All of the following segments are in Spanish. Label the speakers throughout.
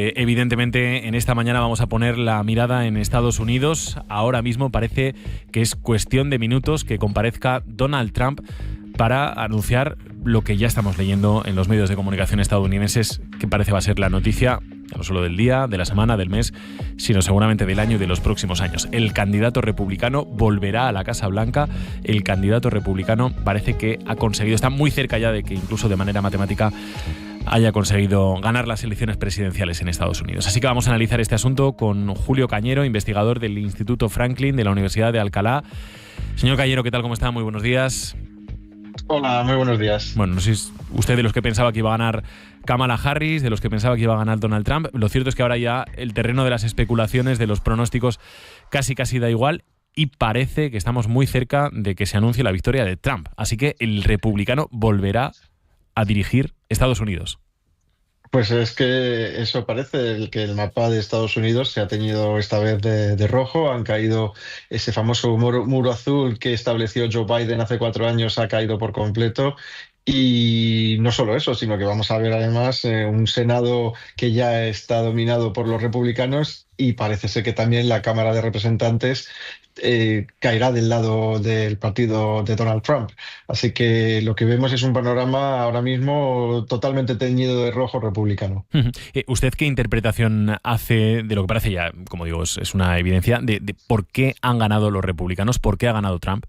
Speaker 1: Evidentemente, en esta mañana vamos a poner la mirada en Estados Unidos. Ahora mismo parece que es cuestión de minutos que comparezca Donald Trump para anunciar lo que ya estamos leyendo en los medios de comunicación estadounidenses, que parece va a ser la noticia no solo del día, de la semana, del mes, sino seguramente del año y de los próximos años. El candidato republicano volverá a la Casa Blanca. El candidato republicano parece que ha conseguido, está muy cerca ya de que incluso de manera matemática haya conseguido ganar las elecciones presidenciales en Estados Unidos. Así que vamos a analizar este asunto con Julio Cañero, investigador del Instituto Franklin de la Universidad de Alcalá. Señor Cañero, ¿qué tal? ¿Cómo está? Muy buenos días.
Speaker 2: Hola, muy buenos días.
Speaker 1: Bueno, no sé si usted de los que pensaba que iba a ganar Kamala Harris, de los que pensaba que iba a ganar Donald Trump. Lo cierto es que ahora ya el terreno de las especulaciones, de los pronósticos, casi da igual. Y parece que estamos muy cerca de que se anuncie la victoria de Trump. Así que el republicano volverá a dirigir Estados Unidos.
Speaker 2: Pues es que eso parece, que el mapa de Estados Unidos se ha teñido esta vez de rojo. Han caído ese famoso muro azul que estableció Joe Biden hace 4 años, ha caído por completo. Y no solo eso, sino que vamos a ver además un Senado que ya está dominado por los republicanos, y parece ser que también la Cámara de Representantes caerá del lado del partido de Donald Trump. Así que lo que vemos es un panorama ahora mismo totalmente teñido de rojo republicano.
Speaker 1: ¿Usted qué interpretación hace de lo que parece ya, como digo, es una evidencia, de por qué han ganado los republicanos, por qué ha ganado Trump?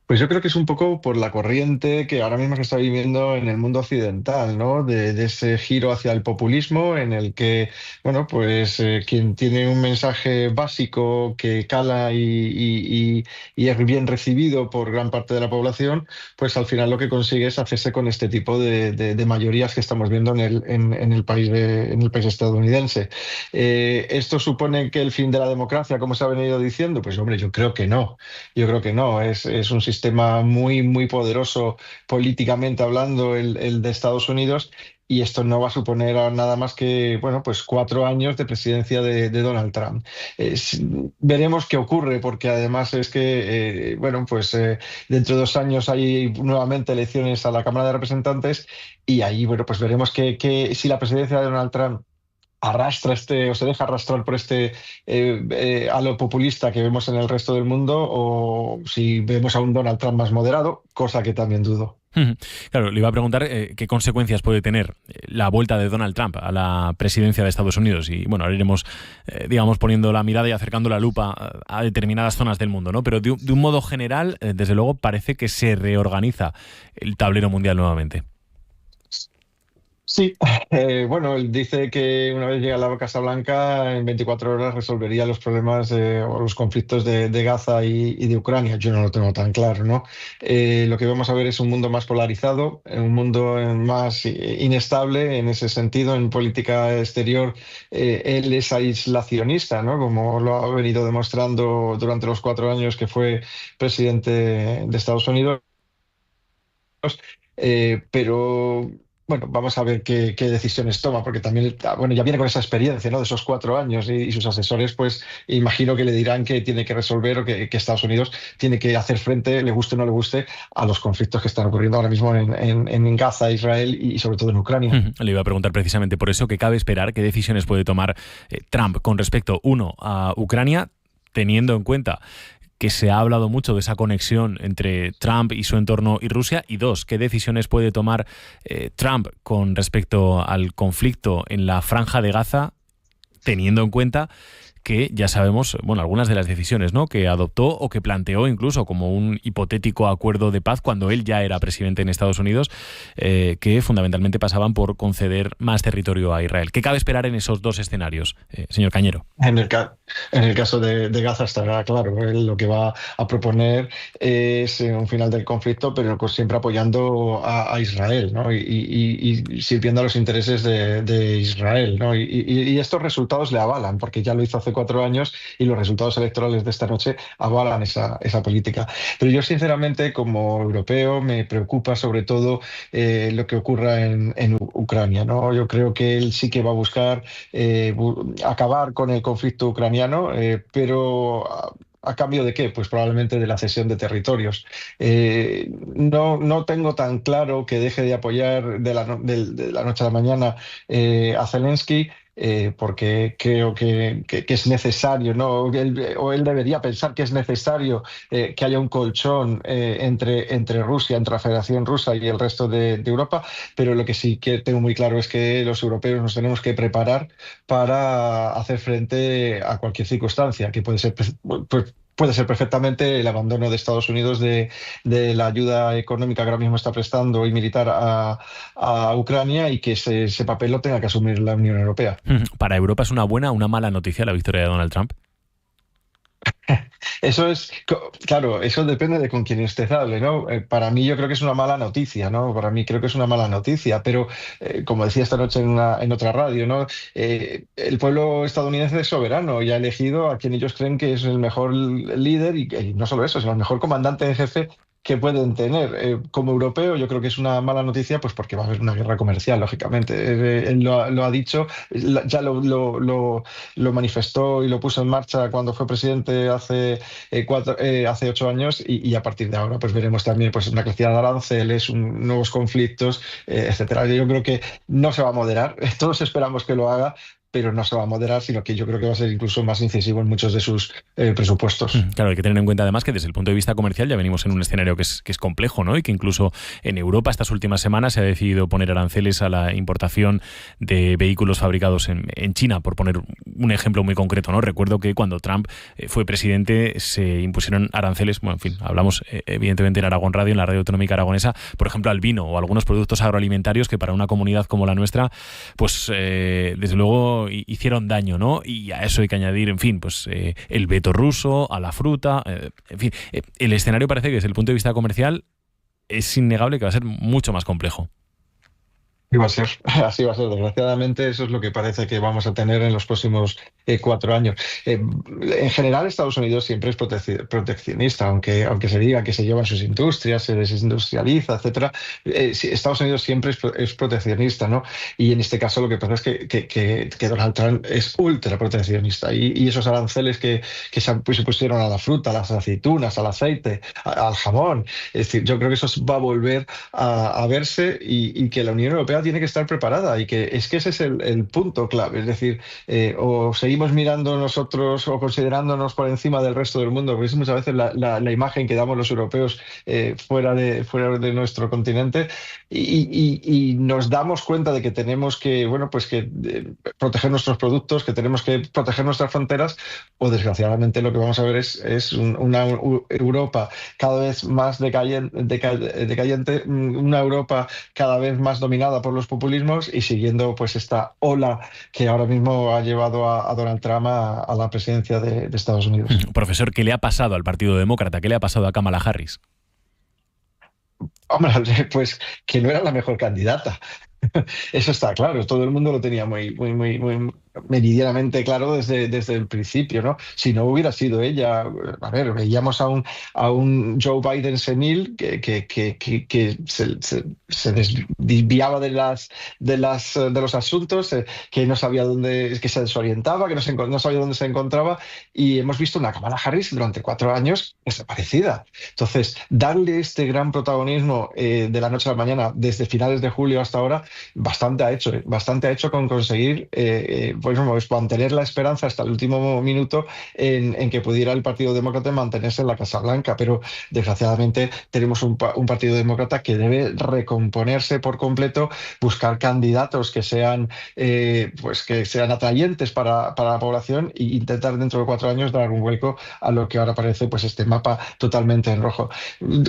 Speaker 2: Pues yo creo que es un poco por la corriente que ahora mismo se está viviendo en el mundo occidental, ¿no? De ese giro hacia el populismo en el que, bueno, pues quien tiene un mensaje básico que cala y es bien recibido por gran parte de la población, pues al final lo que consigue es hacerse con este tipo de mayorías que estamos viendo en el país estadounidense. ¿Esto supone que el fin de la democracia, como se ha venido diciendo? Pues hombre, yo creo que no. Yo creo que no. Es un sistema muy poderoso políticamente hablando, el de Estados Unidos, y esto no va a suponer nada más que, bueno, pues 4 años de presidencia de Donald Trump. Veremos qué ocurre, porque además es que, bueno, pues dentro de 2 años hay nuevamente elecciones a la Cámara de Representantes, y ahí, bueno, pues veremos si la presidencia de Donald Trump arrastra o se deja arrastrar por halo populista que vemos en el resto del mundo, o si vemos a un Donald Trump más moderado, cosa que también dudo.
Speaker 1: Claro, le iba a preguntar qué consecuencias puede tener la vuelta de Donald Trump a la presidencia de Estados Unidos. Y bueno, ahora iremos, digamos, poniendo la mirada y acercando la lupa a determinadas zonas del mundo, ¿no? Pero de un modo general, desde luego, parece que se reorganiza el tablero mundial nuevamente.
Speaker 2: Sí, bueno, él dice que una vez llega a la Casa Blanca, en 24 horas resolvería los problemas o los conflictos de Gaza y de Ucrania. Yo no lo tengo tan claro, ¿no? Lo que vamos a ver es un mundo más polarizado, un mundo más inestable en ese sentido. En política exterior, él es aislacionista, ¿no? Como lo ha venido demostrando durante los 4 años que fue presidente de Estados Unidos. Pero bueno, vamos a ver qué decisiones toma, porque también, bueno, ya viene con esa experiencia, ¿no? De esos 4 años, y sus asesores, pues imagino que le dirán que tiene que resolver, o que Estados Unidos tiene que hacer frente, le guste o no le guste, a los conflictos que están ocurriendo ahora mismo en Gaza, Israel y sobre todo en Ucrania.
Speaker 1: Le iba a preguntar precisamente por eso, que cabe esperar, qué decisiones puede tomar Trump con respecto, uno, a Ucrania, teniendo en cuenta que se ha hablado mucho de esa conexión entre Trump y su entorno y Rusia, y dos, qué decisiones puede tomar Trump con respecto al conflicto en la Franja de Gaza, teniendo en cuenta que ya sabemos, bueno, algunas de las decisiones, ¿no?, que adoptó o que planteó incluso como un hipotético acuerdo de paz cuando él ya era presidente en Estados Unidos, que fundamentalmente pasaban por conceder más territorio a Israel. ¿Qué cabe esperar en esos dos escenarios, señor Cañero?
Speaker 2: En el caso de Gaza estará claro, él lo que va a proponer es un final del conflicto, pero siempre apoyando a Israel, ¿no? Y sirviendo a los intereses de Israel, ¿no? Y estos resultados le avalan, porque ya lo hizo hace 4 años, y los resultados electorales de esta noche avalan esa política. Pero yo, sinceramente, como europeo, me preocupa sobre todo lo que ocurra en Ucrania, ¿no? Yo creo que él sí que va a buscar acabar con el conflicto ucraniano, pero ¿A cambio de qué? Pues probablemente de la cesión de territorios. No tengo tan claro que deje de apoyar de la noche a la mañana a Zelensky. Porque creo que es necesario, ¿no? O él debería pensar que es necesario que haya un colchón entre Rusia, entre la Federación Rusa y el resto de Europa, pero lo que sí que tengo muy claro es que los europeos nos tenemos que preparar para hacer frente a cualquier circunstancia, que puede ser perfectamente el abandono de Estados Unidos de la ayuda económica que ahora mismo está prestando y militar a Ucrania, y que ese papel lo tenga que asumir la Unión Europea.
Speaker 1: ¿Para Europa es una buena o una mala noticia la victoria de Donald Trump?
Speaker 2: Eso claro, eso depende de con quién estés hable, ¿no? Para mí yo creo que es una mala noticia, ¿no? Para mí creo que es una mala noticia, pero como decía esta noche en otra radio, ¿no? El pueblo estadounidense es soberano y ha elegido a quien ellos creen que es el mejor líder, y no solo eso, sino el mejor comandante en jefe que pueden tener. Como europeo, yo creo que es una mala noticia, pues porque va a haber una guerra comercial, lógicamente. Él lo ha dicho, ya lo manifestó y lo puso en marcha cuando fue presidente hace 8 años, y a partir de ahora pues veremos también pues una crecida de aranceles, nuevos conflictos, etcétera. Yo creo que no se va a moderar, todos esperamos que lo haga, pero no se va a moderar, sino que yo creo que va a ser incluso más incisivo en muchos de sus presupuestos.
Speaker 1: Claro, hay que tener en cuenta además que desde el punto de vista comercial ya venimos en un escenario que es complejo, ¿no? Y que incluso en Europa estas últimas semanas se ha decidido poner aranceles a la importación de vehículos fabricados en China, por poner un ejemplo muy concreto, ¿no? Recuerdo que cuando Trump fue presidente se impusieron aranceles, bueno, en fin, hablamos evidentemente en Aragón Radio, en la radio autonómica aragonesa, por ejemplo al vino o algunos productos agroalimentarios que para una comunidad como la nuestra, pues desde luego hicieron daño, ¿no? Y a eso hay que añadir, en fin, pues el veto ruso, a la fruta, en fin, el escenario parece que desde el punto de vista comercial es innegable que va a ser mucho más complejo.
Speaker 2: Así va a ser, así va a ser. Desgraciadamente, eso es lo que parece que vamos a tener en los próximos 4 años. En general, Estados Unidos siempre es proteccionista, aunque se diga que se llevan sus industrias, se desindustrializa, etcétera. Sí, Estados Unidos siempre es proteccionista, ¿no? Y en este caso lo que pasa es que Donald Trump es ultra proteccionista, y esos aranceles que se pusieron a la fruta, a las aceitunas, al aceite, al jamón. Es decir, yo creo que eso va a volver a verse, y que la Unión Europea tiene que estar preparada, y que ese es el punto clave. Es decir, o seguimos mirando nosotros o considerándonos por encima del resto del mundo, porque es muchas veces la imagen que damos los europeos fuera de nuestro continente, y nos damos cuenta de que tenemos que, bueno, pues que proteger nuestros productos, que tenemos que proteger nuestras fronteras, o desgraciadamente lo que vamos a ver es una Europa cada vez más decayente, una Europa cada vez más dominada por los populismos, y siguiendo pues esta ola que ahora mismo ha llevado a Donald Trump a la presidencia de Estados Unidos.
Speaker 1: Profesor, ¿qué le ha pasado al Partido Demócrata? ¿Qué le ha pasado a Kamala Harris?
Speaker 2: Hombre, pues que no era la mejor candidata. Eso está claro, todo el mundo lo tenía muy meridianamente claro desde el principio, ¿no? Si no hubiera sido ella, a ver, veíamos a un Joe Biden senil que se desviaba de los asuntos, que no sabía que se desorientaba, que no sabía dónde se encontraba, y hemos visto una Kamala Harris durante 4 años desaparecida. Entonces, darle este gran protagonismo de la noche a la mañana, desde finales de julio hasta ahora, bastante ha hecho con conseguir pues mantener la esperanza hasta el último minuto en que pudiera el Partido Demócrata mantenerse en la Casa Blanca, pero desgraciadamente tenemos un Partido Demócrata que debe recomponerse por completo, buscar candidatos que sean atrayentes para la población, e intentar dentro de 4 años dar un vuelco a lo que ahora parece pues este mapa totalmente en rojo.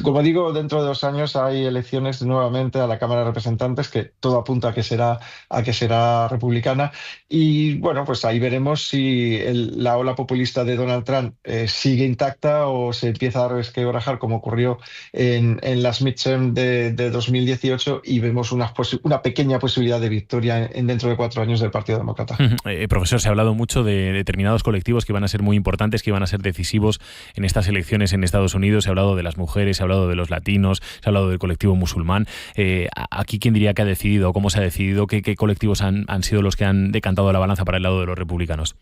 Speaker 2: Como digo, dentro de 2 años hay elecciones nuevamente a la Cámara de Representantes, que todo apunta a que será republicana, y bueno, pues ahí veremos si la ola populista de Donald Trump sigue intacta o se empieza a resquebrajar, como ocurrió en las midterm de 2018, y vemos una pequeña posibilidad de victoria dentro de 4 años del Partido Demócrata.
Speaker 1: Profesor, se ha hablado mucho de determinados colectivos que van a ser muy importantes, que van a ser decisivos en estas elecciones en Estados Unidos. Se ha hablado de las mujeres, se ha hablado de los latinos, se ha hablado del colectivo musulmán. Aquí, ¿quién diría que ha decidido, cómo se ha decidido, qué colectivos han sido los que han decantado la balanza para el lado de los republicanos?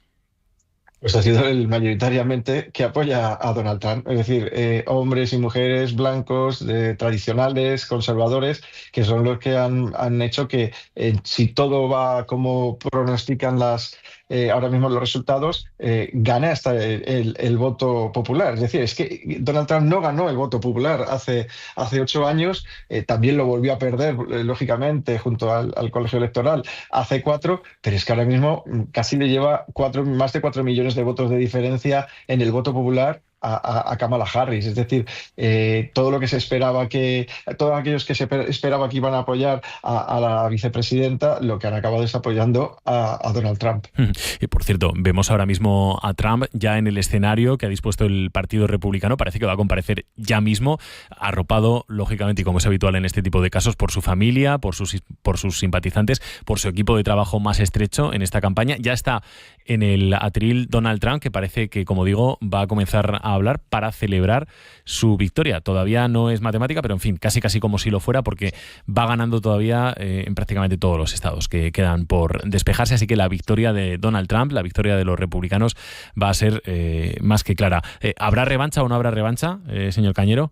Speaker 2: Pues ha sido el mayoritariamente que apoya a Donald Trump, es decir, hombres y mujeres blancos, tradicionales, conservadores, que son los que han hecho que si todo va como pronostican ahora mismo los resultados, gane hasta el voto popular. Es decir, es que Donald Trump no ganó el voto popular hace 8 años, también lo volvió a perder, lógicamente, junto al colegio electoral hace 4, pero es que ahora mismo casi le lleva más de 4 millones de votos de diferencia en el voto popular a Kamala Harris. Es decir, todo lo que se esperaba todos aquellos que se esperaba que iban a apoyar a la vicepresidenta, lo que han acabado es apoyando a Donald Trump.
Speaker 1: Y por cierto, vemos ahora mismo a Trump ya en el escenario que ha dispuesto el Partido Republicano. Parece que va a comparecer ya mismo, arropado, lógicamente, y como es habitual en este tipo de casos, por su familia, por sus simpatizantes, por su equipo de trabajo más estrecho en esta campaña. Ya está en el atril Donald Trump, que parece que, como digo, va a comenzar a hablar para celebrar su victoria. Todavía no es matemática, pero en fin, casi como si lo fuera, porque va ganando todavía en prácticamente todos los estados que quedan por despejarse. Así que la victoria de Donald Trump, la victoria de los republicanos, va a ser más que clara. ¿Habrá revancha o no habrá revancha, señor Cañero?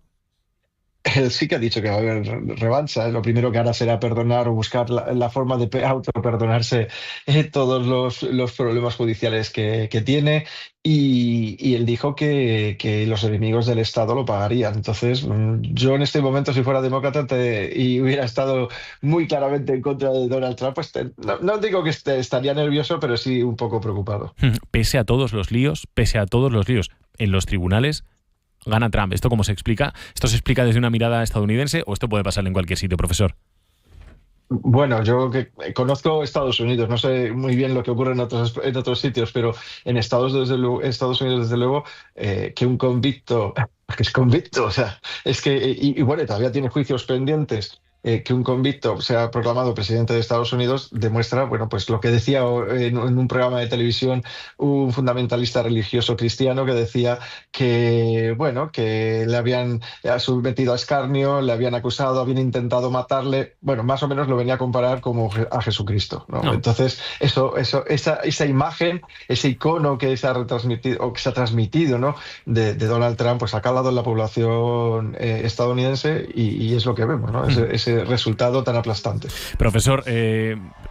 Speaker 2: Él sí que ha dicho que va a haber revancha. Lo primero que hará será perdonar o buscar la forma de autoperdonarse todos los problemas judiciales que tiene. Y él dijo que los enemigos del Estado lo pagarían. Entonces, yo en este momento, si fuera demócrata y hubiera estado muy claramente en contra de Donald Trump, pues no digo que estaría nervioso, pero sí un poco preocupado.
Speaker 1: Pese a todos los líos en los tribunales, gana Trump. ¿Esto cómo se explica? ¿Esto se explica desde una mirada estadounidense o esto puede pasar en cualquier sitio, profesor?
Speaker 2: Bueno, yo que conozco Estados Unidos, no sé muy bien lo que ocurre en otros sitios, pero en Estados Unidos, desde luego, que un convicto, que es convicto, o sea, es que, y bueno, todavía tiene juicios pendientes, que un convicto sea proclamado presidente de Estados Unidos demuestra, bueno, pues lo que decía en un programa de televisión un fundamentalista religioso cristiano que decía que, bueno, que le habían sometido a escarnio, le habían acusado, habían intentado matarle, bueno, más o menos lo venía a comparar como a Jesucristo, ¿no? No. Entonces, esa imagen, ese icono que se ha retransmitido o que se ha transmitido, ¿no?, de Donald Trump, pues ha calado en la población estadounidense y es lo que vemos, ¿no? Ese resultado tan aplastante.
Speaker 1: Profesor,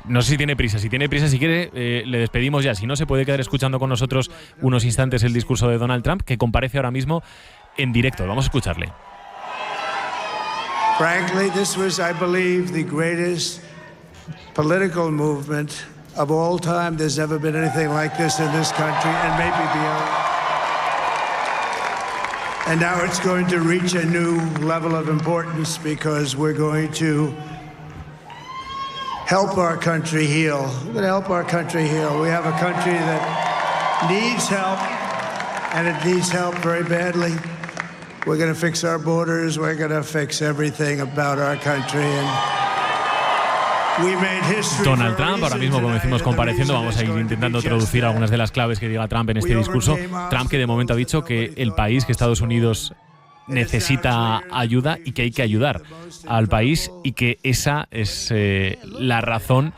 Speaker 1: no sé si tiene prisa. Si tiene prisa, si quiere, le despedimos ya. Si no, se puede quedar escuchando con nosotros unos instantes el discurso de Donald Trump, que comparece ahora mismo en directo. Vamos a escucharle.
Speaker 3: Frankly, this was, I believe, the greatest political movement of all time. There's never been anything like this in this country, and maybe beyond. And now it's going to reach a new level of importance because we're going to help our country heal. We're going to help our country heal. We have a country that needs help, and it needs help very badly. We're going to fix our borders. We're going to fix everything about our country.
Speaker 1: Donald Trump, ahora mismo, como decimos, compareciendo. Vamos a ir intentando traducir algunas de las claves que diga Trump en este discurso. Trump, que de momento ha dicho que el país, que Estados Unidos, necesita ayuda y que hay que ayudar al país y que esa es la razón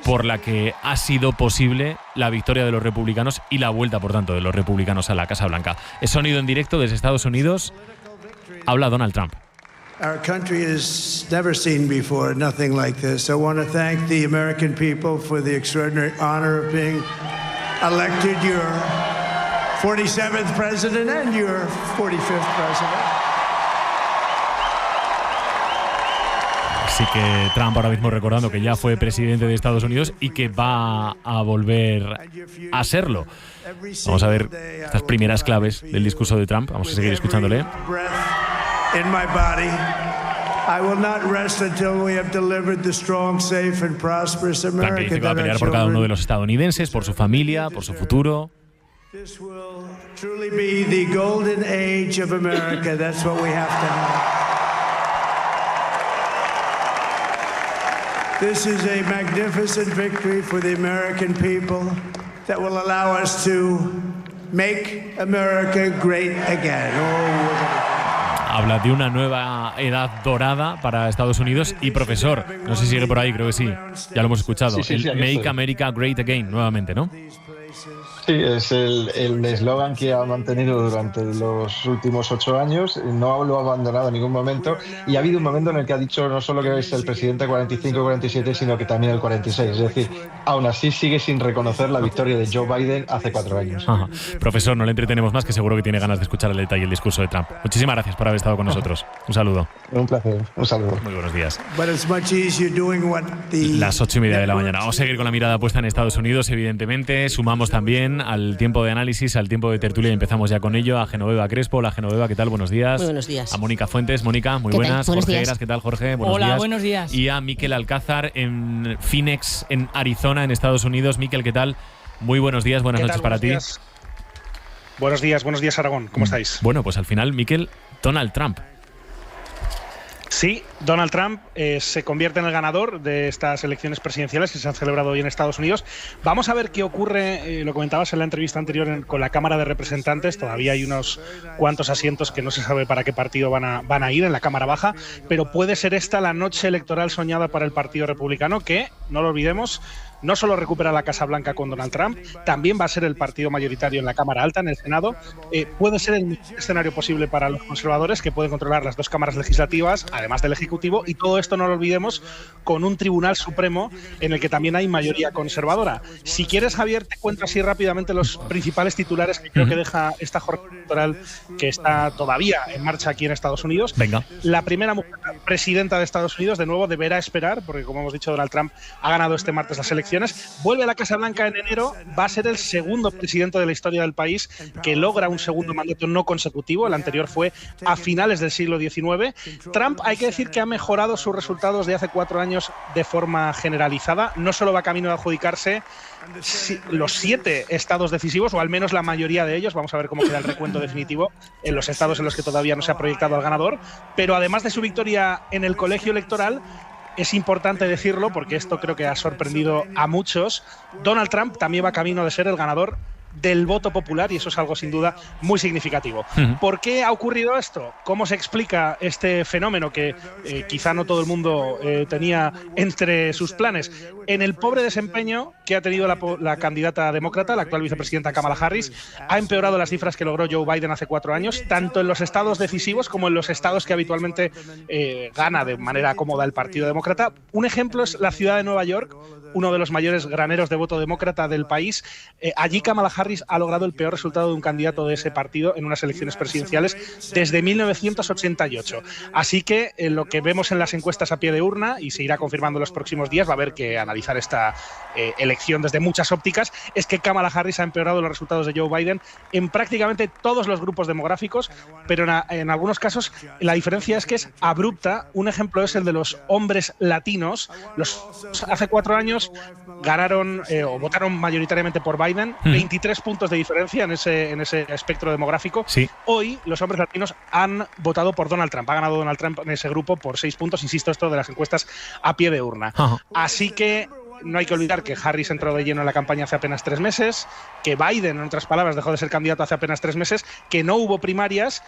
Speaker 1: por la que ha sido posible la victoria de los republicanos y la vuelta, por tanto, de los republicanos a la Casa Blanca. Es sonido en directo desde Estados Unidos. Habla Donald Trump.
Speaker 3: Our country has never seen before nothing like this. I want to thank the American people for the extraordinary honor of being elected your 47th president and your 45th president.
Speaker 1: Así que Trump ahora mismo recordando que ya fue presidente de Estados Unidos y que va a volver a serlo. Vamos a ver estas primeras claves del discurso de Trump. Vamos a seguir escuchándole.
Speaker 3: In my body, I will not rest until we have delivered the strong, safe and prosperous America.
Speaker 1: Trump dice que va a pelear por cada uno de los estadounidenses, por su familia, por su futuro.
Speaker 3: This will truly be the golden age of America. That's what we have to have. This is a magnificent victory for the American people that will allow us to make America great again.
Speaker 1: Habla de una nueva edad dorada para Estados Unidos. Y profesor, no sé si sigue por ahí, creo que sí, ya lo hemos escuchado,
Speaker 2: sí,
Speaker 1: el Make America Great Again, nuevamente, ¿no?
Speaker 2: Sí, es el eslogan que ha mantenido durante los últimos 8 años, no lo ha abandonado en ningún momento, y ha habido un momento en el que ha dicho no solo que es el presidente 45-47, sino que también el 46. Es decir, aún así sigue sin reconocer la victoria de Joe Biden hace 4 años.
Speaker 1: Ajá. Profesor, no le entretenemos más, que seguro que tiene ganas de escuchar el detalle el discurso de Trump. Muchísimas gracias por haber estado con nosotros. Un saludo.
Speaker 2: Un placer, un saludo.
Speaker 1: Muy buenos días.
Speaker 3: Las
Speaker 1: Las 8:30 de la mañana. Vamos a seguir con la mirada puesta en Estados Unidos, evidentemente. Sumamos también al tiempo de análisis, al tiempo de tertulia, y empezamos ya con ello. A Genoveva Crespo. Hola, Genoveva, ¿qué tal? Buenos días.
Speaker 4: Muy buenos días.
Speaker 1: A Mónica Fuentes. Mónica, muy buenas.
Speaker 4: Buenos
Speaker 1: Jorge
Speaker 4: días.
Speaker 1: Heras, ¿qué tal, Jorge? Buenos
Speaker 5: Hola,
Speaker 1: días.
Speaker 5: buenos días.
Speaker 1: Y a Miquel Alcázar en Phoenix, en Arizona, en Estados Unidos. Miquel, ¿qué tal? Muy buenos días, buenas noches para ti.
Speaker 6: Buenos días, Aragón. ¿Cómo estáis?
Speaker 1: Bueno, pues al final, Miquel, Donald Trump.
Speaker 6: Sí, Donald Trump se convierte en el ganador de estas elecciones presidenciales que se han celebrado hoy en Estados Unidos. Vamos a ver qué ocurre, lo comentabas en la entrevista anterior con la Cámara de Representantes. Todavía hay unos cuantos asientos que no se sabe para qué partido van a ir en la Cámara Baja, pero puede ser esta la noche electoral soñada para el Partido Republicano, que, no lo olvidemos, no solo recupera la Casa Blanca con Donald Trump, también va a ser el partido mayoritario en la Cámara Alta, en el Senado. Puede ser el mejor escenario posible para los conservadores, que pueden controlar las dos cámaras legislativas, además del Ejecutivo, y todo esto, no lo olvidemos, con un Tribunal Supremo en el que también hay mayoría conservadora. Si quieres, Javier, te cuento así rápidamente los principales titulares que creo que deja esta jornada electoral que está todavía en marcha aquí en Estados Unidos.
Speaker 1: Venga.
Speaker 6: La primera mujer presidenta de Estados Unidos, de nuevo, deberá esperar, porque como hemos dicho, Donald Trump ha ganado este martes las elecciones. Vuelve a la Casa Blanca en enero, va a ser el segundo presidente de la historia del país que logra un segundo mandato no consecutivo. El anterior fue a finales del siglo XIX. Trump, hay que decir que ha mejorado sus resultados de hace 4 años de forma generalizada. No solo va camino de adjudicarse los 7 estados decisivos, o al menos la mayoría de ellos. Vamos a ver cómo queda el recuento definitivo en los estados en los que todavía no se ha proyectado al ganador. Pero además de su victoria en el colegio electoral, es importante decirlo porque esto creo que ha sorprendido a muchos, Donald Trump también va camino de ser el ganador del voto popular, y eso es algo sin duda muy significativo. ¿Por qué ha ocurrido esto? ¿Cómo se explica este fenómeno que quizá no todo el mundo tenía entre sus planes? En el pobre desempeño que ha tenido la candidata demócrata, la actual vicepresidenta Kamala Harris, ha empeorado las cifras que logró Joe Biden hace 4 años, tanto en los estados decisivos como en los estados que habitualmente gana de manera cómoda el Partido Demócrata. Un ejemplo es la ciudad de Nueva York, uno de los mayores graneros de voto demócrata del país. Allí Kamala Harris ha logrado el peor resultado de un candidato de ese partido en unas elecciones presidenciales desde 1988. Así que lo que vemos en las encuestas a pie de urna, y se irá confirmando en los próximos días, va a haber que analizar esta elección desde muchas ópticas, es que Kamala Harris ha empeorado los resultados de Joe Biden en prácticamente todos los grupos demográficos, pero en algunos casos la diferencia es que es abrupta. Un ejemplo es el de los hombres latinos. Hace 4 años ganaron o votaron mayoritariamente por Biden, 23 puntos de diferencia en ese espectro demográfico.
Speaker 1: Sí.
Speaker 6: Hoy los hombres latinos han votado por Donald Trump. Ha ganado Donald Trump en ese grupo por 6 puntos, insisto, esto de las encuestas a pie de urna. Así que no hay que olvidar que Harris entró de lleno en la campaña hace apenas 3 meses, que Biden, en otras palabras, dejó de ser candidato hace apenas 3 meses, que no hubo primarias.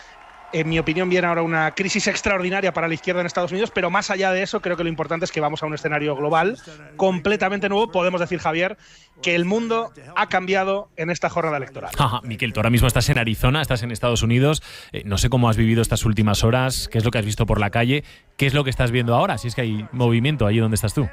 Speaker 6: En mi opinión, viene ahora una crisis extraordinaria para la izquierda en Estados Unidos, pero más allá de eso, creo que lo importante es que vamos a un escenario global completamente nuevo. Podemos decir, Javier, que el mundo ha cambiado en esta jornada electoral.
Speaker 1: Miquel, tú ahora mismo estás en Arizona, estás en Estados Unidos. No sé cómo has vivido estas últimas horas, qué es lo que has visto por la calle, qué es lo que estás viendo ahora, si es que hay movimiento allí donde estás tú.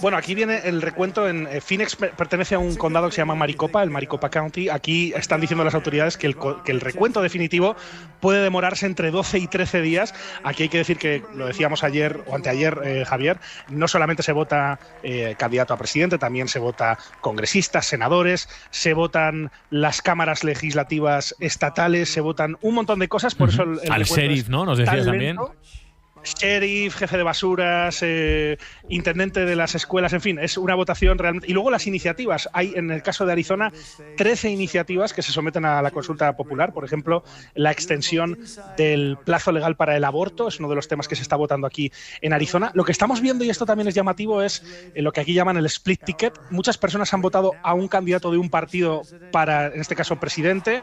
Speaker 6: Bueno, aquí viene el recuento. En Phoenix pertenece a un condado que se llama Maricopa, el Maricopa County. Aquí están diciendo las autoridades que el recuento definitivo puede demorarse entre 12 y 13 días. Aquí hay que decir que, lo decíamos ayer o anteayer, Javier, no solamente se vota candidato a presidente, también se vota congresistas, senadores, se votan las cámaras legislativas estatales, se votan un montón de cosas. Por eso el
Speaker 1: al sheriff, ¿no? Nos decías también.
Speaker 6: Sheriff, jefe de basuras, intendente de las escuelas, en fin, es una votación realmente. Y luego las iniciativas. Hay, en el caso de Arizona, 13 iniciativas que se someten a la consulta popular. Por ejemplo, la extensión del plazo legal para el aborto es uno de los temas que se está votando aquí en Arizona. Lo que estamos viendo, y esto también es llamativo, es lo que aquí llaman el split ticket. Muchas personas han votado a un candidato de un partido para, en este caso, presidente.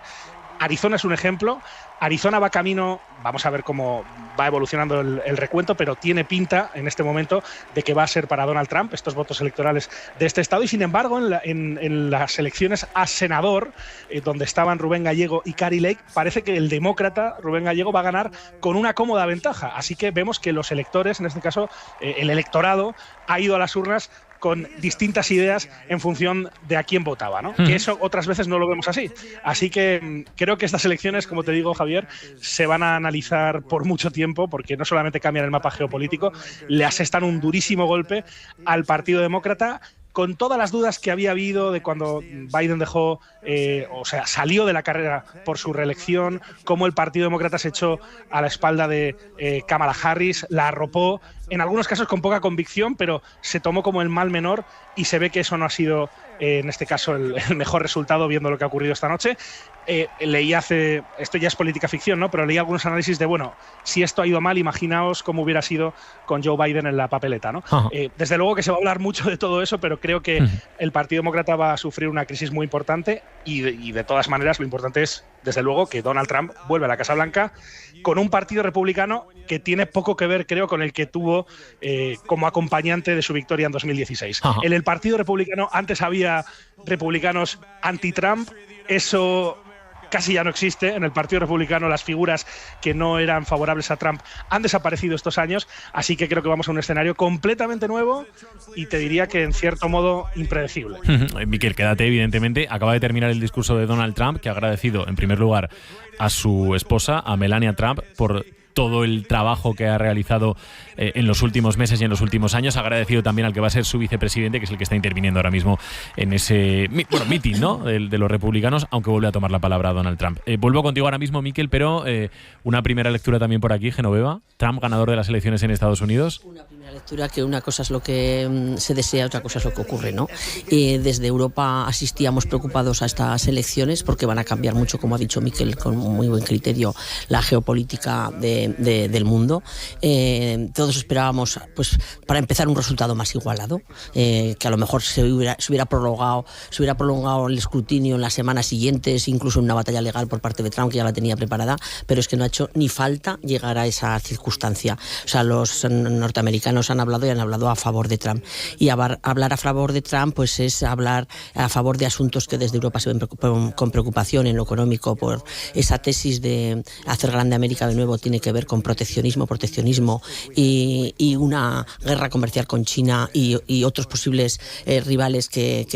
Speaker 6: Arizona es un ejemplo. Arizona va camino, vamos a ver cómo va evolucionando el recuento, pero tiene pinta en este momento de que va a ser para Donald Trump estos votos electorales de este estado. Y sin embargo, en las elecciones a senador, donde estaban Rubén Gallego y Kari Lake, parece que el demócrata Rubén Gallego va a ganar con una cómoda ventaja. Así que vemos que los electores, en este caso el electorado, ha ido a las urnas con distintas ideas en función de a quién votaba, ¿no? Que eso otras veces no lo vemos así. Así que creo que estas elecciones, como te digo, Javier, se van a analizar por mucho tiempo, porque no solamente cambian el mapa geopolítico, le asestan un durísimo golpe al Partido Demócrata, con todas las dudas que había habido de cuando Biden salió de la carrera por su reelección, cómo el Partido Demócrata se echó a la espalda de Kamala Harris, la arropó, en algunos casos con poca convicción, pero se tomó como el mal menor y se ve que eso no ha sido, en este caso, el mejor resultado viendo lo que ha ocurrido esta noche. Leí esto ya es política ficción, ¿no? Pero leí algunos análisis de, bueno, si esto ha ido mal, imaginaos cómo hubiera sido con Joe Biden en la papeleta, ¿no? Desde luego que se va a hablar mucho de todo eso, pero creo que el Partido Demócrata va a sufrir una crisis muy importante y de todas maneras lo importante es, desde luego, que Donald Trump vuelve a la Casa Blanca con un partido republicano que tiene poco que ver, creo, con el que tuvo como acompañante de su victoria en 2016. En el Partido Republicano antes había republicanos anti-Trump, eso casi ya no existe. En el Partido Republicano las figuras que no eran favorables a Trump han desaparecido estos años, así que creo que vamos a un escenario completamente nuevo y te diría que en cierto modo impredecible.
Speaker 1: Miquel, quédate, evidentemente. Acaba de terminar el discurso de Donald Trump, que ha agradecido en primer lugar a su esposa, a Melania Trump, por todo el trabajo que ha realizado en los últimos meses y en los últimos años. Ha agradecido también al que va a ser su vicepresidente, que es el que está interviniendo ahora mismo en ese meeting, ¿no? de los republicanos, aunque vuelve a tomar la palabra Donald Trump. Vuelvo contigo ahora mismo, Miquel, pero una primera lectura también por aquí, Genoveva. Trump, ganador de las elecciones en Estados Unidos.
Speaker 4: Una primera lectura que una cosa es lo que se desea, otra cosa es lo que ocurre, ¿no? Desde Europa asistíamos preocupados a estas elecciones porque van a cambiar mucho, como ha dicho Miquel, con muy buen criterio, la geopolítica del mundo. Todos esperábamos, pues, para empezar, un resultado más igualado, que a lo mejor se hubiera prolongado el escrutinio en las semanas siguientes, incluso en una batalla legal por parte de Trump, que ya la tenía preparada, pero es que no ha hecho ni falta llegar a esa circunstancia. O sea, los norteamericanos han hablado a favor de Trump. Y hablar a favor de Trump, pues, es hablar a favor de asuntos que desde Europa se ven con preocupación en lo económico, por esa tesis de hacer grande América de nuevo, tiene que ver con proteccionismo y una guerra comercial con China y otros posibles rivales que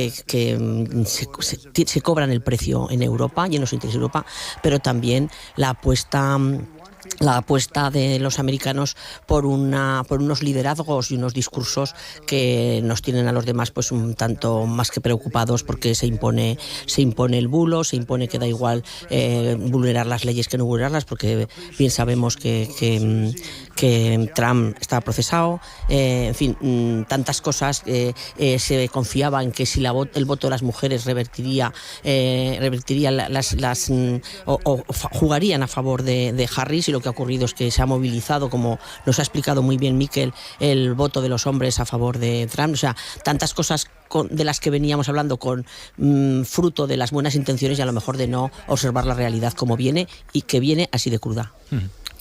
Speaker 4: se cobran el precio en Europa y en los intereses de Europa, pero también la apuesta de los americanos por unos liderazgos y unos discursos que nos tienen a los demás, pues, un tanto más que preocupados, porque se impone el bulo, se impone que da igual vulnerar las leyes que no vulnerarlas, porque bien sabemos que Trump está procesado, en fin, tantas cosas. Se confiaba en que si el voto de las mujeres revertiría o jugarían a favor de Harris, y lo que ha ocurrido es que se ha movilizado, como nos ha explicado muy bien Miquel, el voto de los hombres a favor de Trump. O sea, tantas cosas de las que veníamos hablando con fruto de las buenas intenciones y a lo mejor de no observar la realidad como viene, y que viene así de cruda.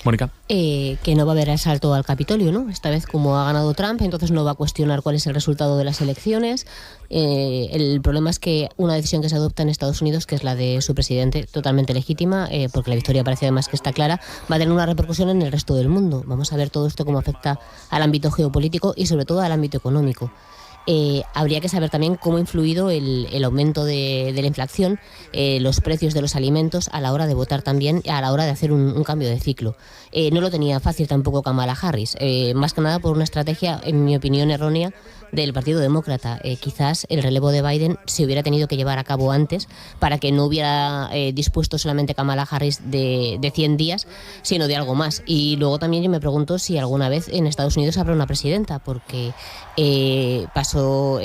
Speaker 1: Mónica.
Speaker 5: Que no va a haber asalto al Capitolio, ¿no? Esta vez, como ha ganado Trump, entonces no va a cuestionar cuál es el resultado de las elecciones. El problema es que una decisión que se adopta en Estados Unidos, que es la de su presidente, totalmente legítima, porque la victoria parece además que está clara, va a tener una repercusión en el resto del mundo. Vamos a ver todo esto cómo afecta al ámbito geopolítico y sobre todo al ámbito económico. Habría que saber también cómo ha influido el aumento de la inflación, los precios de los alimentos a la hora de votar también, a la hora de hacer un cambio de ciclo. No lo tenía fácil tampoco Kamala Harris, más que nada por una estrategia, en mi opinión, errónea del Partido Demócrata. Quizás el relevo de Biden se hubiera tenido que llevar a cabo antes, para que no hubiera dispuesto solamente Kamala Harris de 100 días, sino de algo más. Y luego también yo me pregunto si alguna vez en Estados Unidos habrá una presidenta, porque pasó pasó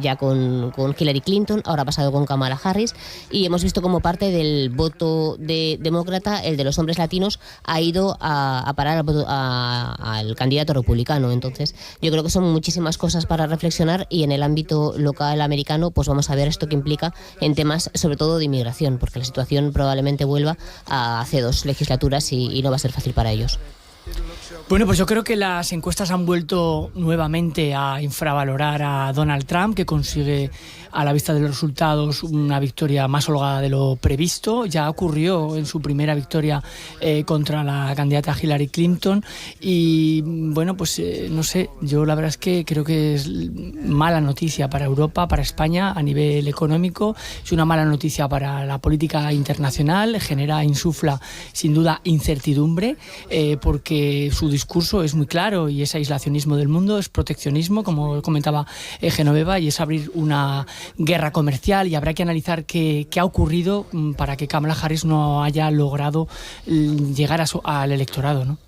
Speaker 5: ya con Hillary Clinton, ahora ha pasado con Kamala Harris, y hemos visto como parte del voto demócrata, el de los hombres latinos, ha ido a parar al candidato republicano. Entonces yo creo que son muchísimas cosas para reflexionar, y en el ámbito local americano pues vamos a ver esto que implica en temas sobre todo de inmigración, porque la situación probablemente vuelva a hace 2 legislaturas y no va a ser fácil para ellos.
Speaker 7: Bueno, pues yo creo que las encuestas han vuelto nuevamente a infravalorar a Donald Trump, que consigue a la vista de los resultados una victoria más holgada de lo previsto. Ya ocurrió en su primera victoria contra la candidata Hillary Clinton, y bueno, pues no sé, yo la verdad es que creo que es mala noticia para Europa, para España a nivel económico, es una mala noticia para la política internacional, insufla sin duda incertidumbre, porque su discurso es muy claro y es aislacionismo del mundo, es proteccionismo, como comentaba Genoveva, y es abrir una guerra comercial, y habrá que analizar qué ha ocurrido para que Kamala Harris no haya logrado llegar al electorado, ¿no?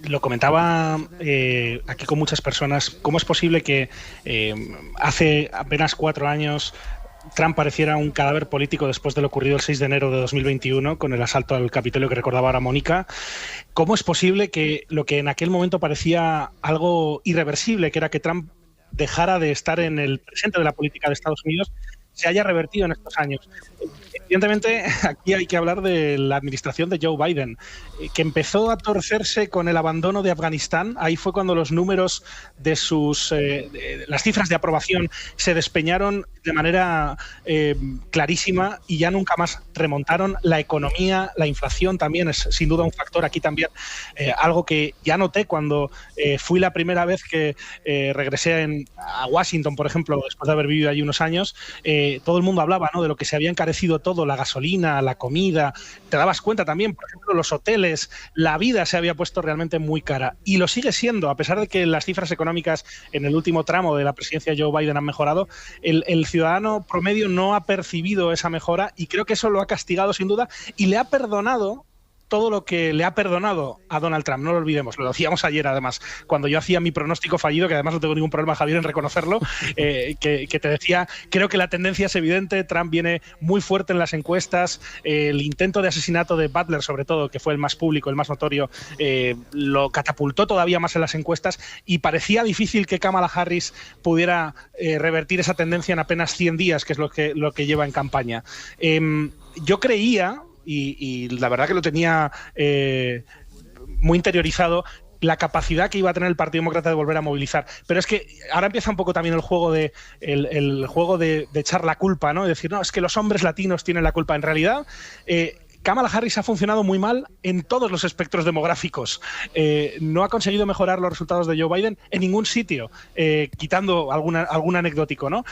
Speaker 6: Lo comentaba aquí con muchas personas, ¿cómo es posible que hace apenas 4 años Trump pareciera un cadáver político después de lo ocurrido el 6 de enero de 2021 con el asalto al Capitolio que recordaba ahora Mónica? ¿Cómo es posible que lo que en aquel momento parecía algo irreversible, que era que Trump dejara de estar en el presente de la política de Estados Unidos, se haya revertido en estos años? Evidentemente, aquí hay que hablar de la administración de Joe Biden, que empezó a torcerse con el abandono de Afganistán. Ahí fue cuando los números de las cifras de aprobación se despeñaron de manera clarísima y ya nunca más remontaron. La economía, la inflación también es sin duda un factor aquí también. Algo que ya noté cuando fui la primera vez que regresé a Washington, por ejemplo, después de haber vivido allí unos años. Todo el mundo hablaba, ¿no?, de lo que se había encarecido todo, la gasolina, la comida. Te dabas cuenta también, por ejemplo, los hoteles, la vida se había puesto realmente muy cara, y lo sigue siendo, a pesar de que las cifras económicas en el último tramo de la presidencia de Joe Biden han mejorado. El ciudadano promedio no ha percibido esa mejora, y creo que eso lo ha castigado sin duda, y le ha perdonado todo lo que le ha perdonado a Donald Trump. No lo olvidemos, lo decíamos ayer además, cuando yo hacía mi pronóstico fallido, que además no tengo ningún problema, Javier, en reconocerlo, que te decía, creo que la tendencia es evidente, Trump viene muy fuerte en las encuestas, el intento de asesinato de Butler, sobre todo, que fue el más público, el más notorio, lo catapultó todavía más en las encuestas, y parecía difícil que Kamala Harris pudiera revertir esa tendencia en apenas 100 días, que es lo que lleva en campaña. Yo creía, y la verdad que lo tenía muy interiorizado, la capacidad que iba a tener el Partido Demócrata de volver a movilizar. Pero es que ahora empieza un poco también el juego de echar la culpa, ¿no? De decir, no, es que los hombres latinos tienen la culpa. En realidad, Kamala Harris ha funcionado muy mal en todos los espectros demográficos. No ha conseguido mejorar los resultados de Joe Biden en ningún sitio, quitando algún anecdótico, ¿no?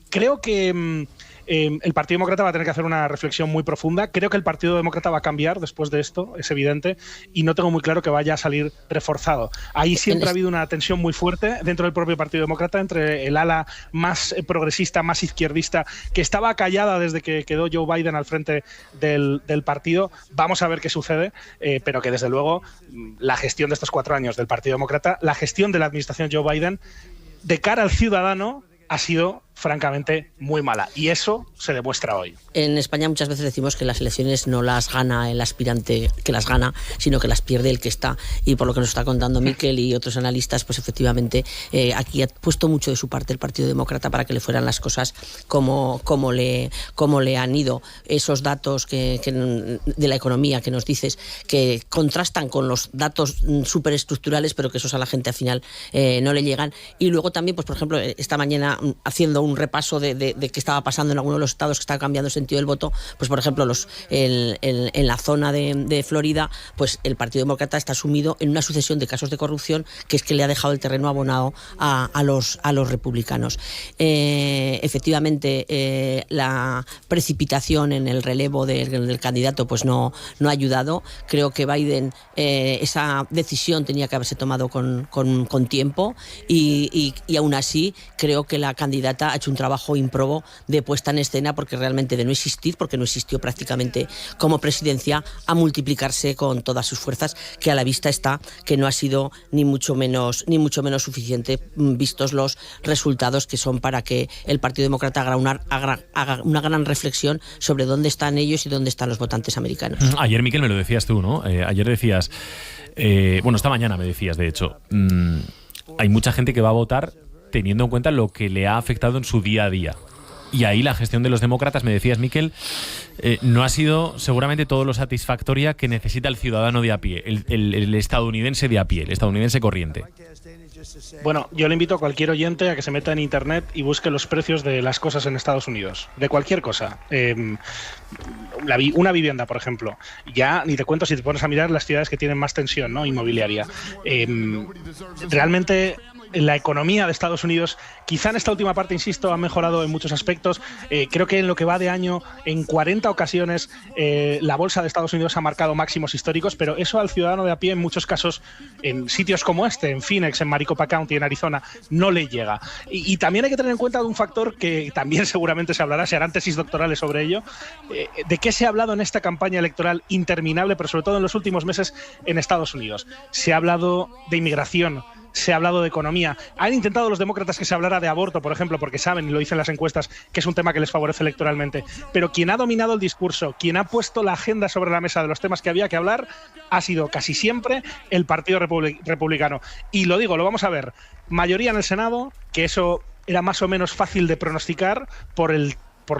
Speaker 6: Creo que el Partido Demócrata va a tener que hacer una reflexión muy profunda. Creo que el Partido Demócrata va a cambiar después de esto, es evidente, y no tengo muy claro que vaya a salir reforzado. Ahí siempre ha habido una tensión muy fuerte dentro del propio Partido Demócrata entre el ala más progresista, más izquierdista, que estaba callada desde que quedó Joe Biden al frente del partido. Vamos a ver qué sucede, pero que desde luego la gestión de estos 4 años del Partido Demócrata, la gestión de la administración Joe Biden, de cara al ciudadano, ha sido francamente muy mala, y eso se demuestra hoy.
Speaker 4: En España muchas veces decimos que las elecciones no las gana el aspirante que las gana, sino que las pierde el que está, y por lo que nos está contando Miquel y otros analistas, pues efectivamente aquí ha puesto mucho de su parte el Partido Demócrata para que le fueran las cosas como le han ido. Esos datos de la economía que nos dices, que contrastan con los datos superestructurales, pero que esos a la gente al final no le llegan. Y luego también, pues por ejemplo, esta mañana haciendo un repaso de qué estaba pasando en algunos de los estados que estaba cambiando el sentido del voto, pues por ejemplo en la zona de Florida, pues el Partido Demócrata está sumido en una sucesión de casos de corrupción que es que le ha dejado el terreno abonado a los republicanos. Efectivamente, la precipitación en el relevo del candidato pues no ha ayudado. Creo que Biden, esa decisión tenía que haberse tomado con tiempo, y aún así creo que la candidata ha hecho un trabajo ímprobo de puesta en escena, porque realmente de no existir, porque no existió prácticamente como presidencia, a multiplicarse con todas sus fuerzas, que a la vista está que no ha sido ni mucho menos suficiente, vistos los resultados, que son para que el Partido Demócrata haga una gran reflexión sobre dónde están ellos y dónde están los votantes americanos.
Speaker 1: Ayer, Miquel, me lo decías tú, ¿no? Ayer decías, esta mañana me decías, de hecho, hay mucha gente que va a votar teniendo en cuenta lo que le ha afectado en su día a día. Y ahí la gestión de los demócratas, me decías, Miquel, no ha sido seguramente todo lo satisfactoria que necesita el ciudadano de a pie, el estadounidense de a pie, el estadounidense corriente.
Speaker 6: Bueno, yo le invito a cualquier oyente a que se meta en internet y busque los precios de las cosas en Estados Unidos, de cualquier cosa. Una vivienda, por ejemplo. Ya ni te cuento si te pones a mirar las ciudades que tienen más tensión, ¿no?, inmobiliaria. Realmente la economía de Estados Unidos, quizá en esta última parte, insisto, ha mejorado en muchos aspectos. Creo que en lo que va de año, en 40 ocasiones, la bolsa de Estados Unidos ha marcado máximos históricos, pero eso al ciudadano de a pie, en muchos casos, en sitios como este, en Phoenix, en Maricopa County, en Arizona, no le llega. Y también hay que tener en cuenta un factor que también seguramente se hablará, se harán tesis doctorales sobre ello, de qué se ha hablado en esta campaña electoral interminable, pero sobre todo en los últimos meses en Estados Unidos. Se ha hablado de inmigración, se ha hablado de economía. Han intentado los demócratas que se hablara de aborto, por ejemplo, porque saben, y lo dicen las encuestas, que es un tema que les favorece electoralmente. Pero quien ha dominado el discurso, quien ha puesto la agenda sobre la mesa de los temas que había que hablar, ha sido casi siempre el Partido Republicano. Y lo digo, lo vamos a ver. Mayoría en el Senado, que eso era más o menos fácil de pronosticar por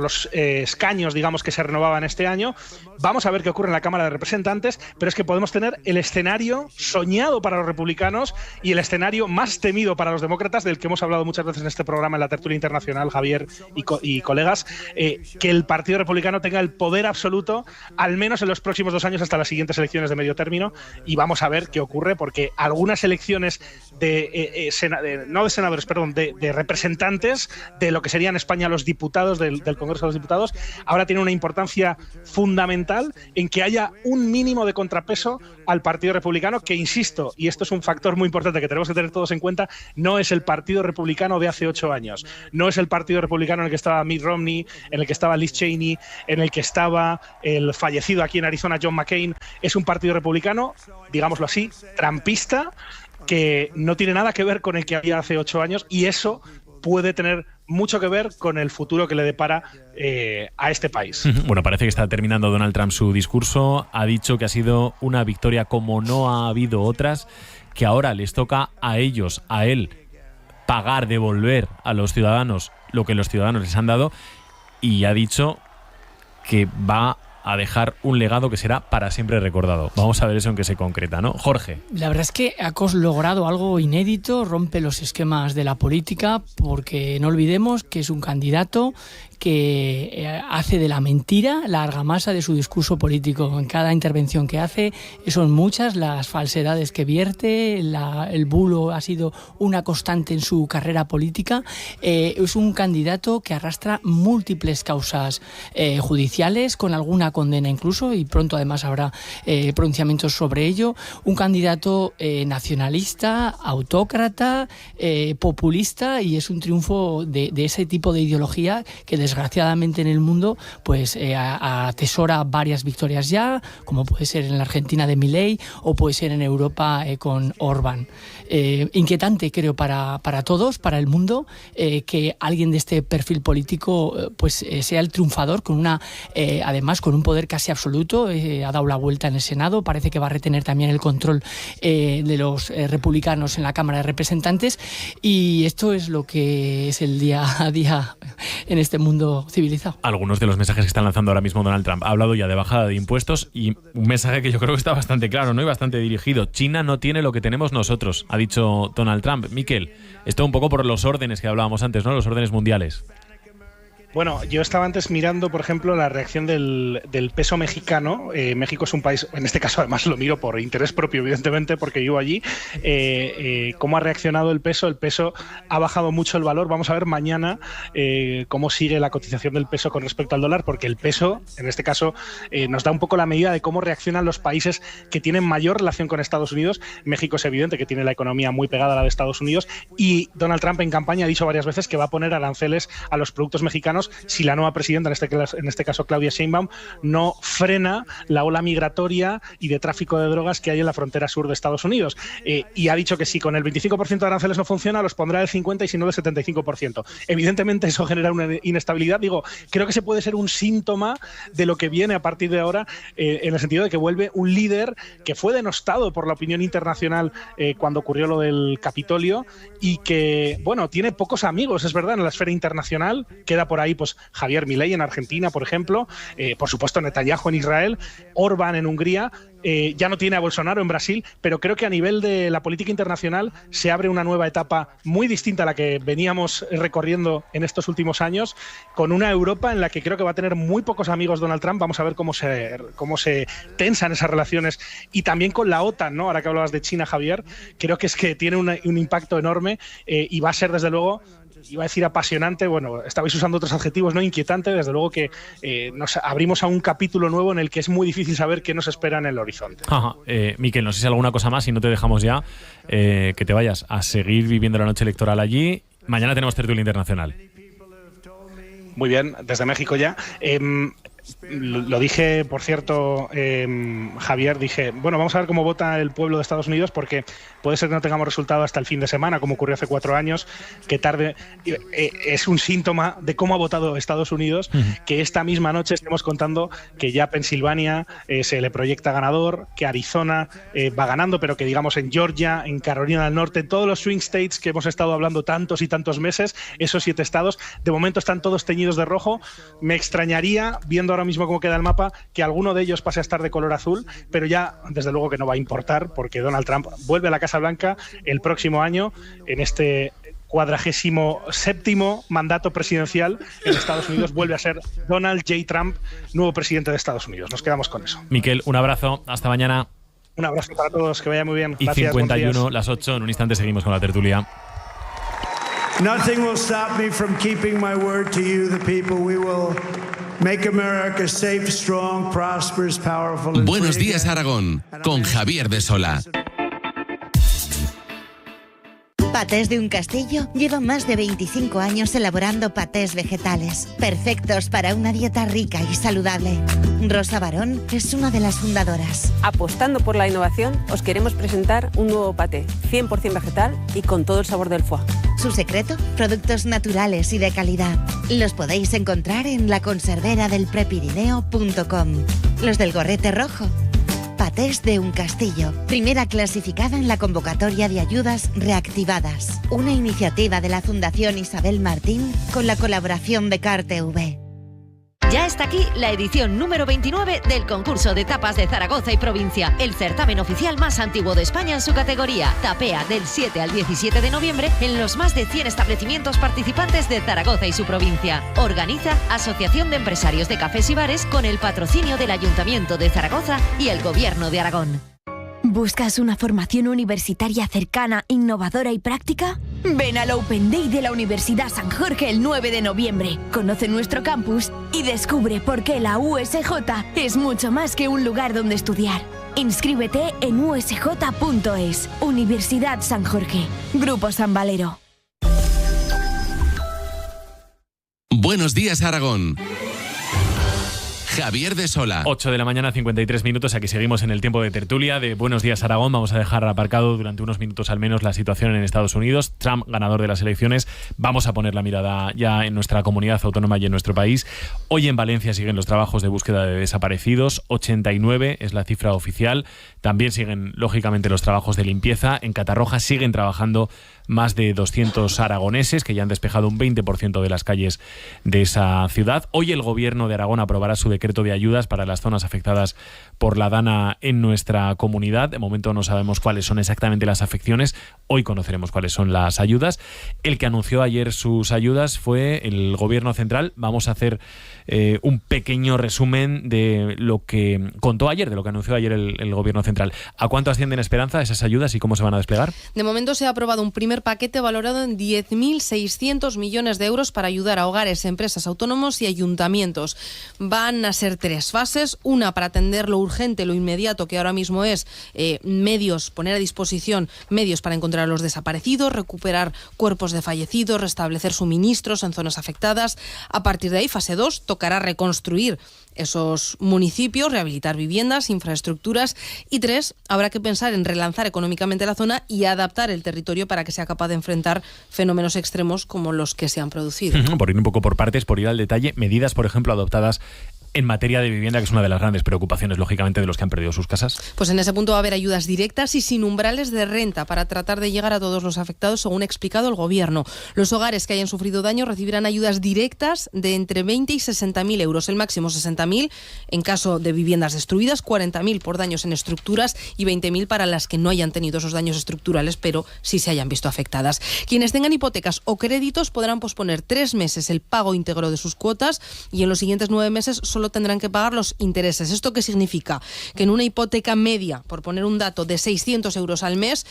Speaker 6: los escaños, digamos, que se renovaban este año. Vamos a ver qué ocurre en la Cámara de Representantes, pero es que podemos tener el escenario soñado para los republicanos y el escenario más temido para los demócratas, del que hemos hablado muchas veces en este programa, en la tertulia internacional, Javier y colegas, que el Partido Republicano tenga el poder absoluto, al menos en los próximos 2 años, hasta las siguientes elecciones de medio término, y vamos a ver qué ocurre, porque algunas elecciones de representantes, de lo que serían en España los diputados del Congreso de los Diputados, ahora tiene una importancia fundamental en que haya un mínimo de contrapeso al Partido Republicano, que, insisto, y esto es un factor muy importante que tenemos que tener todos en cuenta, no es el Partido Republicano de hace 8 años, no es el Partido Republicano en el que estaba Mitt Romney, en el que estaba Liz Cheney, en el que estaba el fallecido aquí en Arizona John McCain. Es un Partido Republicano, digámoslo así, trampista, que no tiene nada que ver con el que había hace 8 años, y eso puede tener mucho que ver con el futuro que le depara a este país.
Speaker 1: Bueno, parece que está terminando Donald Trump su discurso. Ha dicho que ha sido una victoria como no ha habido otras, que ahora les toca a ellos, a él, pagar, devolver a los ciudadanos lo que los ciudadanos les han dado, y ha dicho que va a dejar un legado que será para siempre recordado. Vamos a ver eso en qué se concreta, ¿no? Jorge.
Speaker 7: La verdad es que ha logrado algo inédito, rompe los esquemas de la política, porque no olvidemos que es un candidato que hace de la mentira la argamasa de su discurso político. En cada intervención que hace son muchas las falsedades que vierte, el bulo ha sido una constante en su carrera política. Es un candidato que arrastra múltiples causas judiciales, con alguna condena incluso, y pronto además habrá pronunciamientos sobre ello. Un candidato nacionalista, autócrata, populista, y es un triunfo de ese tipo de ideología que desgraciadamente en el mundo pues atesora varias victorias ya, como puede ser en la Argentina de Milei o puede ser en Europa con Orbán. Inquietante, creo, para todos, para el mundo, que alguien de este perfil político sea el triunfador, con además con un poder casi absoluto. Ha dado la vuelta en el Senado, parece que va a retener también el control de los republicanos en la Cámara de Representantes, y esto es lo que es el día a día en este mundo civilizado.
Speaker 1: Algunos de los mensajes que están lanzando ahora mismo Donald Trump. Ha hablado ya de bajada de impuestos, y un mensaje que yo creo que está bastante claro, ¿no?, y bastante dirigido. China no tiene lo que tenemos nosotros, ha dicho Donald Trump. Miquel, esto un poco por los órdenes que hablábamos antes, ¿no?, los órdenes mundiales.
Speaker 6: Bueno, yo estaba antes mirando, por ejemplo, la reacción del peso mexicano. México es un país, en este caso además lo miro por interés propio, evidentemente, porque vivo allí. ¿Cómo ha reaccionado el peso? El peso ha bajado mucho el valor. Vamos a ver mañana cómo sigue la cotización del peso con respecto al dólar, porque el peso, en este caso, nos da un poco la medida de cómo reaccionan los países que tienen mayor relación con Estados Unidos. México es evidente que tiene la economía muy pegada a la de Estados Unidos, y Donald Trump en campaña ha dicho varias veces que va a poner aranceles a los productos mexicanos si la nueva presidenta, en este caso Claudia Sheinbaum, no frena la ola migratoria y de tráfico de drogas que hay en la frontera sur de Estados Unidos. Y ha dicho que si con el 25% de aranceles no funciona, los pondrá del 50% y si no del 75%. Evidentemente eso genera una inestabilidad. Creo que se puede ser un síntoma de lo que viene a partir de ahora, en el sentido de que vuelve un líder que fue denostado por la opinión internacional cuando ocurrió lo del Capitolio, y que, bueno, tiene pocos amigos, es verdad, en la esfera internacional. Queda por ahí pues Javier Milei en Argentina, por ejemplo, por supuesto Netanyahu en Israel, Orbán en Hungría, ya no tiene a Bolsonaro en Brasil, pero creo que a nivel de la política internacional se abre una nueva etapa muy distinta a la que veníamos recorriendo en estos últimos años, con una Europa en la que creo que va a tener muy pocos amigos Donald Trump. Vamos a ver cómo se tensan esas relaciones, y también con la OTAN, ¿no? Ahora que hablabas de China, Javier, creo que es que tiene un impacto enorme, y va a ser, desde luego, iba a decir apasionante, bueno, estabais usando otros adjetivos, ¿no? Inquietante, desde luego que nos abrimos a un capítulo nuevo en el que es muy difícil saber qué nos espera en el horizonte.
Speaker 1: Miquel, no sé si alguna cosa más, y no te dejamos ya, que te vayas a seguir viviendo la noche electoral allí. Mañana tenemos tertulia internacional.
Speaker 6: Muy bien, desde México ya. Lo dije, por cierto, Javier, dije, bueno, vamos a ver cómo vota el pueblo de Estados Unidos, porque puede ser que no tengamos resultado hasta el fin de semana, como ocurrió hace 4 años, que tarde. Es un síntoma de cómo ha votado Estados Unidos, que esta misma noche estemos contando que ya Pensilvania se le proyecta ganador, que Arizona va ganando, pero que, digamos, en Georgia, en Carolina del Norte, todos los swing states que hemos estado hablando tantos y tantos meses, esos 7 estados, de momento están todos teñidos de rojo. Me extrañaría, viendo ahora mismo cómo queda el mapa, que alguno de ellos pase a estar de color azul, pero ya desde luego que no va a importar, porque Donald Trump vuelve a la Casa Blanca el próximo año, en este 47º mandato presidencial en Estados Unidos. Vuelve a ser Donald J. Trump, nuevo presidente de Estados Unidos. Nos quedamos con eso.
Speaker 1: Miquel, un abrazo, hasta mañana.
Speaker 6: Un abrazo para todos, que vaya muy bien.
Speaker 1: Y
Speaker 6: gracias,
Speaker 1: 51, las 8, en un instante seguimos con la tertulia.
Speaker 3: Nothing will stop me from keeping my word to you, the people. We will make America safe, strong, prosperous, powerful. And
Speaker 8: Buenos días, Aragón, con Javier de Sola.
Speaker 9: Patés de un Castillo lleva más de 25 años elaborando patés vegetales, perfectos para una dieta rica y saludable. Rosa Barón es una de las fundadoras.
Speaker 10: Apostando por la innovación, os queremos presentar un nuevo paté, 100% vegetal y con todo el sabor del foie.
Speaker 9: Su secreto, productos naturales y de calidad. Los podéis encontrar en laconserveradelprepirineo.com. Los del gorrete rojo. Patés de un Castillo, primera clasificada en la convocatoria de ayudas reactivadas. Una iniciativa de la Fundación Isabel Martín con la colaboración de CarTV.
Speaker 11: Ya está aquí la edición número 29 del concurso de tapas de Zaragoza y provincia, el certamen oficial más antiguo de España en su categoría. Tapea del 7 al 17 de noviembre en los más de 100 establecimientos participantes de Zaragoza y su provincia. Organiza Asociación de Empresarios de Cafés y Bares con el patrocinio del Ayuntamiento de Zaragoza y el Gobierno de Aragón.
Speaker 12: ¿Buscas una formación universitaria cercana, innovadora y práctica? Ven al Open Day de la Universidad San Jorge el 9 de noviembre. Conoce nuestro campus y descubre por qué la USJ es mucho más que un lugar donde estudiar. Inscríbete en usj.es. Universidad San Jorge. Grupo San Valero.
Speaker 8: Buenos días, Aragón. Javier de Sola.
Speaker 1: 8 de la mañana, 53 minutos. Aquí seguimos en el tiempo de tertulia de Buenos días, Aragón. Vamos a dejar aparcado durante unos minutos al menos la situación en Estados Unidos. Trump, ganador de las elecciones. Vamos a poner la mirada ya en nuestra comunidad autónoma y en nuestro país. Hoy en Valencia siguen los trabajos de búsqueda de desaparecidos. 89 es la cifra oficial. También siguen, lógicamente, los trabajos de limpieza. En Catarroja siguen trabajando más de 200 aragoneses que ya han despejado un 20% de las calles de esa ciudad. Hoy el Gobierno de Aragón aprobará su decreto de ayudas para las zonas afectadas por la Dana en nuestra comunidad. De momento no sabemos cuáles son exactamente las afecciones. Hoy conoceremos cuáles son las ayudas. El que anunció ayer sus ayudas fue el Gobierno central. Vamos a hacer un pequeño resumen de lo que contó ayer, de lo que anunció ayer el Gobierno central. ¿A cuánto ascienden, Esperanza, esas ayudas y cómo se van a desplegar?
Speaker 13: De momento se ha aprobado un primer paquete valorado en 10.600 millones de euros para ayudar a hogares, empresas, autónomos y ayuntamientos. Van a ser 3 fases, una para atender lo urgente, lo inmediato, que ahora mismo es poner a disposición medios para encontrar a los desaparecidos, recuperar cuerpos de fallecidos, restablecer suministros en zonas afectadas. A partir de ahí, fase 2, tocará reconstruir esos municipios, rehabilitar viviendas, infraestructuras, y 3, habrá que pensar en relanzar económicamente la zona y adaptar el territorio para que sea capaz de enfrentar fenómenos extremos como los que se han producido.
Speaker 1: Por ir un poco por partes, por ir al detalle, medidas, por ejemplo, adoptadas en materia de vivienda, que es una de las grandes preocupaciones, lógicamente, de los que han perdido sus casas.
Speaker 13: Pues en ese punto va a haber ayudas directas y sin umbrales de renta para tratar de llegar a todos los afectados, según ha explicado el Gobierno. Los hogares que hayan sufrido daño recibirán ayudas directas de entre 20 y 60.000 euros, el máximo 60.000 en caso de viviendas destruidas, 40.000 por daños en estructuras y 20.000 para las que no hayan tenido esos daños estructurales, pero sí se hayan visto afectadas. Quienes tengan hipotecas o créditos podrán posponer 3 meses el pago íntegro de sus cuotas y en los siguientes 9 meses solo tendrán que pagar los intereses. ¿Esto qué significa? Que en una hipoteca media, por poner un dato, de 600 euros al mes,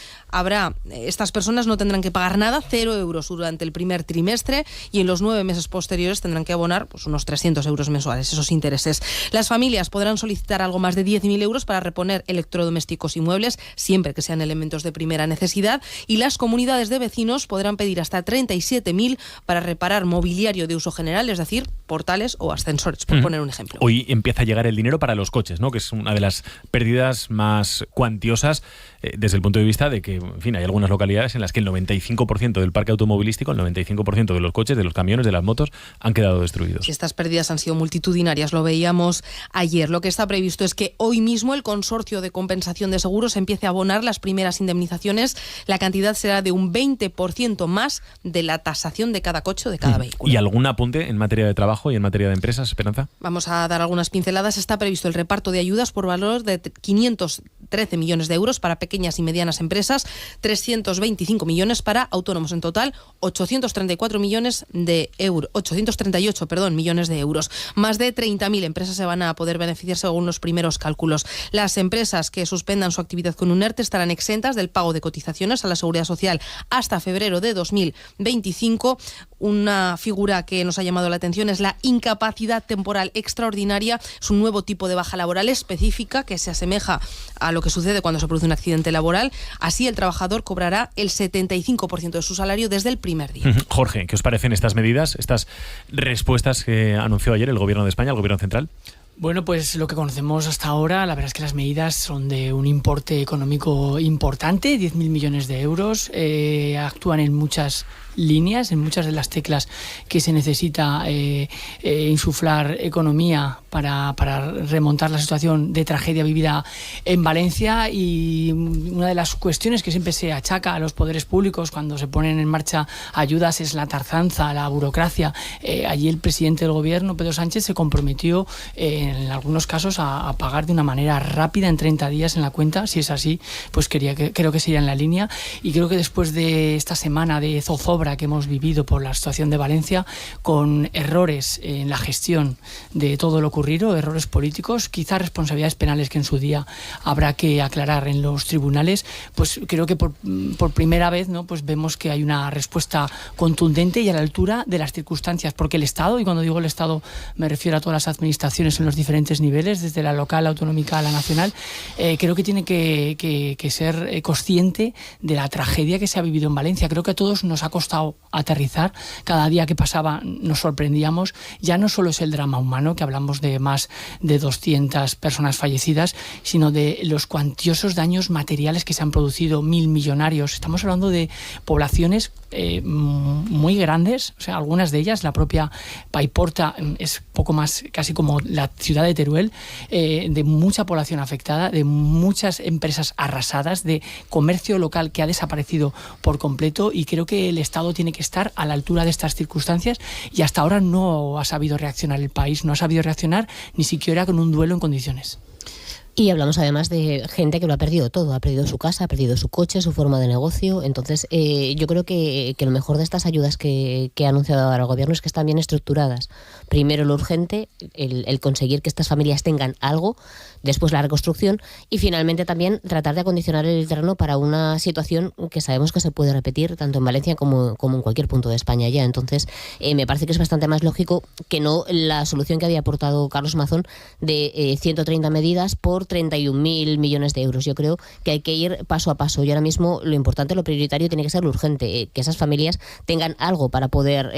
Speaker 13: estas personas no tendrán que pagar nada, 0 euros durante el primer trimestre, y en los 9 meses posteriores tendrán que abonar pues unos 300 euros mensuales, esos intereses. Las familias podrán solicitar algo más de 10.000 euros para reponer electrodomésticos y muebles, siempre que sean elementos de primera necesidad, y las comunidades de vecinos podrán pedir hasta 37.000 para reparar mobiliario de uso general, es decir, portales o ascensores, por poner un ejemplo.
Speaker 1: Hoy empieza a llegar el dinero para los coches, ¿no? Que es una de las pérdidas más cuantiosas desde el punto de vista de que, en fin, hay algunas localidades en las que el 95% del parque automovilístico, el 95% de los coches, de los camiones, de las motos, han quedado destruidos.
Speaker 13: Y estas pérdidas han sido multitudinarias, lo veíamos ayer. Lo que está previsto es que hoy mismo el Consorcio de Compensación de Seguros empiece a abonar las primeras indemnizaciones. La cantidad será de un 20% más de la tasación de cada coche o de cada vehículo.
Speaker 1: ¿Y algún apunte en materia de trabajo y en materia de empresas, Esperanza?
Speaker 13: Vamos a dar algunas pinceladas. Está previsto el reparto de ayudas por valor de 513 millones de euros para pequeñas y medianas empresas, 325 millones para autónomos. En total, 838 millones de euros. Más de 30.000 empresas se van a poder beneficiar según los primeros cálculos. Las empresas que suspendan su actividad con un ERTE estarán exentas del pago de cotizaciones a la Seguridad Social hasta febrero de 2025. Una figura que nos ha llamado la atención es la incapacidad temporal extraordinaria. Es un nuevo tipo de baja laboral específica que se asemeja a lo que sucede cuando se produce un accidente laboral. Así el trabajador cobrará el 75% de su salario desde el primer día.
Speaker 1: Jorge, ¿qué os parecen estas medidas, estas respuestas que anunció ayer el Gobierno de España, el Gobierno central?
Speaker 7: Bueno, pues lo que conocemos hasta ahora, la verdad es que las medidas son de un importe económico importante, 10.000 millones de euros, actúan en muchas líneas, en muchas de las teclas que se necesita insuflar economía para remontar la situación de tragedia vivida en Valencia. Y una de las cuestiones que siempre se achaca a los poderes públicos cuando se ponen en marcha ayudas es la tarzanza, la burocracia. Allí el presidente del Gobierno, Pedro Sánchez, se comprometió en algunos casos a pagar de una manera rápida en 30 días en la cuenta. Si es así, pues creo que sería en la línea, y creo que después de esta semana de zozobra que hemos vivido por la situación de Valencia, con errores en la gestión de todo lo ocurrido, errores políticos, quizás responsabilidades penales que en su día habrá que aclarar en los tribunales, pues creo que por primera vez, ¿no?, pues vemos que hay una respuesta contundente y a la altura de las circunstancias, porque el Estado, y cuando digo el Estado me refiero a todas las administraciones en los diferentes niveles, desde la local, la autonómica a la nacional, creo que tiene que ser consciente de la tragedia que se ha vivido en Valencia. Creo que a todos nos ha costado aterrizar. Cada día que pasaba nos sorprendíamos. Ya no solo es el drama humano, que hablamos de más de 200 personas fallecidas, sino de los cuantiosos daños materiales que se han producido, 1.000 millonarios. Estamos hablando de poblaciones muy grandes, o sea, algunas de ellas, la propia Paiporta es poco más, casi como la ciudad ciudad de Teruel, de mucha población afectada, de muchas empresas arrasadas, de comercio local que ha desaparecido por completo, y creo que el Estado tiene que estar a la altura de estas circunstancias, y hasta ahora no ha sabido reaccionar el país, no ha sabido reaccionar ni siquiera con un duelo en condiciones.
Speaker 5: Y hablamos además de gente que lo ha perdido todo, ha perdido su casa, ha perdido su coche, su forma de negocio. Entonces yo creo que lo mejor de estas ayudas que ha anunciado ahora el gobierno es que están bien estructuradas. Primero lo urgente, el conseguir que estas familias tengan algo, después la reconstrucción y finalmente también tratar de acondicionar el terreno para una situación que sabemos que se puede repetir tanto en Valencia como en cualquier punto de España ya. Entonces me parece que es bastante más lógico que no la solución que había aportado Carlos Mazón de 130 medidas por 31.000 millones de euros. Yo creo que hay que ir paso a paso y ahora mismo lo importante, lo prioritario tiene que ser lo urgente, que esas familias tengan algo para poder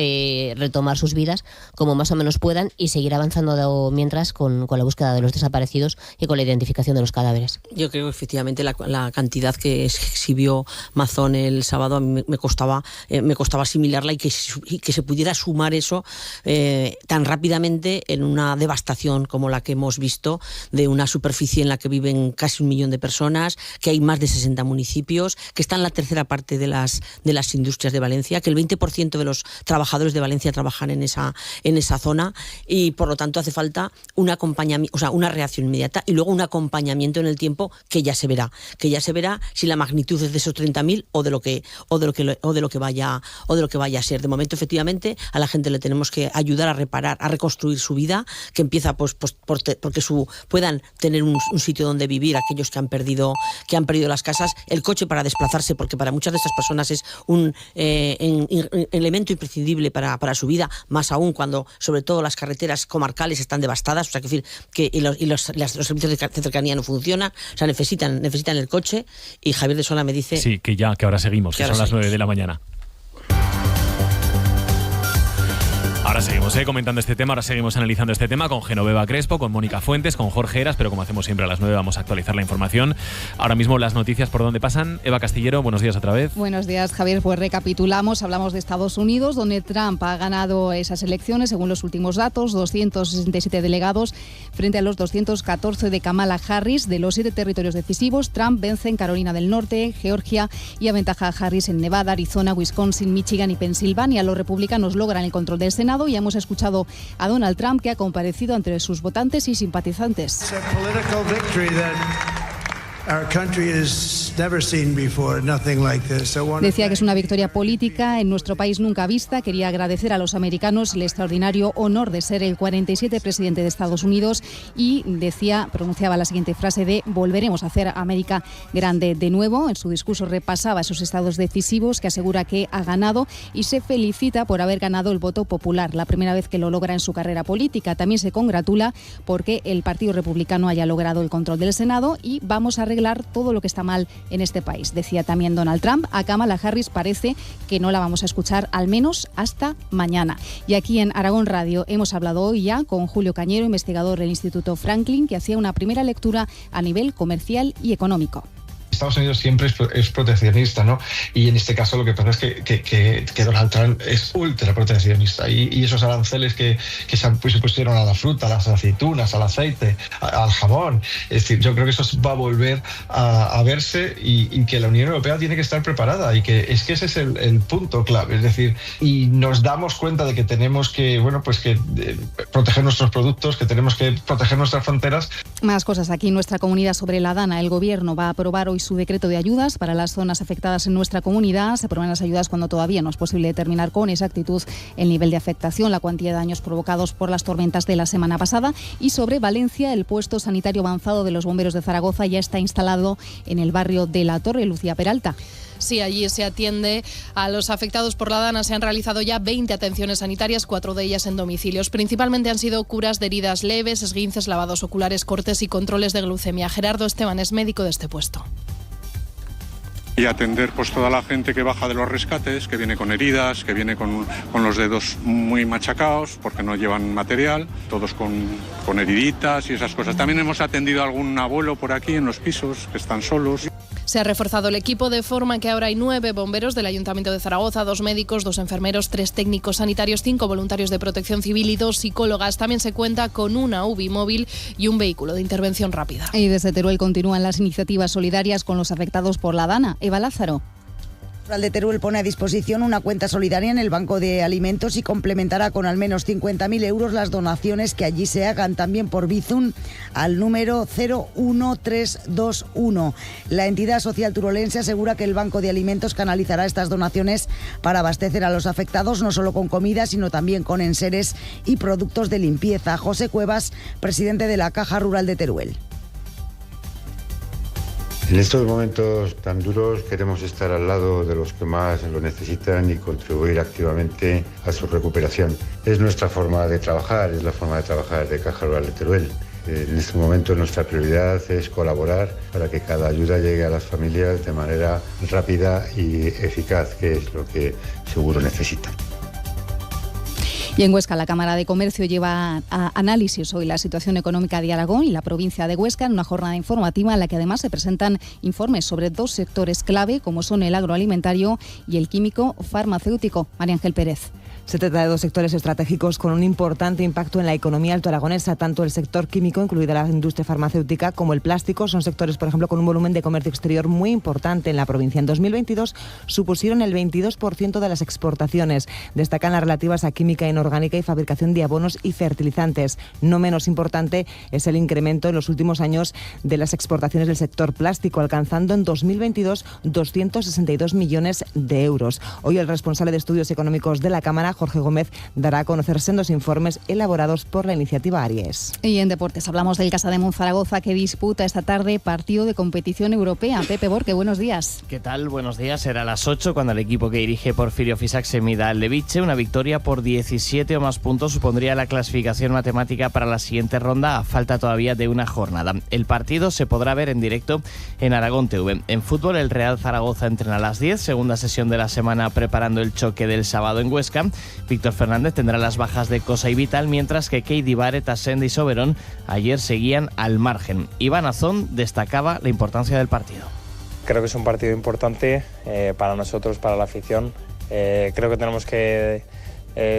Speaker 5: retomar sus vidas como más o menos puedan y seguir avanzando mientras con la búsqueda de los desaparecidos y con la identificación de los cadáveres.
Speaker 4: Yo creo que efectivamente la cantidad que exhibió Mazón el sábado a mí me costaba asimilarla y que se pudiera sumar eso tan rápidamente en una devastación como la que hemos visto, de una superficie en la que viven casi 1 millón de personas, que hay más de 60 municipios, que está en la tercera parte de las industrias de Valencia, que el 20% de los trabajadores de Valencia trabajan en esa zona, y por lo tanto hace falta un acompañamiento, o sea, una reacción inmediata y luego un acompañamiento en el tiempo que ya se verá si la magnitud es de esos 30.000 o de lo que vaya a ser. De momento, efectivamente, a la gente le tenemos que ayudar a reparar, a reconstruir su vida, que empieza porque puedan tener un sitio donde vivir aquellos que han perdido las casas, el coche para desplazarse, porque para muchas de estas personas es un elemento imprescindible para su vida, más aún cuando sobre todo las carreteras comarcales están devastadas, o sea, los servicios de cercanía no funcionan, o sea, necesitan el coche. Y Javier de Sola me dice...
Speaker 1: Sí, que ahora seguimos, que son las 9 de la mañana. Ahora seguimos comentando este tema, ahora seguimos analizando este tema con Genoveva Crespo, con Mónica Fuentes, con Jorge Heras, pero como hacemos siempre a las 9 vamos a actualizar la información. Ahora mismo las noticias por dónde pasan. Eva Castillero, buenos días otra vez.
Speaker 14: Buenos días, Javier. Pues recapitulamos, hablamos de Estados Unidos, donde Trump ha ganado esas elecciones según los últimos datos, 267 delegados frente a los 214 de Kamala Harris. De los 7 territorios decisivos, Trump vence en Carolina del Norte, Georgia y aventaja a Harris en Nevada, Arizona, Wisconsin, Michigan y Pensilvania. Los republicanos logran el control del Senado y hemos escuchado a Donald Trump, que ha comparecido entre sus votantes y simpatizantes. Decía que es una victoria política en nuestro país nunca vista. Quería agradecer a los americanos el extraordinario honor de ser el 47 presidente de Estados Unidos y pronunciaba la siguiente frase de volveremos a hacer América grande de nuevo. En su discurso repasaba esos estados decisivos que asegura que ha ganado y se felicita por haber ganado el voto popular, la primera vez que lo logra en su carrera política. También se congratula porque el Partido Republicano haya logrado el control del Senado y vamos a arreglar todo lo que está mal en este país. Decía también Donald Trump. A Kamala Harris parece que no la vamos a escuchar al menos hasta mañana. Y aquí en Aragón Radio hemos hablado hoy ya con Julio Cañero, investigador del Instituto Franklin, que hacía una primera lectura a nivel comercial y económico.
Speaker 2: Estados Unidos siempre es proteccionista, ¿no? Y en este caso lo que pasa es que Donald Trump es ultra proteccionista y esos aranceles que se pusieron a la fruta, a las aceitunas, al aceite, al jamón, es decir, yo creo que eso va a volver a verse y que la Unión Europea tiene que estar preparada y que ese es el punto clave, es decir, y nos damos cuenta de que tenemos que proteger nuestros productos, que tenemos que proteger nuestras fronteras.
Speaker 14: Más cosas aquí en nuestra comunidad sobre la Dana. El gobierno va a aprobar hoy su decreto de ayudas para las zonas afectadas en nuestra comunidad. Se aprueban las ayudas cuando todavía no es posible determinar con exactitud el nivel de afectación, la cuantía de daños provocados por las tormentas de la semana pasada. Y sobre Valencia, el puesto sanitario avanzado de los bomberos de Zaragoza ya está instalado en el barrio de La Torre. Lucía Peralta.
Speaker 13: Sí, allí se atiende a los afectados por la Dana. Se han realizado ya 20 atenciones sanitarias, 4 de ellas en domicilios. Principalmente han sido curas de heridas leves, esguinces, lavados oculares, cortes y controles de glucemia. Gerardo Esteban es médico de este puesto.
Speaker 15: Y atender toda la gente que baja de los rescates, que viene con heridas, que viene con los dedos muy machacados porque no llevan material, todos con heriditas y esas cosas. También hemos atendido a algún abuelo por aquí en los pisos que están solos.
Speaker 16: Se ha reforzado el equipo de forma que ahora hay 9 bomberos del Ayuntamiento de Zaragoza, 2 médicos, 2 enfermeros, 3 técnicos sanitarios, 5 voluntarios de protección civil y 2 psicólogas. También se cuenta con una UBI móvil y un vehículo de intervención rápida.
Speaker 14: Y desde Teruel continúan las iniciativas solidarias con los afectados por la Dana. Eva Lázaro.
Speaker 17: El de Teruel pone a disposición una cuenta solidaria en el Banco de Alimentos y complementará con al menos 50.000 euros las donaciones que allí se hagan, también por Bizum al número 01321. La entidad social turolense asegura que el Banco de Alimentos canalizará estas donaciones para abastecer a los afectados no solo con comida, sino también con enseres y productos de limpieza. José Cuevas, presidente de la Caja Rural de Teruel.
Speaker 18: En estos momentos tan duros queremos estar al lado de los que más lo necesitan y contribuir activamente a su recuperación. Es nuestra forma de trabajar, es la forma de trabajar de Caja Rural de Teruel. En este momento nuestra prioridad es colaborar para que cada ayuda llegue a las familias de manera rápida y eficaz, que es lo que seguro necesitan.
Speaker 14: Y en Huesca, la Cámara de Comercio lleva a análisis hoy la situación económica de Aragón y la provincia de Huesca en una jornada informativa en la que además se presentan informes sobre 2 sectores clave como son el agroalimentario y el químico farmacéutico. María Ángel Pérez.
Speaker 19: Se trata de 2 sectores estratégicos con un importante impacto en la economía altoaragonesa. Tanto el sector químico, incluida la industria farmacéutica, como el plástico son sectores, por ejemplo, con un volumen de comercio exterior muy importante en la provincia. En 2022 supusieron el 22% de las exportaciones. Destacan las relativas a química inorgánica y fabricación de abonos y fertilizantes. No menos importante es el incremento en los últimos años de las exportaciones del sector plástico, alcanzando en 2022 262 millones de euros. Hoy el responsable de Estudios Económicos de la Cámara, Jorge Gómez, dará a conocer sendos informes elaborados por la iniciativa Aries.
Speaker 14: Y en deportes hablamos del Casademón Zaragoza, que disputa esta tarde partido de competición europea. Pepe Borque, buenos días.
Speaker 20: ¿Qué tal? Buenos días. Será a las 8 cuando el equipo que dirige Porfirio Fisac se mida al Leviche. Una victoria por 17 o más puntos supondría la clasificación matemática para la siguiente ronda, a falta todavía de una jornada. El partido se podrá ver en directo en Aragón TV. En fútbol, el Real Zaragoza entrena a las 10, segunda sesión de la semana preparando el choque del sábado en Huesca. Víctor Fernández tendrá las bajas de Cosa y Vital, mientras que Keidi Barret, Asende y Soberón ayer seguían al margen. Iván Azón destacaba la importancia del partido.
Speaker 21: Creo que es un partido importante para nosotros, para la afición. Creo que tenemos que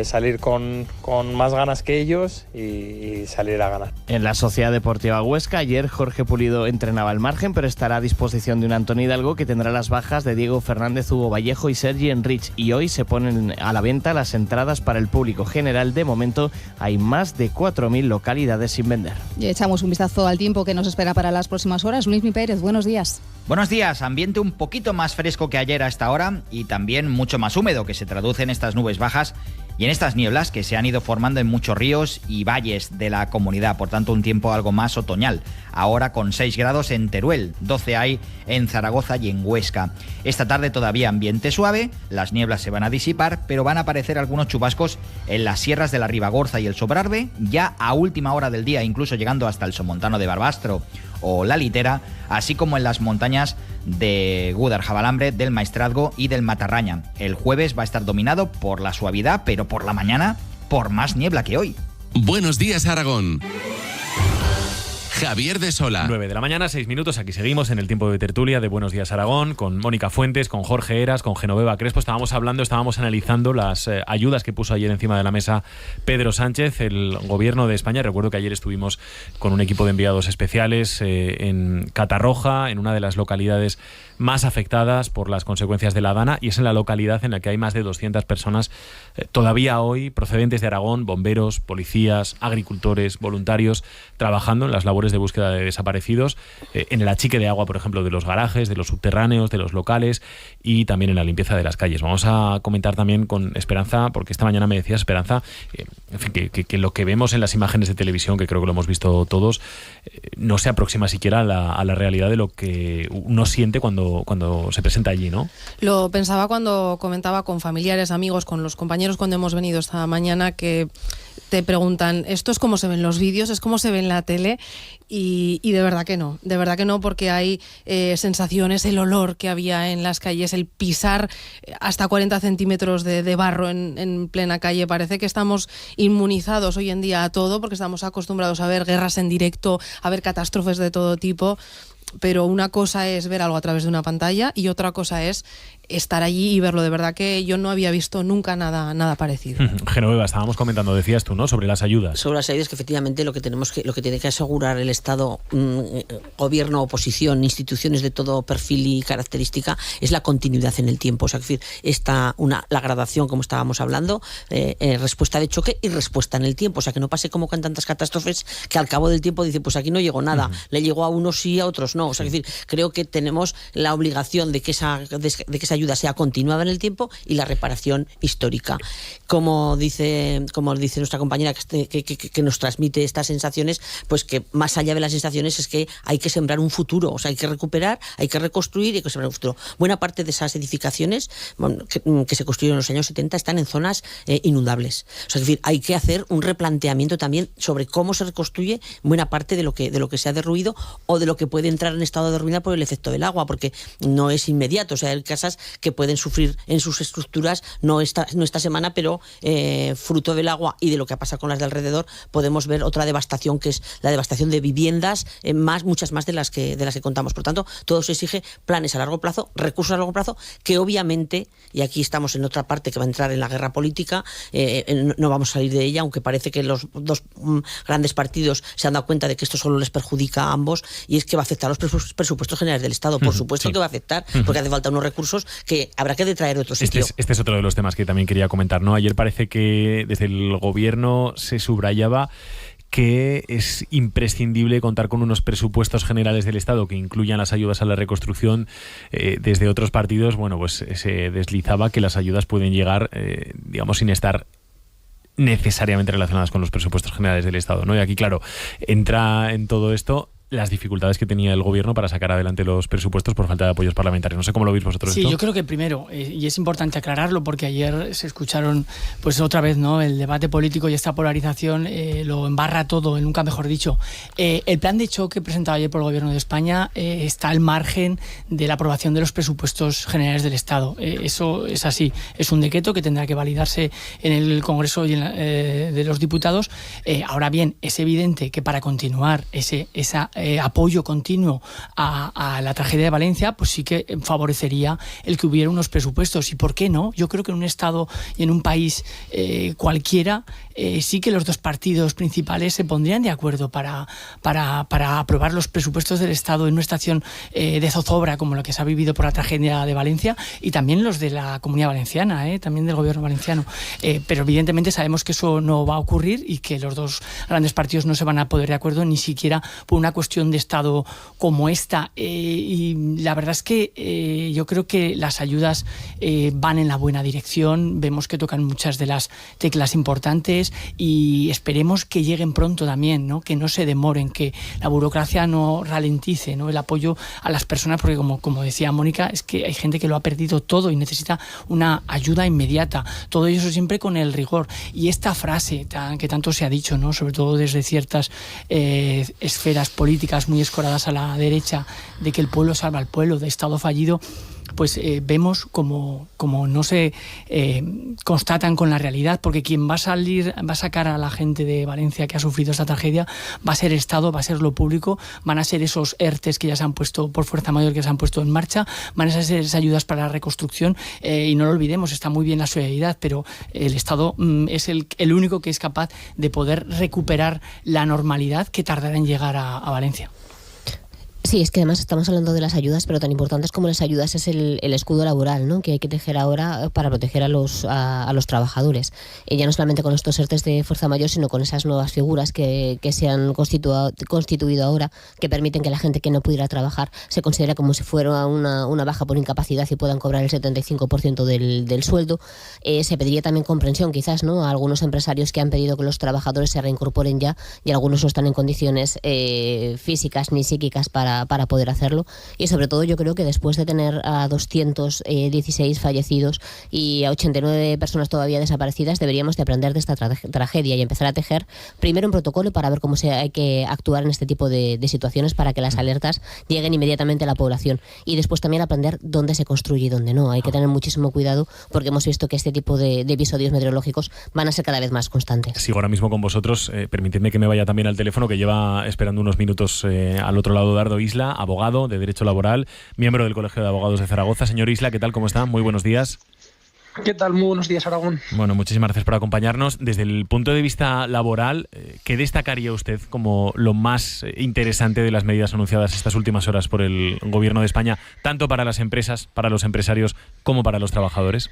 Speaker 21: salir con más ganas que ellos y salir a ganar.
Speaker 20: En la Sociedad Deportiva Huesca, ayer Jorge Pulido entrenaba al margen, pero estará a disposición de un Antoni Hidalgo, que tendrá las bajas de Diego Fernández, Hugo Vallejo y Sergi Enrich. Y hoy se ponen a la venta las entradas para el público general. De momento hay más de 4.000 localidades sin vender.
Speaker 14: Y echamos un vistazo al tiempo que nos espera para las próximas horas. Luismi Pérez, buenos días.
Speaker 22: Buenos días. Ambiente un poquito más fresco que ayer a esta hora y también mucho más húmedo, que se traduce en estas nubes bajas y en estas nieblas que se han ido formando en muchos ríos y valles de la comunidad. Por tanto, un tiempo algo más otoñal. Ahora con 6 grados en Teruel, 12 hay en Zaragoza y en Huesca. Esta tarde todavía ambiente suave, las nieblas se van a disipar, pero van a aparecer algunos chubascos en las sierras de la Ribagorza y el Sobrarbe, ya a última hora del día, incluso llegando hasta el Somontano de Barbastro o La Litera, así como en las montañas de Gúdar, Jabalambre, del Maestrazgo y del Matarraña. El jueves va a estar dominado por la suavidad, pero por la mañana por más niebla que hoy.
Speaker 8: Buenos días, Aragón. Javier de Sola.
Speaker 1: 9 de la mañana, 6 minutos. Aquí seguimos en el tiempo de tertulia de Buenos Días Aragón, con Mónica Fuentes, con Jorge Heras, con Genoveva Crespo. Estábamos analizando las ayudas que puso ayer encima de la mesa Pedro Sánchez, el gobierno de España. Recuerdo que ayer estuvimos con un equipo de enviados especiales en Catarroja, en una de las localidades más afectadas por las consecuencias de la Dana, y es en la localidad en la que hay más de 200 personas todavía hoy procedentes de Aragón, bomberos, policías, agricultores, voluntarios, trabajando en las labores de búsqueda de desaparecidos, en el achique de agua, por ejemplo, de los garajes, de los subterráneos, de los locales, y también en la limpieza de las calles. Vamos a comentar también con Esperanza, porque esta mañana me decía Esperanza, en fin, que lo que vemos en las imágenes de televisión, que creo que lo hemos visto todos, no se aproxima siquiera a la realidad de lo que uno siente cuando se presenta allí, ¿no?
Speaker 13: Lo pensaba cuando comentaba con familiares, amigos, con los compañeros cuando hemos venido esta mañana, que te preguntan, ¿esto es como se ven los vídeos? ¿Es como se ve en la tele? Y de verdad que no, porque hay sensaciones, el olor que había en las calles, el pisar hasta 40 centímetros de barro en plena calle. Parece que estamos inmunizados hoy en día a todo, porque estamos acostumbrados a ver guerras en directo, a ver catástrofes de todo tipo. pero una cosa es ver algo a través de una pantalla y otra cosa es estar allí y verlo. De verdad que yo no había visto nunca nada parecido.
Speaker 1: Genoveva, estábamos comentando, decías tú, ¿no?, sobre las ayudas.
Speaker 4: Sobre las ayudas, que efectivamente lo que tiene que asegurar el Estado, gobierno, oposición, instituciones de todo perfil y característica, es la continuidad en el tiempo. O sea, es decir, la gradación, como estábamos hablando, respuesta de choque y respuesta en el tiempo. O sea, que no pase como con tantas catástrofes que al cabo del tiempo dice, pues aquí no llegó nada, le llegó a unos sí, a otros no. O sea, es decir, creo que tenemos la obligación de que esa ayuda sea continuada en el tiempo y la reparación histórica. Como dice nuestra compañera que nos transmite estas sensaciones, pues que más allá de las sensaciones es que hay que sembrar un futuro. O sea, hay que recuperar, hay que reconstruir y hay que sembrar un futuro. Buena parte de esas edificaciones que se construyeron en los años 70 están en zonas inundables. O sea, es decir, hay que hacer un replanteamiento también sobre cómo se reconstruye buena parte de lo que se ha derruido o de lo que puede entrar en estado de ruina por el efecto del agua, porque no es inmediato. O sea, hay casas que pueden sufrir en sus estructuras, no esta semana, pero fruto del agua y de lo que ha pasado con las de alrededor, podemos ver otra devastación, que es la devastación de viviendas, muchas más de las que contamos. Por tanto, todo se exige planes a largo plazo, recursos a largo plazo, que obviamente, y aquí estamos en otra parte que va a entrar en la guerra política, no vamos a salir de ella, aunque parece que los dos grandes partidos se han dado cuenta de que esto solo les perjudica a ambos, y es que va a afectar a los presupuestos generales del Estado. Por supuesto que va a afectar, porque hace falta unos recursos que habrá que detraer de otro sitio.
Speaker 1: Este es otro de los temas que también quería comentar, ¿no? Ayer parece que desde el gobierno se subrayaba que es imprescindible contar con unos presupuestos generales del Estado que incluyan las ayudas a la reconstrucción. Desde otros partidos, bueno, pues se deslizaba que las ayudas pueden llegar, digamos, sin estar necesariamente relacionadas con los presupuestos generales del Estado, ¿no? Y aquí, claro, entra en todo esto las dificultades que tenía el gobierno para sacar adelante los presupuestos por falta de apoyos parlamentarios. No sé cómo lo veis vosotros.
Speaker 7: Sí,
Speaker 1: esto.
Speaker 7: Yo creo que primero, y es importante aclararlo porque ayer se escucharon, pues otra vez, ¿no?, el debate político y esta polarización lo embarra todo, nunca mejor dicho. El plan de choque presentado ayer por el Gobierno de España está al margen de la aprobación de los presupuestos generales del Estado. Eso es así. Es un decreto que tendrá que validarse en el Congreso y de los diputados. Ahora bien, es evidente que para continuar ese apoyo continuo a la tragedia de Valencia, pues sí que favorecería el que hubiera unos presupuestos. ¿Y por qué no? Yo creo que en un Estado y en un país cualquiera, sí que los dos partidos principales se pondrían de acuerdo para aprobar los presupuestos del Estado en una estación de zozobra como la que se ha vivido por la tragedia de Valencia, y también los de la Comunidad Valenciana, también del Gobierno valenciano. Pero evidentemente sabemos que eso no va a ocurrir y que los dos grandes partidos no se van a poner de acuerdo ni siquiera por una cuestión de Estado como esta. Y la verdad es que yo creo que las ayudas van en la buena dirección. Vemos que tocan muchas de las teclas importantes y esperemos que lleguen pronto también, ¿no?, que no se demoren, que la burocracia no ralentice, ¿no?, el apoyo a las personas, porque como decía Mónica, es que hay gente que lo ha perdido todo y necesita una ayuda inmediata. Todo eso siempre con el rigor. Y esta frase que tanto se ha dicho, ¿no?, sobre todo desde ciertas esferas políticas muy escoradas a la derecha, de que el pueblo salva al pueblo, de Estado fallido, pues vemos como no se constatan con la realidad, porque quien va a sacar a la gente de Valencia que ha sufrido esta tragedia va a ser el Estado, va a ser lo público, van a ser esos ERTEs que ya se han puesto por fuerza mayor, que se han puesto en marcha, van a ser esas ayudas para la reconstrucción, y no lo olvidemos, está muy bien la solidaridad, pero el Estado es el único que es capaz de poder recuperar la normalidad que tardará en llegar a Valencia.
Speaker 5: Sí, es que además estamos hablando de las ayudas, pero tan importantes como las ayudas es el escudo laboral, ¿no?, que hay que tejer ahora para proteger a los trabajadores. Ya no solamente con estos ERTEs de fuerza mayor, sino con esas nuevas figuras que se han constituido ahora, que permiten que la gente que no pudiera trabajar se considere como si fuera una baja por incapacidad y puedan cobrar el 75% del sueldo. Se pediría también comprensión, quizás, ¿no?, a algunos empresarios que han pedido que los trabajadores se reincorporen ya, y algunos no están en condiciones físicas ni psíquicas para poder hacerlo. Y sobre todo yo creo que después de tener a 216 fallecidos y a 89 personas todavía desaparecidas, deberíamos de aprender de esta tragedia y empezar a tejer primero un protocolo para ver cómo hay que actuar en este tipo de situaciones para que las alertas lleguen inmediatamente a la población, y después también aprender dónde se construye y dónde no. Hay que tener muchísimo cuidado porque hemos visto que este tipo de episodios meteorológicos van a ser cada vez más constantes.
Speaker 1: Sigo ahora mismo con vosotros. Permitidme que me vaya también al teléfono, que lleva esperando unos minutos al otro lado Dardo. Isla, abogado de Derecho Laboral, miembro del Colegio de Abogados de Zaragoza. Señor Isla, ¿qué tal? ¿Cómo está? Muy buenos días.
Speaker 3: ¿Qué tal? Muy buenos días, Aragón.
Speaker 1: Bueno, muchísimas gracias por acompañarnos. Desde el punto de vista laboral, ¿qué destacaría usted como lo más interesante de las medidas anunciadas estas últimas horas por el Gobierno de España, tanto para las empresas, para los empresarios, como para los trabajadores?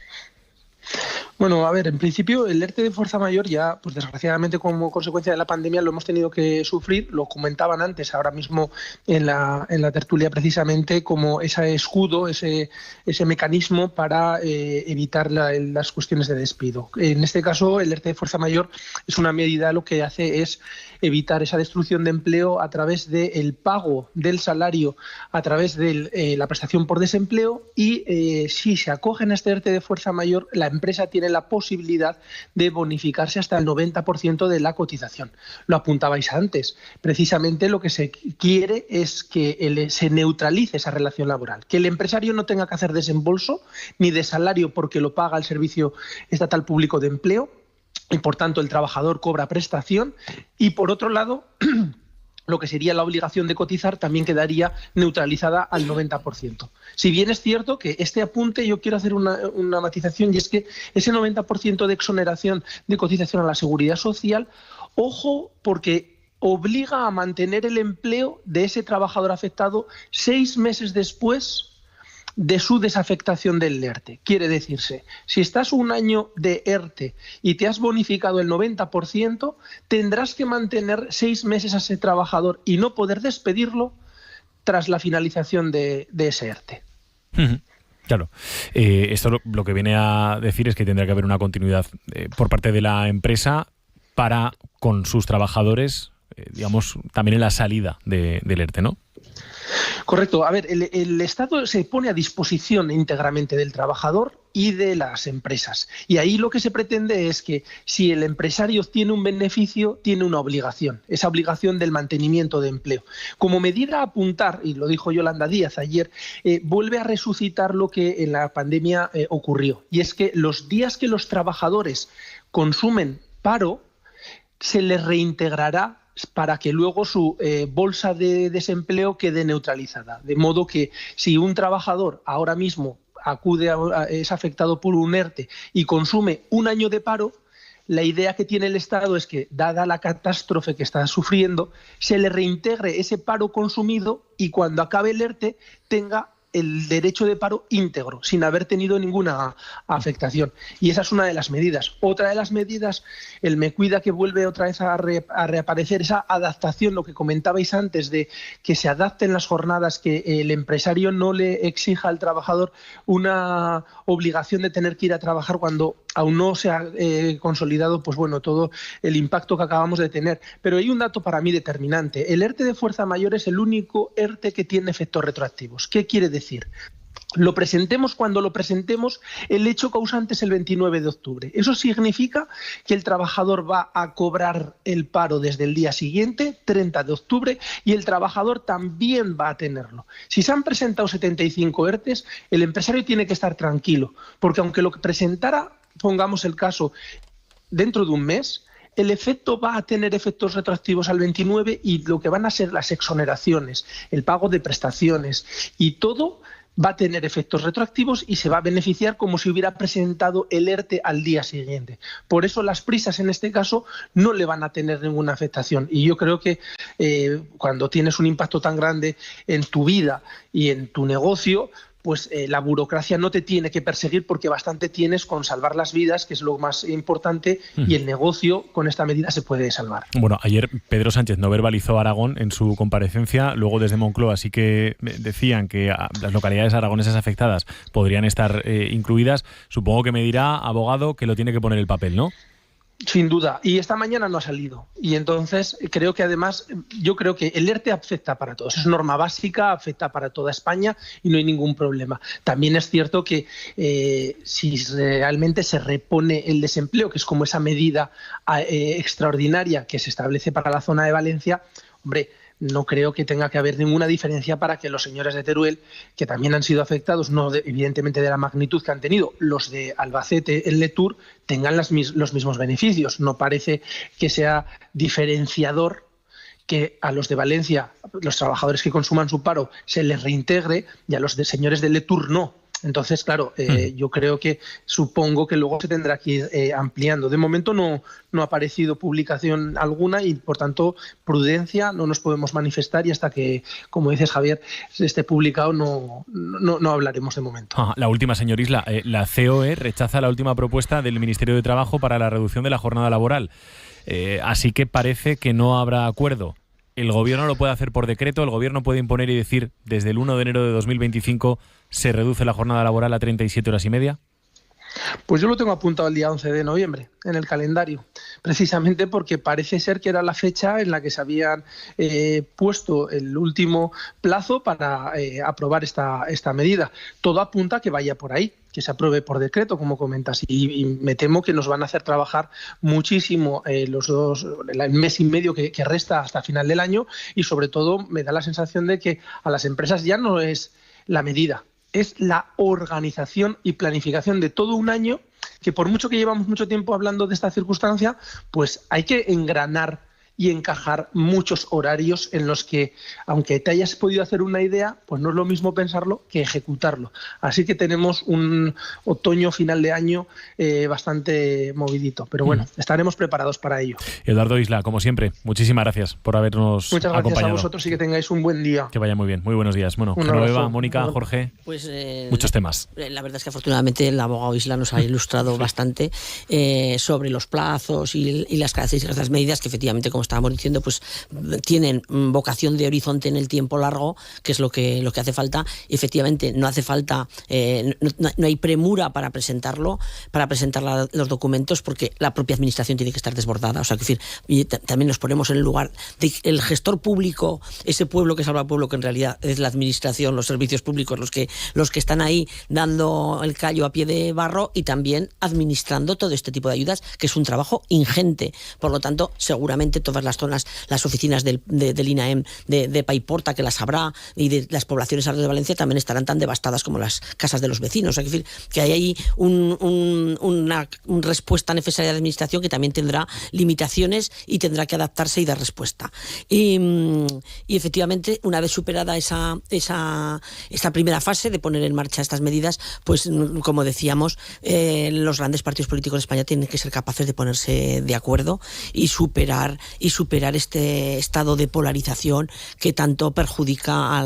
Speaker 3: Bueno, a ver, en principio el ERTE de fuerza mayor ya, pues desgraciadamente como consecuencia de la pandemia lo hemos tenido que sufrir, lo comentaban antes, ahora mismo en la tertulia precisamente, como ese escudo, ese mecanismo para evitar las cuestiones de despido. En este caso, el ERTE de fuerza mayor es una medida, lo que hace es evitar esa destrucción de empleo a través del pago del salario, a través de la prestación por desempleo y si se acogen a este ERTE de fuerza mayor, la empresa tiene la posibilidad de bonificarse hasta el 90% de la cotización. Lo apuntabais antes. Precisamente lo que se quiere es que se neutralice esa relación laboral, que el empresario no tenga que hacer desembolso ni de salario porque lo paga el Servicio Estatal Público de Empleo y por tanto el trabajador cobra prestación y por otro lado lo que sería la obligación de cotizar también quedaría neutralizada al 90%. Si bien es cierto que este apunte yo quiero hacer una matización y es que ese 90% de exoneración de cotización a la Seguridad Social, ojo, porque obliga a mantener el empleo de ese trabajador afectado 6 meses después de su desafectación del ERTE. Quiere decirse, si estás un año de ERTE y te has bonificado el 90%, tendrás que mantener 6 meses a ese trabajador y no poder despedirlo tras la finalización de ese ERTE.
Speaker 1: Claro. Esto lo que viene a decir es que tendrá que haber una continuidad por parte de la empresa para con sus trabajadores, digamos, también en la salida del ERTE, ¿no?
Speaker 3: Correcto. A ver, el Estado se pone a disposición íntegramente del trabajador y de las empresas. Y ahí lo que se pretende es que si el empresario tiene un beneficio, tiene una obligación, esa obligación del mantenimiento de empleo. Como medida a apuntar, y lo dijo Yolanda Díaz ayer, vuelve a resucitar lo que en la pandemia ocurrió. Y es que los días que los trabajadores consumen paro, se les reintegrará para que luego su bolsa de desempleo quede neutralizada. De modo que si un trabajador ahora mismo es afectado por un ERTE y consume un año de paro, la idea que tiene el Estado es que, dada la catástrofe que está sufriendo, se le reintegre ese paro consumido y cuando acabe el ERTE tenga el derecho de paro íntegro, sin haber tenido ninguna afectación. Y esa es una de las medidas. Otra de las medidas, el Me Cuida, que vuelve otra vez a reaparecer, esa adaptación, lo que comentabais antes, de que se adapten las jornadas, que el empresario no le exija al trabajador una obligación de tener que ir a trabajar cuando aún no se ha consolidado, pues bueno, todo el impacto que acabamos de tener. Pero hay un dato para mí determinante. El ERTE de fuerza mayor es el único ERTE que tiene efectos retroactivos. ¿Qué quiere decir? Lo presentemos cuando lo presentemos, el hecho causante es el 29 de octubre. Eso significa que el trabajador va a cobrar el paro desde el día siguiente, 30 de octubre, y el trabajador también va a tenerlo. Si se han presentado 75 ERTEs, el empresario tiene que estar tranquilo, porque aunque lo que presentara, pongamos el caso, dentro de un mes, el efecto va a tener efectos retroactivos al 29 y lo que van a ser las exoneraciones, el pago de prestaciones y todo va a tener efectos retroactivos y se va a beneficiar como si hubiera presentado el ERTE al día siguiente. Por eso las prisas en este caso no le van a tener ninguna afectación. Y yo creo que cuando tienes un impacto tan grande en tu vida y en tu negocio, pues la burocracia no te tiene que perseguir porque bastante tienes con salvar las vidas, que es lo más importante, y el negocio con esta medida se puede salvar.
Speaker 1: Bueno, ayer Pedro Sánchez no verbalizó a Aragón en su comparecencia, luego desde Moncloa sí que decían que las localidades aragonesas afectadas podrían estar incluidas. Supongo que me dirá, abogado, que lo tiene que poner el papel, ¿no?
Speaker 3: Sin duda, y esta mañana no ha salido. Y entonces creo que además, yo creo que el ERTE afecta para todos. Es norma básica, afecta para toda España y no hay ningún problema. También es cierto que si realmente se repone el desempleo, que es como esa medida extraordinaria que se establece para la zona de Valencia, hombre, no creo que tenga que haber ninguna diferencia para que los señores de Teruel, que también han sido afectados, no evidentemente de la magnitud que han tenido los de Albacete en Letur, tengan los mismos beneficios. No parece que sea diferenciador que a los de Valencia, los trabajadores que consuman su paro, se les reintegre, y a los de señores de Letour no. Entonces, claro, yo creo que supongo que luego se tendrá que ir ampliando. De momento no ha aparecido publicación alguna y, por tanto, prudencia, no nos podemos manifestar y hasta que, como dices, Javier, esté publicado no hablaremos de momento.
Speaker 1: La última, señor Isla. La COE rechaza la última propuesta del Ministerio de Trabajo para la reducción de la jornada laboral. Así que parece que no habrá acuerdo. El Gobierno lo puede hacer por decreto, el Gobierno puede imponer y decir desde el 1 de enero de 2025 se reduce la jornada laboral a 37 horas y media.
Speaker 3: Pues yo lo tengo apuntado el día 11 de noviembre en el calendario, precisamente porque parece ser que era la fecha en la que se habían puesto el último plazo para aprobar esta medida. Todo apunta a que vaya por ahí, que se apruebe por decreto, como comentas, y me temo que nos van a hacer trabajar muchísimo el mes y medio que resta hasta final del año, y sobre todo me da la sensación de que a las empresas ya no es la medida, es la organización y planificación de todo un año, que por mucho que llevamos mucho tiempo hablando de esta circunstancia, pues hay que engranar y encajar muchos horarios en los que, aunque te hayas podido hacer una idea, pues no es lo mismo pensarlo que ejecutarlo. Así que tenemos un otoño, final de año bastante movidito. Pero bueno, estaremos preparados para ello.
Speaker 1: Eduardo Isla, como siempre, muchísimas gracias por habernos acompañado.
Speaker 3: Muchas gracias a vosotros y que tengáis un buen día.
Speaker 1: Que vaya muy bien. Muy buenos días. Bueno, Genoveva, Mónica, Jorge, muchos temas.
Speaker 4: La verdad es que afortunadamente el abogado Isla nos ha ilustrado bastante sobre los plazos y las características de las medidas que efectivamente, como estábamos diciendo, pues tienen vocación de horizonte en el tiempo largo, que es lo que hace falta. Efectivamente, no hace falta, no hay premura para presentar los documentos, porque la propia administración tiene que estar desbordada. O sea, que y también nos ponemos en el lugar del gestor público, ese pueblo que salva al pueblo, que en realidad es la administración, los servicios públicos, los que están ahí dando el callo a pie de barro y también administrando todo este tipo de ayudas, que es un trabajo ingente. Por lo tanto, seguramente todas las zonas, las oficinas del INAEM de Paiporta, que las habrá, y de las poblaciones alrededor de Valencia también estarán tan devastadas como las casas de los vecinos. O sea, que hay ahí una respuesta necesaria de la administración que también tendrá limitaciones y tendrá que adaptarse y dar respuesta. Y efectivamente, una vez superada esta primera fase de poner en marcha estas medidas, pues como decíamos, los grandes partidos políticos de España tienen que ser capaces de ponerse de acuerdo y superar este estado de polarización que tanto perjudica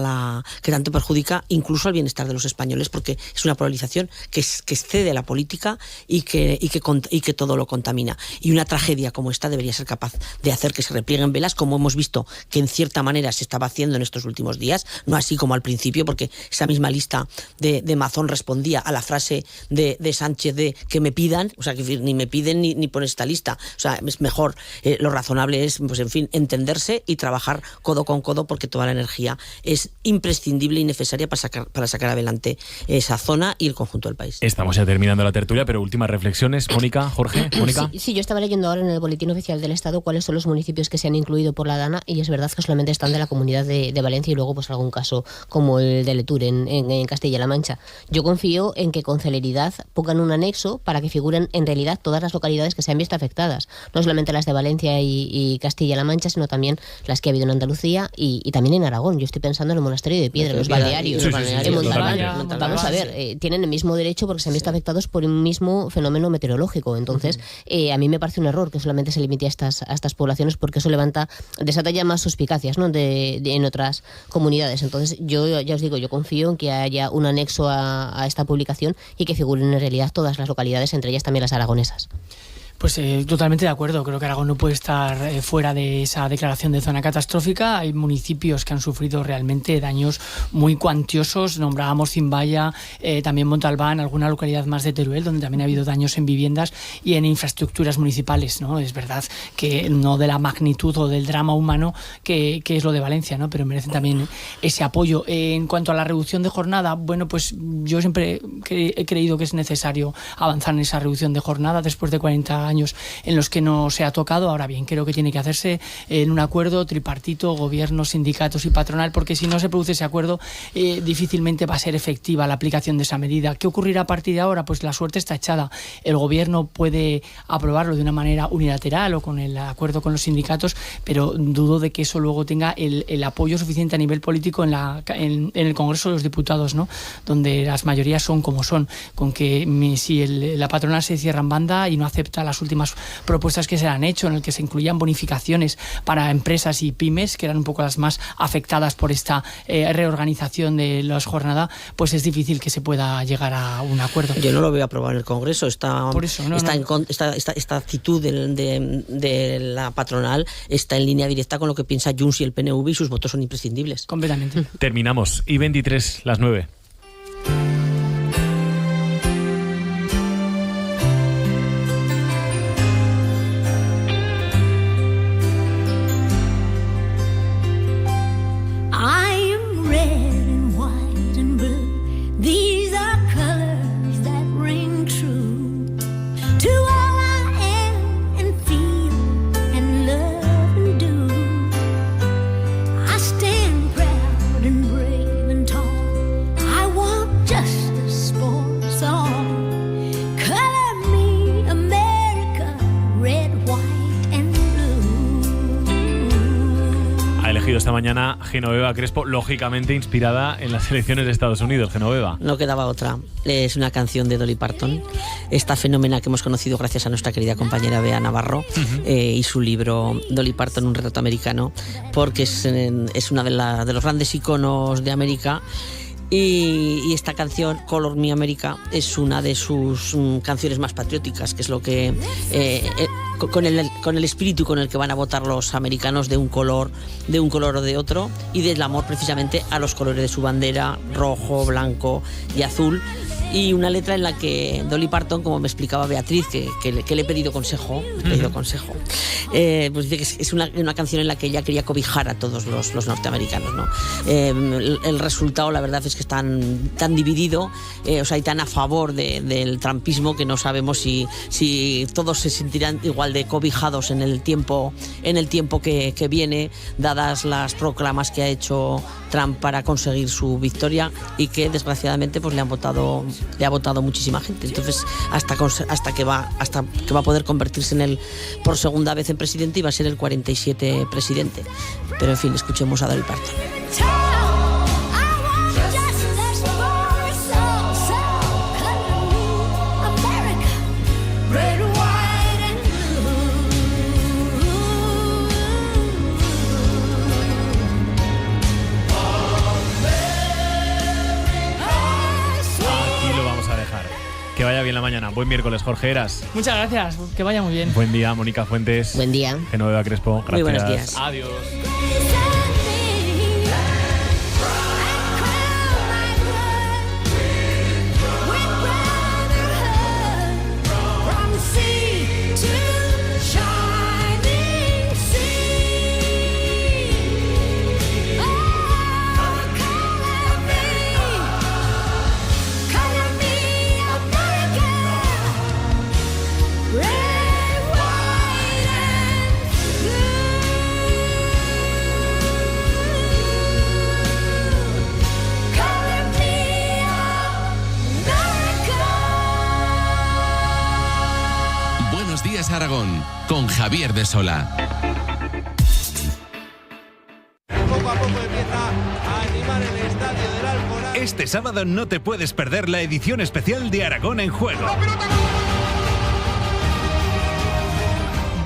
Speaker 4: incluso al bienestar de los españoles, porque es una polarización que excede a la política y que todo lo contamina. Y una tragedia como esta debería ser capaz de hacer que se replieguen velas, como hemos visto que en cierta manera se estaba haciendo en estos últimos días, no así como al principio, porque esa misma lista de Mazón respondía a la frase de Sánchez de que me pidan, o sea, que ni me piden ni pones esta lista. O sea, es mejor, lo razonable es, pues en fin, entenderse y trabajar codo con codo, porque toda la energía es imprescindible y necesaria para sacar adelante esa zona y el conjunto del país.
Speaker 1: Estamos ya terminando la tertulia, pero últimas reflexiones. Mónica, Jorge, Mónica.
Speaker 5: Sí, yo estaba leyendo ahora en el Boletín Oficial del Estado cuáles son los municipios que se han incluido por la DANA, y es verdad que solamente están de la Comunidad de Valencia y luego pues algún caso como el de Letour en Castilla-La Mancha. Yo confío en que con celeridad pongan un anexo para que figuren en realidad todas las localidades que se han visto afectadas, no solamente las de Valencia y Castilla-La Mancha, sino también las que ha habido en Andalucía y también en Aragón. Yo estoy pensando en el Monasterio de Piedra, en los balnearios, en Montalbán. Vamos a ver, tienen el mismo derecho porque se han visto afectados por un mismo fenómeno meteorológico. Entonces, a mí me parece un error que solamente se limite a estas poblaciones, porque eso desata ya más suspicacias, ¿no? en otras comunidades. Entonces, yo ya os digo, yo confío en que haya un anexo a esta publicación y que figuren en realidad todas las localidades, entre ellas también las aragonesas.
Speaker 7: Pues totalmente de acuerdo. Creo que Aragón no puede estar fuera de esa declaración de zona catastrófica. Hay municipios que han sufrido realmente daños muy cuantiosos. Nombrábamos Zimbaya, también Montalbán, alguna localidad más de Teruel, donde también ha habido daños en viviendas y en infraestructuras municipales, ¿no? Es verdad que no de la magnitud o del drama humano que es lo de Valencia, ¿no? Pero merecen también ese apoyo. En cuanto a la reducción de jornada, bueno, pues yo siempre he creído que es necesario avanzar en esa reducción de jornada después de 40 años años en los que no se ha tocado. Ahora bien, creo que tiene que hacerse en un acuerdo tripartito, gobierno, sindicatos y patronal, porque si no se produce ese acuerdo, difícilmente va a ser efectiva la aplicación de esa medida. ¿Qué ocurrirá a partir de ahora? Pues la suerte está echada. El gobierno puede aprobarlo de una manera unilateral o con el acuerdo con los sindicatos, pero dudo de que eso luego tenga el apoyo suficiente a nivel político en el Congreso de los Diputados, ¿no? Donde las mayorías son como son, con que si la patronal se cierra en banda y no acepta las últimas propuestas que se han hecho, en el que se incluían bonificaciones para empresas y pymes, que eran un poco las más afectadas por esta reorganización de la jornada, pues es difícil que se pueda llegar a un acuerdo.
Speaker 4: Yo no lo veo aprobado en el Congreso. Esta actitud de la patronal está en línea directa con lo que piensa Junts y el PNV, y sus votos son imprescindibles.
Speaker 7: Completamente.
Speaker 1: Terminamos. Y 23, las 9. Esta mañana Genoveva Crespo, lógicamente inspirada en las elecciones de Estados Unidos. Genoveva.
Speaker 4: No quedaba otra. Es una canción de Dolly Parton, esta fenómena que hemos conocido gracias a nuestra querida compañera Bea Navarro, y su libro Dolly Parton, un retrato americano, porque es una de los grandes iconos de América. Y esta canción, Color Me America, es una de sus canciones más patrióticas, que es lo que con el espíritu con el que van a votar los americanos, de un color o de otro, y del amor precisamente a los colores de su bandera, rojo, blanco y azul. Y una letra en la que Dolly Parton, como me explicaba Beatriz, que le he pedido consejo, pues dice que es una canción en la que ella quería cobijar a todos los norteamericanos, ¿no? El resultado, la verdad, es que están tan dividido, y tan a favor del trumpismo, que no sabemos si todos se sentirán igual de cobijados en el tiempo que viene, dadas las proclamas que ha hecho Trump para conseguir su victoria, y que desgraciadamente pues le ha votado muchísima gente. Entonces hasta que va a poder convertirse por segunda vez en presidente, y va a ser el 47 presidente. Pero en fin, escuchemos a Dolly Parton.
Speaker 1: Que vaya bien la mañana. Buen miércoles, Jorge Heras.
Speaker 7: Muchas gracias, que vaya muy bien.
Speaker 1: Buen día, Mónica Fuentes.
Speaker 4: Buen día.
Speaker 1: Genoveva Crespo, gracias.
Speaker 4: Muy buenos días.
Speaker 1: Adiós.
Speaker 8: Aragón, con Javier de Sola.
Speaker 6: Poco a poco empieza a animar el estadio del Alcoraz.
Speaker 10: Este sábado no te puedes perder la edición especial de Aragón en Juego.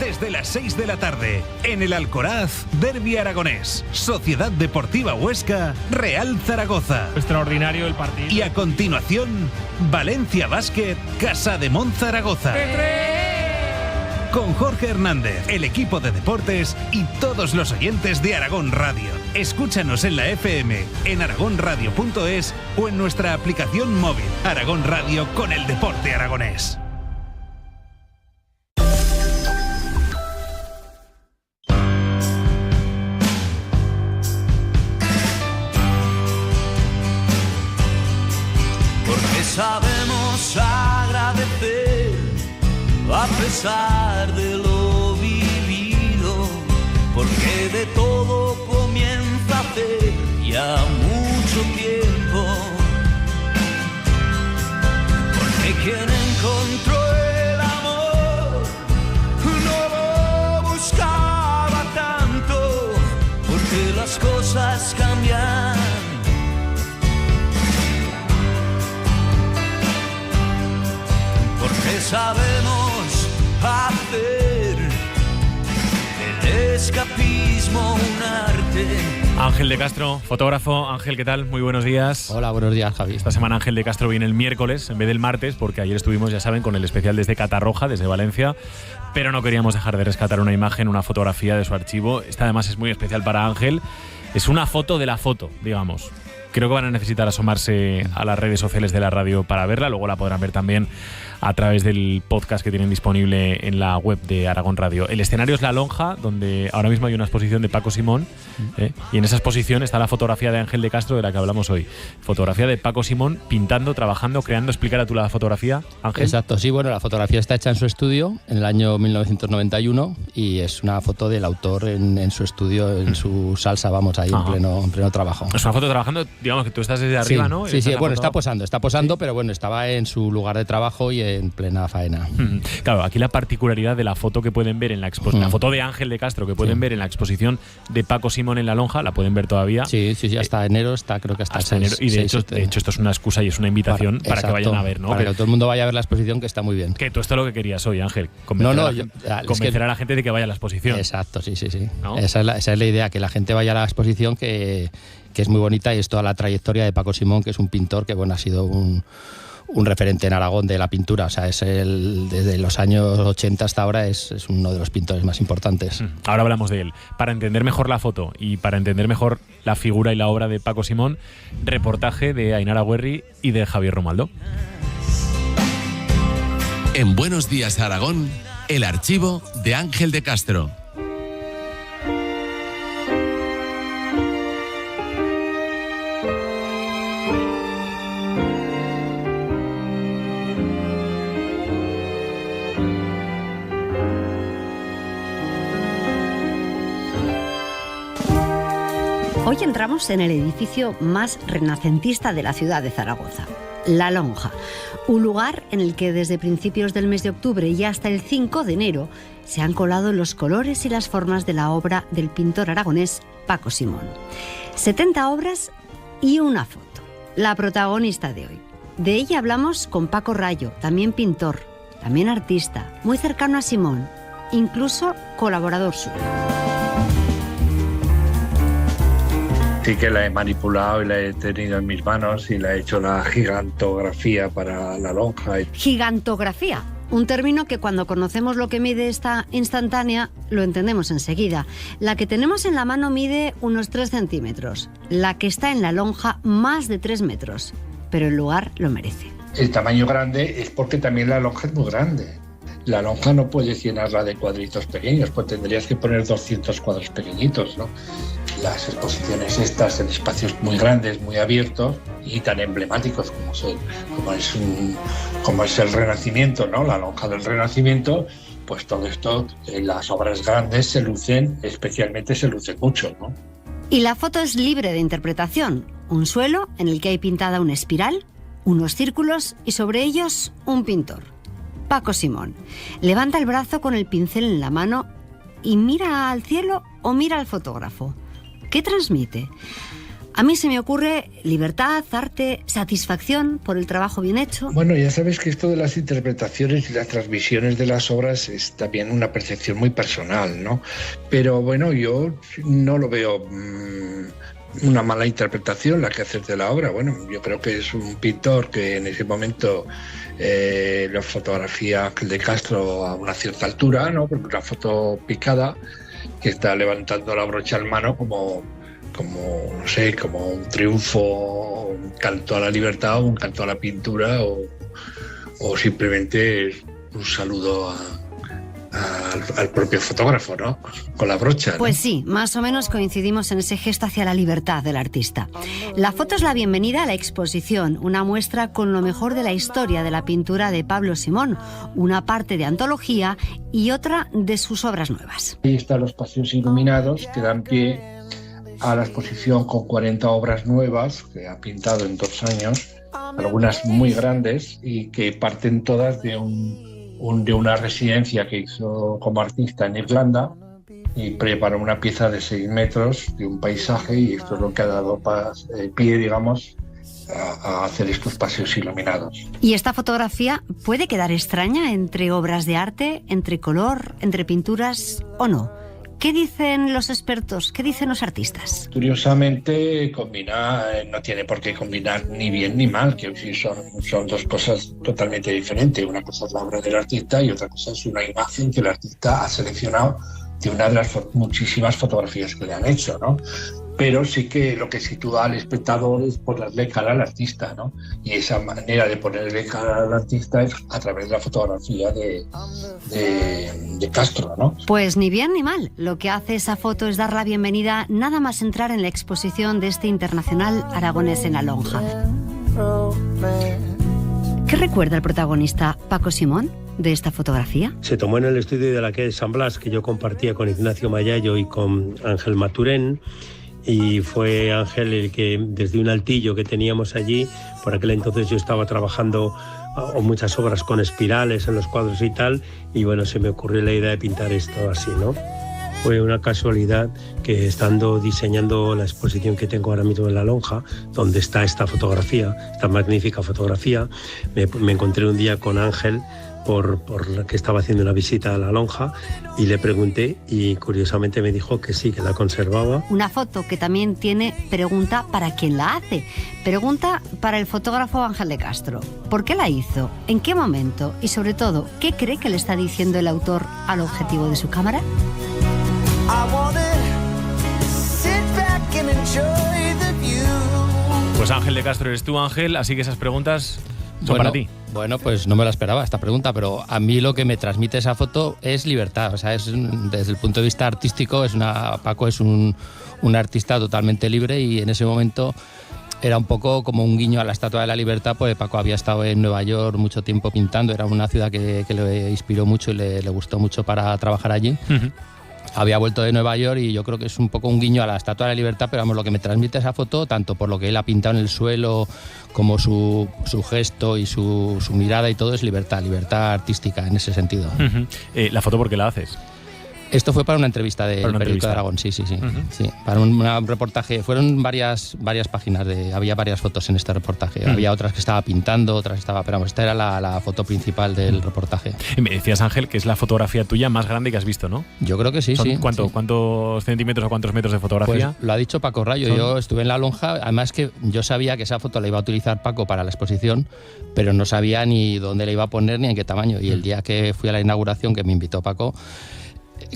Speaker 10: Desde las 6 de la tarde, en el Alcoraz, Derbi Aragonés, Sociedad Deportiva Huesca, Real Zaragoza.
Speaker 1: Extraordinario el partido.
Speaker 10: Y a continuación, Valencia Básquet, Casademont Zaragoza. Con Jorge Hernández, el equipo de deportes y todos los oyentes de Aragón Radio. Escúchanos en la FM, en aragonradio.es o en nuestra aplicación móvil. Aragón Radio, con el deporte aragonés.
Speaker 6: Porque sabemos agradecer
Speaker 9: a pesar de lo vivido, porque de todo comienza hace ya mucho tiempo, porque quien encontró el amor no lo buscaba tanto, porque las cosas cambian. Porque sabemos hacer del escapismo un arte.
Speaker 1: Ángel de Castro, fotógrafo. Ángel, ¿qué tal? Muy buenos días.
Speaker 11: Hola, buenos días, Javi.
Speaker 1: Esta semana Ángel de Castro viene el miércoles en vez del martes, porque ayer estuvimos, ya saben, con el especial desde Catarroja, desde Valencia, pero no queríamos dejar de rescatar una imagen, una fotografía de su archivo. Esta además es muy especial para Ángel. Es una foto de la foto, digamos. Creo que van a necesitar asomarse a las redes sociales de la radio para verla. Luego la podrán ver también a través del podcast que tienen disponible en la web de Aragón Radio. El escenario es La Lonja, donde ahora mismo hay una exposición de Paco Simón, y en esa exposición está la fotografía de Ángel de Castro, de la que hablamos hoy. Fotografía de Paco Simón, pintando, trabajando, creando. Explícala tú la fotografía, Ángel.
Speaker 11: Exacto, sí, bueno, la fotografía está hecha en su estudio en el año 1991 y es una foto del autor en su estudio, en su salsa, vamos, ahí en pleno trabajo.
Speaker 1: Es una foto trabajando, digamos que tú estás desde arriba,
Speaker 11: sí,
Speaker 1: ¿no?
Speaker 11: Sí, sí, bueno,
Speaker 1: foto...
Speaker 11: está posando, sí. Pero bueno, estaba en su lugar de trabajo y en plena faena.
Speaker 1: Claro, aquí la particularidad de la foto que pueden ver en la exposición, la foto de Ángel de Castro que pueden ver en la exposición de Paco Simón en La Lonja, la pueden ver todavía.
Speaker 11: Sí, hasta enero está, creo que hasta enero.
Speaker 1: Y de hecho esto es una excusa y es una invitación para que vayan a ver, ¿no?
Speaker 11: Para que todo el mundo vaya a ver la exposición, que está muy bien.
Speaker 1: Que tú esto es lo que querías hoy, Ángel. Convencer a la gente de que vaya a la exposición.
Speaker 11: Exacto, sí. ¿No? Esa es la idea, que la gente vaya a la exposición, que es muy bonita, y es toda la trayectoria de Paco Simón, que es un pintor que ha sido un referente en Aragón de la pintura. O sea, desde los años 80 hasta ahora es uno de los pintores más importantes.
Speaker 1: Ahora hablamos de él. Para entender mejor la foto y para entender mejor la figura y la obra de Paco Simón, reportaje de Ainara Güerri y de Javier Romaldo.
Speaker 8: En Buenos Días Aragón, el archivo de Ángel de Castro.
Speaker 23: Hoy entramos en el edificio más renacentista de la ciudad de Zaragoza, La Lonja, un lugar en el que desde principios del mes de octubre y hasta el 5 de enero se han colado los colores y las formas de la obra del pintor aragonés Paco Simón. 70 obras y una foto, la protagonista de hoy. De ella hablamos con Paco Rayo, también pintor, también artista, muy cercano a Simón, incluso colaborador suyo.
Speaker 24: Sí que la he manipulado y la he tenido en mis manos y la he hecho la gigantografía para La Lonja.
Speaker 23: Gigantografía, un término que cuando conocemos lo que mide esta instantánea lo entendemos enseguida. La que tenemos en la mano mide unos 3 centímetros, la que está en La Lonja más de 3 metros, pero el lugar lo merece.
Speaker 24: El tamaño grande es porque también La Lonja es muy grande. La Lonja no puedes llenarla de cuadritos pequeños, pues tendrías que poner 200 cuadros pequeñitos, ¿no? Las exposiciones estas en espacios muy grandes, muy abiertos y tan emblemáticos como es el Renacimiento, ¿no? La Lonja del Renacimiento, pues todo esto, las obras grandes se lucen mucho, ¿no?
Speaker 23: Y la foto es libre de interpretación. Un suelo en el que hay pintada una espiral, unos círculos y sobre ellos un pintor. Paco Simón levanta el brazo con el pincel en la mano y mira al cielo o mira al fotógrafo. ¿Qué transmite? A mí se me ocurre libertad, arte, satisfacción por el trabajo bien hecho.
Speaker 24: Bueno, ya sabes que esto de las interpretaciones y las transmisiones de las obras es también una percepción muy personal, ¿no? Pero bueno, yo no lo veo una mala interpretación la que haces de la obra. Bueno, yo creo que es un pintor que en ese momento lo fotografía Ángel de Castro a una cierta altura, ¿no? Porque una foto picada que está levantando la brocha en mano como un triunfo, un canto a la libertad, o un canto a la pintura, o simplemente un saludo al propio fotógrafo, ¿no? Con la brocha, ¿no?
Speaker 23: Pues sí, más o menos coincidimos en ese gesto hacia la libertad del artista. La foto es la bienvenida a la exposición, una muestra con lo mejor de la historia de la pintura de Pablo Simón, una parte de antología y otra de sus obras nuevas.
Speaker 24: Ahí están los paseos iluminados que dan pie a la exposición con 40 obras nuevas que ha pintado en 2 años, algunas muy grandes y que parten todas de una residencia que hizo como artista en Irlanda y preparó una pieza de 6 metros de un paisaje, y esto es lo que ha dado pie, digamos, a hacer estos paseos iluminados.
Speaker 23: ¿Y esta fotografía puede quedar extraña entre obras de arte, entre color, entre pinturas o no? ¿Qué dicen los expertos? ¿Qué dicen los artistas?
Speaker 24: Curiosamente, no tiene por qué combinar ni bien ni mal, que son 2 cosas totalmente diferentes. Una cosa es la obra del artista y otra cosa es una imagen que el artista ha seleccionado de una de las muchísimas fotografías que le han hecho, ¿no? Pero sí que lo que sitúa al espectador es ponerle cara al artista, ¿no? Y esa manera de ponerle cara al artista es a través de la fotografía de Castro, ¿no?
Speaker 23: Pues ni bien ni mal. Lo que hace esa foto es dar la bienvenida nada más entrar en la exposición de este internacional aragonés en La Lonja. ¿Qué recuerda el protagonista Paco Simón de esta fotografía?
Speaker 2: Se tomó en el estudio de la calle San Blas, que yo compartía con Ignacio Mayallo y con Ángel Maturén. Y fue Ángel el que, desde un altillo que teníamos allí, por aquel entonces yo estaba trabajando muchas obras con espirales en los cuadros y tal, y bueno, se me ocurrió la idea de pintar esto así, ¿no? Fue una casualidad que, estando diseñando la exposición que tengo ahora mismo en La Lonja, donde está esta fotografía, esta magnífica fotografía, me encontré un día con Ángel por la que estaba haciendo una visita a La Lonja, y le pregunté y curiosamente me dijo que sí, que la conservaba.
Speaker 23: Una foto que también tiene pregunta para quien la hace. Pregunta para el fotógrafo Ángel de Castro. ¿Por qué la hizo? ¿En qué momento? Y sobre todo, ¿qué cree que le está diciendo el autor al objetivo de su cámara?
Speaker 1: Pues Ángel de Castro eres tú, Ángel, así que esas preguntas son para ti.
Speaker 11: Bueno, pues no me la esperaba esta pregunta, pero a mí lo que me transmite esa foto es libertad. O sea, desde el punto de vista artístico, Paco es un artista totalmente libre, y en ese momento era un poco como un guiño a la Estatua de la Libertad, porque Paco había estado en Nueva York mucho tiempo pintando, era una ciudad que le inspiró mucho y le gustó mucho para trabajar allí. Uh-huh. Había vuelto de Nueva York y yo creo que es un poco un guiño a la Estatua de la Libertad, pero vamos, lo que me transmite esa foto, tanto por lo que él ha pintado en el suelo, como su gesto y su mirada y todo, es libertad artística en ese sentido.
Speaker 1: Uh-huh. ¿La foto por qué la haces?
Speaker 11: Esto fue para una entrevista del periódico de Aragón, sí. Uh-huh. Sí, para un reportaje. Fueron varias páginas, había varias fotos en este reportaje. Uh-huh. Había otras que estaba pintando, otras estaba... Pero esta era la foto principal del reportaje.
Speaker 1: Y me decías, Ángel, que es la fotografía tuya más grande que has visto, ¿no?
Speaker 11: Yo creo que sí, sí.
Speaker 1: ¿Cuántos centímetros o cuántos metros de fotografía?
Speaker 11: Pues lo ha dicho Paco Rayo. Yo estuve en La Lonja, además que yo sabía que esa foto la iba a utilizar Paco para la exposición, pero no sabía ni dónde la iba a poner ni en qué tamaño. Y el día que fui a la inauguración, que me invitó Paco,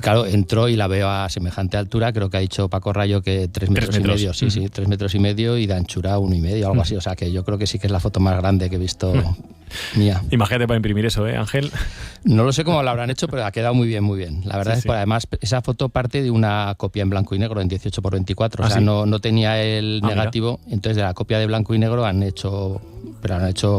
Speaker 11: claro, entró y la veo a semejante altura. Creo que ha dicho Paco Rayo que 3 metros y medio. Sí, 3 metros y medio, y de anchura 1,5, algo así. O sea que yo creo que sí que es la foto más grande que he visto mía.
Speaker 1: Imagínate para imprimir eso, Ángel.
Speaker 11: No lo sé cómo lo habrán hecho, pero ha quedado muy bien, muy bien. La verdad es que además esa foto parte de una copia en blanco y negro, en 18x24. O sea, no tenía el negativo. Mira. Entonces de la copia de blanco y negro han hecho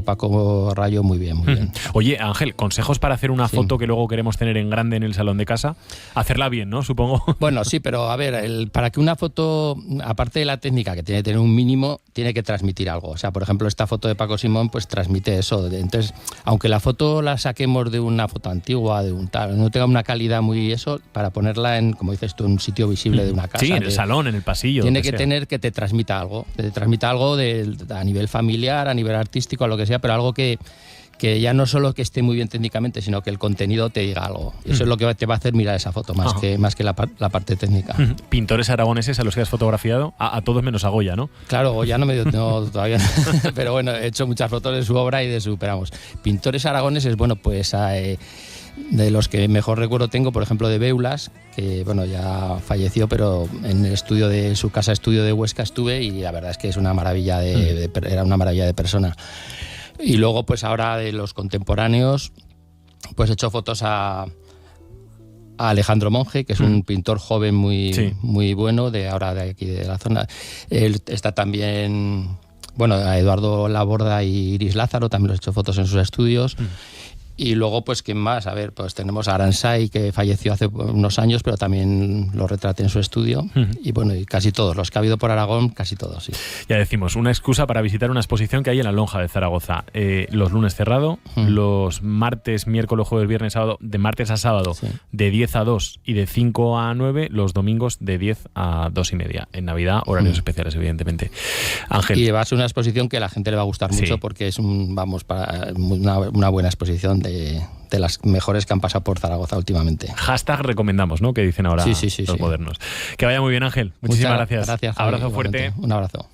Speaker 11: Paco Rayo muy bien, muy bien.
Speaker 1: Oye, Ángel, consejos para hacer una foto que luego queremos tener en grande en el salón de casa. Hacerla bien, ¿no? Supongo.
Speaker 11: Bueno, sí, pero a ver, para que una foto, aparte de la técnica, que tiene que tener un mínimo, tiene que transmitir algo. O sea, por ejemplo, esta foto de Paco Simón, pues transmite eso. Entonces, aunque la foto la saquemos de una foto antigua, de un tal, no tenga una calidad muy eso, para ponerla en, como dices tú, en un sitio visible de una casa.
Speaker 1: Sí, en el salón, en el pasillo.
Speaker 11: Tiene que tener que te transmita algo. Que te transmita algo a nivel familiar, a nivel artístico, a lo que sea, pero algo que ya no solo que esté muy bien técnicamente, sino que el contenido te diga algo. Eso es lo que te va a hacer mirar esa foto, más que la parte técnica.
Speaker 1: Pintores aragoneses a los que has fotografiado, a todos menos a Goya, ¿no?
Speaker 11: Claro, Goya no me dio todavía, pero bueno, he hecho muchas fotos de su obra y de su, pero vamos, pintores aragoneses, bueno, pues de los que mejor recuerdo tengo, por ejemplo, de Beulas, que bueno, ya falleció, pero en el estudio de su casa estudio de Huesca estuve, y la verdad es que es una maravilla era una maravilla de persona. Y luego, pues ahora de los contemporáneos, pues he hecho fotos a a Alejandro Monge, que es un pintor joven muy bueno, de aquí de la zona. Él está también, a Eduardo Laborda y Iris Lázaro, también los he hecho fotos en sus estudios. Y luego, pues, ¿quién más? A ver, pues tenemos a Aransay, que falleció hace unos años, pero también lo retraté en su estudio. Y y casi todos, los que ha habido por Aragón, casi todos, sí.
Speaker 1: Ya decimos, una excusa para visitar una exposición que hay en la Lonja de Zaragoza. Los lunes cerrado, los martes, miércoles, jueves, viernes, sábado, de martes a sábado, de 10 a 2 y de 5 a 9, los domingos de 10 a 2 y media. En Navidad, horarios especiales, evidentemente. Ángel.
Speaker 11: Y va a ser una exposición que a la gente le va a gustar mucho, porque es una buena exposición de las mejores que han pasado por Zaragoza últimamente.
Speaker 1: Hashtag recomendamos, ¿no? Que dicen ahora los modernos. Que vaya muy bien, Ángel. Muchísimas gracias.
Speaker 11: Gracias.
Speaker 1: Abrazo fuerte.
Speaker 11: Un abrazo.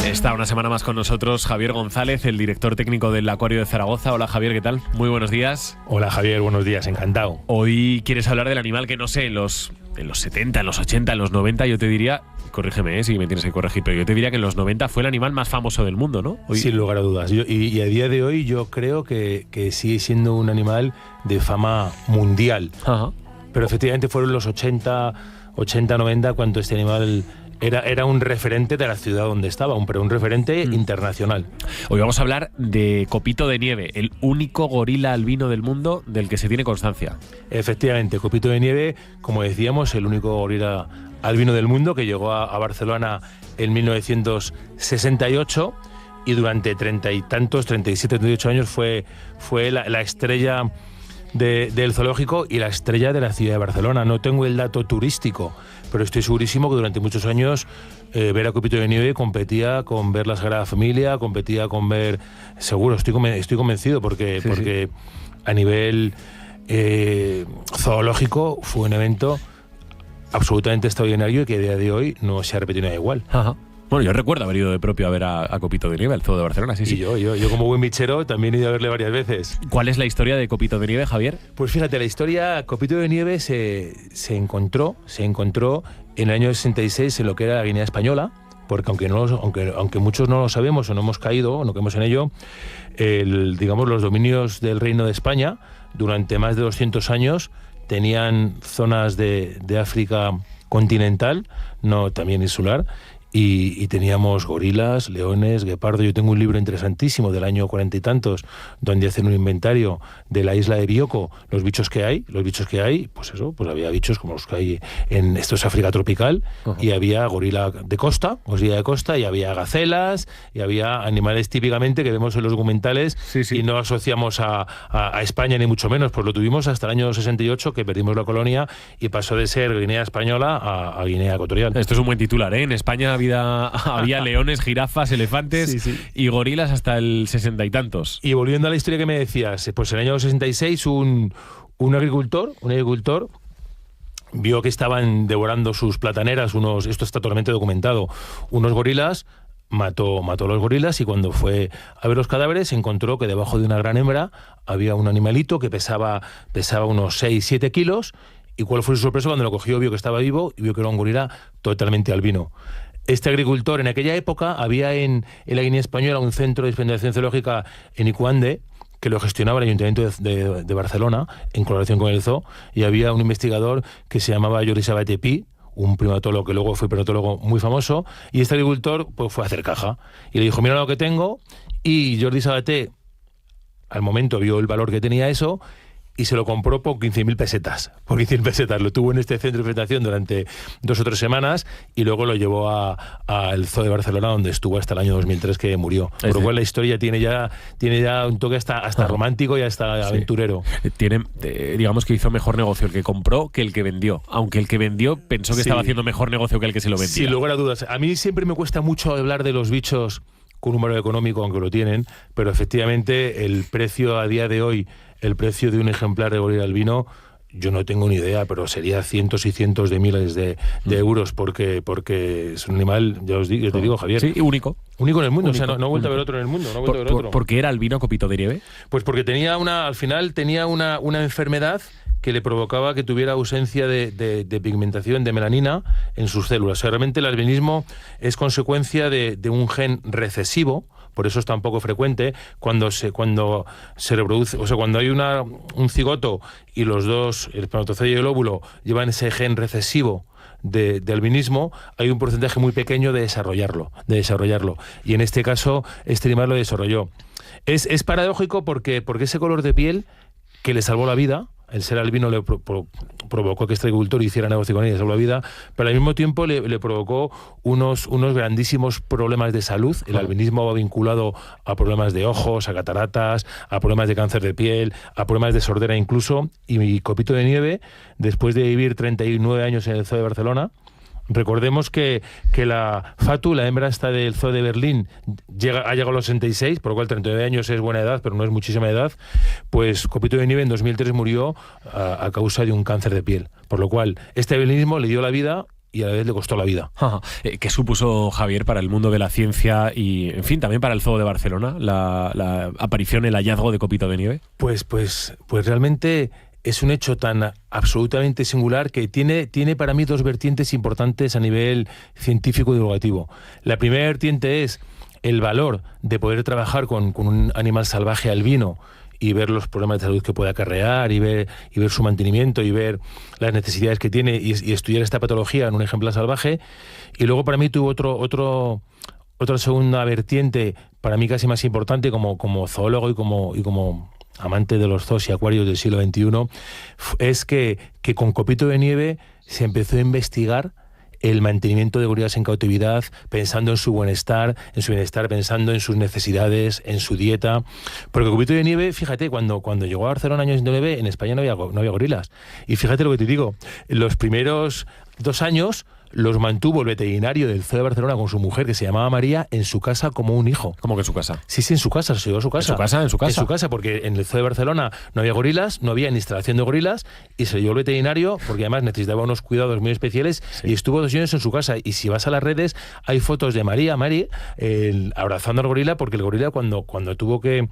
Speaker 1: Está una semana más con nosotros Javier González, el director técnico del Acuario de Zaragoza. Hola Javier, ¿qué tal? Muy buenos días.
Speaker 12: Hola Javier, buenos días, encantado.
Speaker 1: Hoy quieres hablar del animal que, no sé, en los 70, en los 80, en los 90, yo te diría, corrígeme si me tienes que corregir, pero yo te diría que en los 90 fue el animal más famoso del mundo, ¿no?
Speaker 12: Sin lugar a dudas. Y a día de hoy yo creo que sigue siendo un animal de fama mundial.
Speaker 1: Ajá.
Speaker 12: Pero efectivamente fueron los 80, 90 cuando este animal era un referente de la ciudad donde estaba, pero un referente internacional.
Speaker 1: Hoy vamos a hablar de Copito de Nieve, el único gorila albino del mundo del que se tiene constancia.
Speaker 12: Efectivamente, Copito de Nieve, como decíamos, el único gorila albino del mundo que llegó a Barcelona en 1968 y durante 37, 38 años fue la estrella del zoológico y la estrella de la ciudad de Barcelona. No tengo el dato turístico, pero estoy segurísimo que durante muchos años ver a Copito de Nieve competía con ver la Sagrada Familia, competía con ver... Seguro, estoy convencido, porque a nivel zoológico fue un evento absolutamente extraordinario y que a día de hoy no se ha repetido nada igual.
Speaker 1: Ajá. Bueno, yo recuerdo haber ido de propio a ver a Copito de Nieve, al Zoo de Barcelona, sí.
Speaker 12: Y yo como buen bichero también he ido a verle varias veces.
Speaker 1: ¿Cuál es la historia de Copito de Nieve, Javier?
Speaker 12: Pues fíjate, la historia, Copito de Nieve se encontró en el año 66 en lo que era la Guinea Española, porque aunque muchos no lo sabemos o no hemos caído o no caemos en ello, los dominios del Reino de España durante más de 200 años tenían zonas de África continental, no también insular, y teníamos gorilas, leones, guepardo. Yo tengo un libro interesantísimo del año 40 y tantos donde hacen un inventario de la isla de Bioko, los bichos que hay, pues había bichos como los que hay en esto es África tropical. Uh-huh. Y había gorila de costa, y había gacelas, y había animales típicamente que vemos en los documentales. Y no asociamos a España ni mucho menos, pues lo tuvimos hasta el año 68, que perdimos la colonia y pasó de ser Guinea Española a Guinea Ecuatorial.
Speaker 1: Esto es un buen titular, ¿eh? En España había leones, jirafas, elefantes y gorilas hasta el 60 y tantos.
Speaker 12: Y volviendo a la historia que me decías, pues en el año 66 un agricultor vio que estaban devorando sus plataneras esto está totalmente documentado, unos gorilas, mató a los gorilas, y cuando fue a ver los cadáveres encontró que debajo de una gran hembra había un animalito que pesaba unos 6-7 kilos. ¿Y cuál fue su sorpresa cuando lo cogió? Vio que estaba vivo y vio que era un gorila totalmente albino. Este agricultor, en aquella época, había en la Guinea Española un centro de experimentación zoológica en Icuande, que lo gestionaba el Ayuntamiento de Barcelona, en colaboración con el zoo, y había un investigador que se llamaba Jordi Sabaté Pi, un primatólogo que luego fue primatólogo muy famoso, y este agricultor pues fue a hacer caja. Y le dijo, mira lo que tengo, y Jordi Sabaté, al momento vio el valor que tenía eso, y se lo compró por 15.000 pesetas. Por 15.000 pesetas. Lo tuvo en este centro de presentación durante 2 o 3 semanas y luego lo llevó al Zoo de Barcelona, donde estuvo hasta el año 2003, que murió. Por lo cual la historia tiene ya un toque hasta romántico y hasta aventurero.
Speaker 1: Digamos que hizo mejor negocio el que compró que el que vendió. Aunque el que vendió pensó que estaba haciendo mejor negocio que el que se lo vendía.
Speaker 12: Sin lugar a dudas. A mí siempre me cuesta mucho hablar de los bichos con un valor económico, aunque lo tienen, pero efectivamente el precio a día de hoy, el precio de un ejemplar de gorila albino, yo no tengo ni idea, pero sería cientos y cientos de miles de euros porque es un animal, ya os digo, te digo, Javier.
Speaker 1: Sí, único.
Speaker 12: Único en el mundo,
Speaker 1: Único,
Speaker 12: o sea, no he vuelto a ver otro en el mundo.
Speaker 1: ¿Por qué era albino Copito de Nieve?
Speaker 12: Pues porque al final tenía una enfermedad que le provocaba que tuviera ausencia de pigmentación, de melanina en sus células. O sea, realmente el albinismo es consecuencia de un gen recesivo, por eso es tan poco frecuente, cuando se reproduce, o sea, cuando hay un cigoto y los dos, el espermatozoide y el óvulo, llevan ese gen recesivo de albinismo, hay un porcentaje muy pequeño de desarrollarlo. Y en este caso, este animal lo desarrolló. Es paradójico porque ese color de piel que le salvó la vida, el ser albino le provocó que este agricultor hiciera negocio con él y le salvó la vida, pero al mismo tiempo le provocó unos grandísimos problemas de salud. El albinismo va vinculado a problemas de ojos, a cataratas, a problemas de cáncer de piel, a problemas de sordera incluso. Y Copito de Nieve, después de vivir 39 años en el Zoo de Barcelona, recordemos que la Fatu, la hembra esta del Zoo de Berlín, ha llegado a los 66, por lo cual 39 años es buena edad, pero no es muchísima edad. Pues Copito de Nieve en 2003 murió a causa de un cáncer de piel, por lo cual este albinismo le dio la vida y a la vez le costó la vida.
Speaker 1: ¿Qué supuso, Javier, para el mundo de la ciencia y, en fin, también para el Zoo de Barcelona, la aparición, el hallazgo de Copito de Nieve?
Speaker 12: Pues realmente es un hecho tan absolutamente singular que tiene para mí dos vertientes importantes a nivel científico y divulgativo. La primera vertiente es el valor de poder trabajar con un animal salvaje albino y ver los problemas de salud que puede acarrear y ver su mantenimiento y ver las necesidades que tiene y estudiar esta patología en un ejemplar salvaje. Y luego para mí tuvo otra segunda vertiente, para mí casi más importante como zoólogo y como amante de los zoos y acuarios del siglo XXI, es que con Copito de Nieve se empezó a investigar el mantenimiento de gorilas en cautividad, pensando en su bienestar, pensando en sus necesidades, en su dieta. Porque Copito de Nieve, fíjate, cuando llegó a Barcelona en el año 19, en España no había gorilas. Y fíjate lo que te digo, en los primeros 2 años los mantuvo el veterinario del Zoo de Barcelona con su mujer, que se llamaba María, en su casa como un hijo.
Speaker 1: ¿Cómo que en su casa?
Speaker 12: Sí, en su casa, se llevó a su casa.
Speaker 1: ¿En su casa?
Speaker 12: En su casa, porque en el Zoo de Barcelona no había gorilas, no había ni instalación de gorilas, y se llevó el veterinario, porque además necesitaba unos cuidados muy especiales, y estuvo 2 años en su casa. Y si vas a las redes, hay fotos de Mari, abrazando al gorila, porque el gorila cuando tuvo que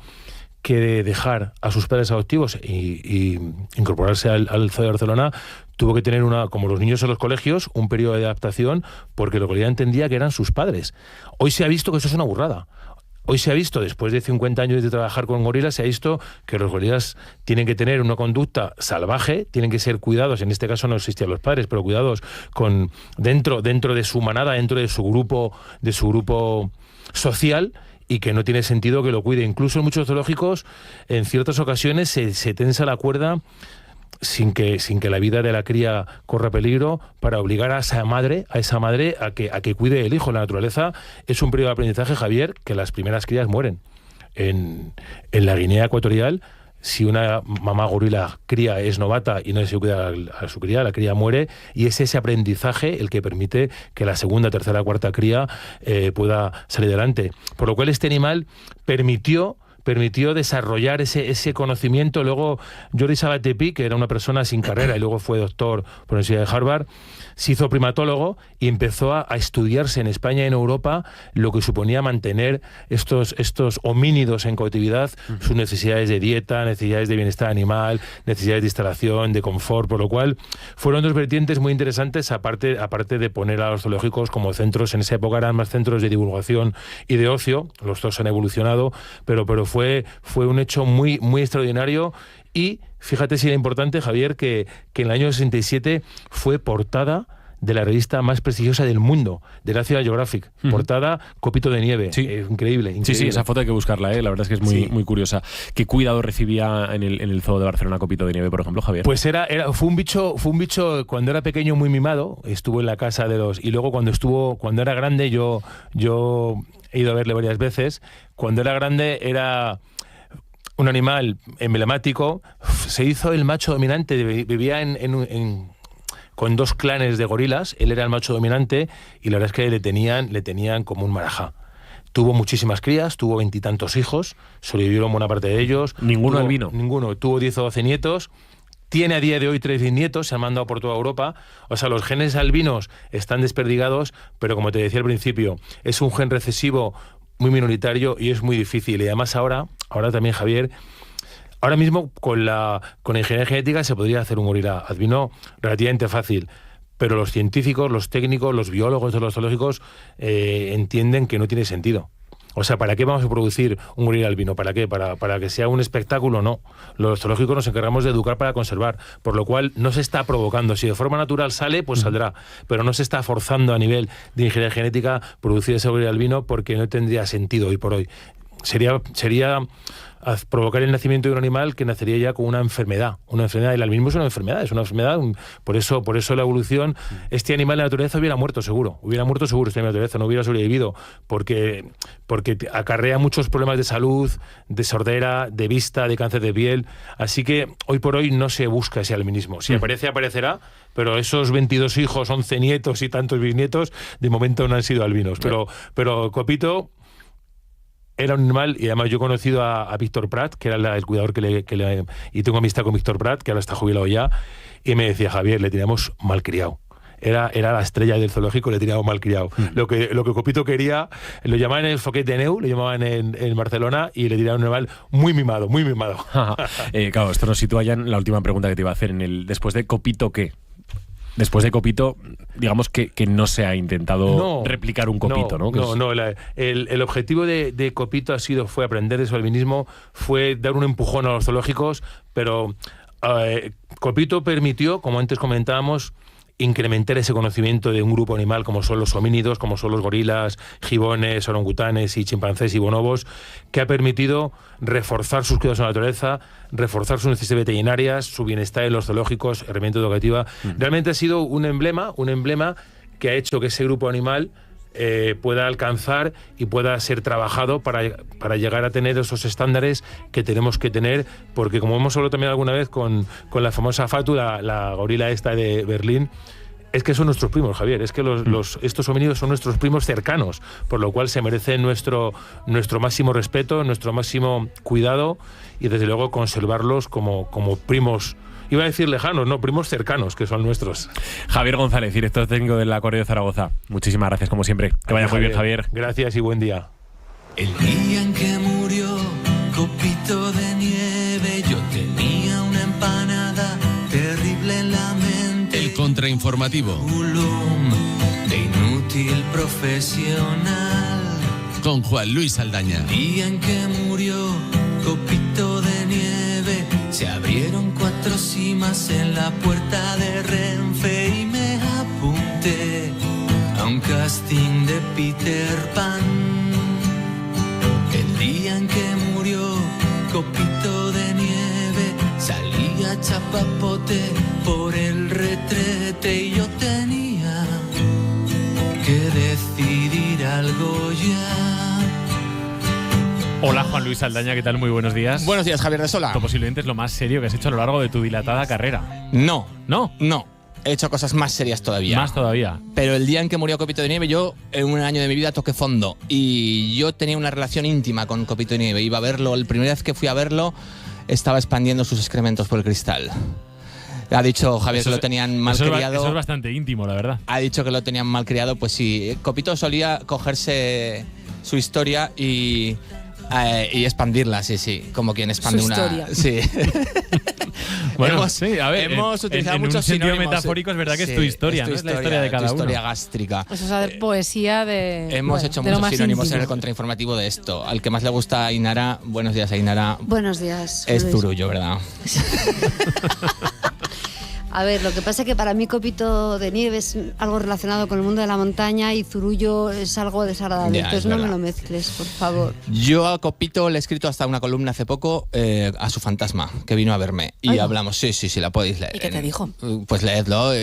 Speaker 12: dejar a sus padres adoptivos y incorporarse al Zoo de Barcelona, tuvo que tener como los niños en los colegios, un periodo de adaptación, porque el gorila entendía que eran sus padres. Hoy se ha visto que eso es una burrada. Hoy se ha visto, después de 50 años de trabajar con gorilas, se ha visto que los gorilas tienen que tener una conducta salvaje, tienen que ser cuidados, en este caso no existían los padres, pero cuidados dentro de su manada, dentro de su grupo social, y que no tiene sentido que lo cuide. Incluso en muchos zoológicos, en ciertas ocasiones, se tensa la cuerda sin que la vida de la cría corra peligro, para obligar a esa madre a que cuide el hijo. La naturaleza es un periodo de aprendizaje, Javier, que las primeras crías mueren. En la Guinea Ecuatorial, si una mamá gorila cría es novata y no se cuida a su cría, la cría muere, y es ese aprendizaje el que permite que la segunda, tercera, cuarta cría pueda salir adelante. Por lo cual este animal permitió desarrollar ese conocimiento. Luego Jordi Sabaté-Pi, que era una persona sin carrera y luego fue doctor por la Universidad de Harvard, se hizo primatólogo y empezó a estudiarse en España y en Europa lo que suponía mantener estos homínidos en cautividad, sus necesidades de dieta, necesidades de bienestar animal, necesidades de instalación, de confort, por lo cual fueron 2 vertientes muy interesantes, aparte de poner a los zoológicos como centros. En esa época eran más centros de divulgación y de ocio, los dos han evolucionado, pero fue un hecho muy, muy extraordinario. Y fíjate si era importante, Javier, que en el año 67 fue portada de la revista más prestigiosa del mundo, de National Geographic. Portada Copito de Nieve.
Speaker 1: Sí.
Speaker 12: Increíble.
Speaker 1: Sí, esa foto hay que buscarla, la verdad es que es muy curiosa. ¿Qué cuidado recibía en el Zoo de Barcelona Copito de Nieve, por ejemplo, Javier?
Speaker 12: Pues fue un bicho cuando era pequeño muy mimado, estuvo en la casa de los... Y luego cuando era grande, yo he ido a verle varias veces, cuando era grande era un animal emblemático, se hizo el macho dominante, vivía con 2 clanes de gorilas, él era el macho dominante y la verdad es que le tenían como un marajá. Tuvo muchísimas crías, tuvo 20 y tantos hijos, sobrevivieron buena parte de ellos.
Speaker 1: ¿Ninguno albino?
Speaker 12: Ninguno, tuvo 10 o 12 nietos. tiene a día de hoy 3 bisnietos, se han mandado por toda Europa. O sea, los genes albinos están desperdigados, pero como te decía al principio, es un gen recesivo muy minoritario y es muy difícil. Y además ahora también, Javier, ahora mismo con la ingeniería genética se podría hacer un gorila albino relativamente fácil. Pero los científicos, los técnicos, los biólogos de los zoológicos entienden que no tiene sentido. O sea, ¿para qué vamos a producir un gorila albino? ¿Para qué? ¿Para que sea un espectáculo? No. Los zoológicos nos encargamos de educar para conservar, por lo cual no se está provocando. Si de forma natural sale, pues saldrá, pero no se está forzando a nivel de ingeniería genética producir ese gorila albino porque no tendría sentido hoy por hoy. Sería provocar el nacimiento de un animal que nacería ya con una enfermedad. El albinismo es una enfermedad, por eso la evolución, este animal en la naturaleza hubiera muerto seguro este animal en la naturaleza, no hubiera sobrevivido, porque acarrea muchos problemas de salud, de sordera, de vista, de cáncer de piel, así que hoy por hoy no se busca ese albinismo. Si aparece, aparecerá, pero esos 22 hijos, 11 nietos y tantos bisnietos, de momento no han sido albinos. Pero Copito era un animal, y además yo he conocido a Víctor Prat, que era el cuidador y tengo amistad con Víctor Prat, que ahora está jubilado ya, y me decía: Javier, le teníamos malcriado. Era la estrella del zoológico, le teníamos malcriado. Lo que Copito quería, lo llamaban el Foquet de Neu, lo llamaban en Barcelona, y le tiraban un animal muy mimado, muy mimado.
Speaker 1: Claro, esto nos sitúa ya en la última pregunta que te iba a hacer, después de Copito, ¿qué? Después de Copito, digamos que no se ha intentado replicar un Copito, ¿no?
Speaker 12: El objetivo de Copito fue aprender de su albinismo, fue dar un empujón a los zoológicos, pero Copito permitió, como antes comentábamos, incrementar ese conocimiento de un grupo animal como son los homínidos, como son los gorilas, gibones, orangutanes y chimpancés y bonobos, que ha permitido reforzar sus cuidados en la naturaleza, reforzar sus necesidades veterinarias, su bienestar en los zoológicos, herramienta educativa. Realmente ha sido un emblema que ha hecho que ese grupo animal pueda alcanzar y pueda ser trabajado para llegar a tener esos estándares que tenemos que tener, porque como hemos hablado también alguna vez con la famosa Fatu, la gorila esta de Berlín, es que son nuestros primos, Javier, es que estos homínidos son nuestros primos cercanos, por lo cual se merecen nuestro máximo respeto, nuestro máximo cuidado y desde luego conservarlos como primos. Iba a decir lejanos, no, primos cercanos, que son nuestros.
Speaker 1: Javier González, director técnico del Acuario de Zaragoza. Muchísimas gracias, como siempre. Que vaya muy bien, Javier.
Speaker 12: Gracias y buen día.
Speaker 9: El día en que murió Copito de Nieve, yo tenía una empanada terrible en la mente.
Speaker 8: El contrainformativo.
Speaker 9: De inútil profesional.
Speaker 8: Con Juan Luis Saldaña.
Speaker 9: El día en que murió Copito de Nieve, se abrieron 4 cimas en la puerta de Renfe y me apunté a un casting de Peter Pan. El día en que murió Copito de Nieve, salía chapapote por el retrete y yo tenía que decidir algo ya.
Speaker 1: Hola, Juan Luis Saldaña, ¿qué tal? Muy buenos días.
Speaker 15: Buenos días, Javier de Sola.
Speaker 1: Esto posiblemente es lo más serio que has hecho a lo largo de tu dilatada carrera.
Speaker 15: No.
Speaker 1: ¿No?
Speaker 15: No. He hecho cosas más serias todavía.
Speaker 1: Más todavía.
Speaker 15: Pero el día en que murió Copito de Nieve, yo en un año de mi vida toqué fondo. Y yo tenía una relación íntima con Copito de Nieve. Iba a verlo, la primera vez que fui a verlo, estaba expandiendo sus excrementos por el cristal. Ha dicho Javier que lo tenían mal criado.
Speaker 1: Eso es bastante íntimo, la verdad.
Speaker 15: Ha dicho que lo tenían mal criado, pues sí. Copito solía cogerse su historia y expandirla, sí, como quien expande
Speaker 13: su
Speaker 15: una
Speaker 13: historia.
Speaker 15: Sí.
Speaker 1: Bueno, sí, a ver,
Speaker 15: hemos utilizado
Speaker 1: en
Speaker 15: muchos
Speaker 1: un sentido
Speaker 15: sinónimos.
Speaker 1: metafórico es verdad que
Speaker 15: Sí,
Speaker 1: es tu historia, ¿no? Es la historia de cada
Speaker 15: tu historia
Speaker 1: uno.
Speaker 15: gástrica.
Speaker 13: Eso es hacer poesía de.
Speaker 15: Hemos hecho
Speaker 13: de lo
Speaker 15: muchos
Speaker 13: más
Speaker 15: sinónimos
Speaker 13: íntimo.
Speaker 15: en el contrainformativo de esto. Al que más le gusta a Ainara, buenos días, Ainara.
Speaker 23: Buenos días.
Speaker 15: Es
Speaker 23: Luis.
Speaker 15: Zurullo, ¿verdad?
Speaker 23: A ver, lo que pasa es que para mí Copito de Nieve es algo relacionado con el mundo de la montaña y Zurullo es algo desagradable.
Speaker 15: Ya,
Speaker 23: Entonces
Speaker 15: es
Speaker 23: no me
Speaker 15: verdad.
Speaker 23: lo mezcles, por favor.
Speaker 15: Yo a Copito le he escrito hasta una columna hace poco a su fantasma, que vino a verme. Y
Speaker 23: Ay.
Speaker 15: hablamos, sí, la podéis leer.
Speaker 13: ¿Y qué te dijo?
Speaker 15: Pues leedlo.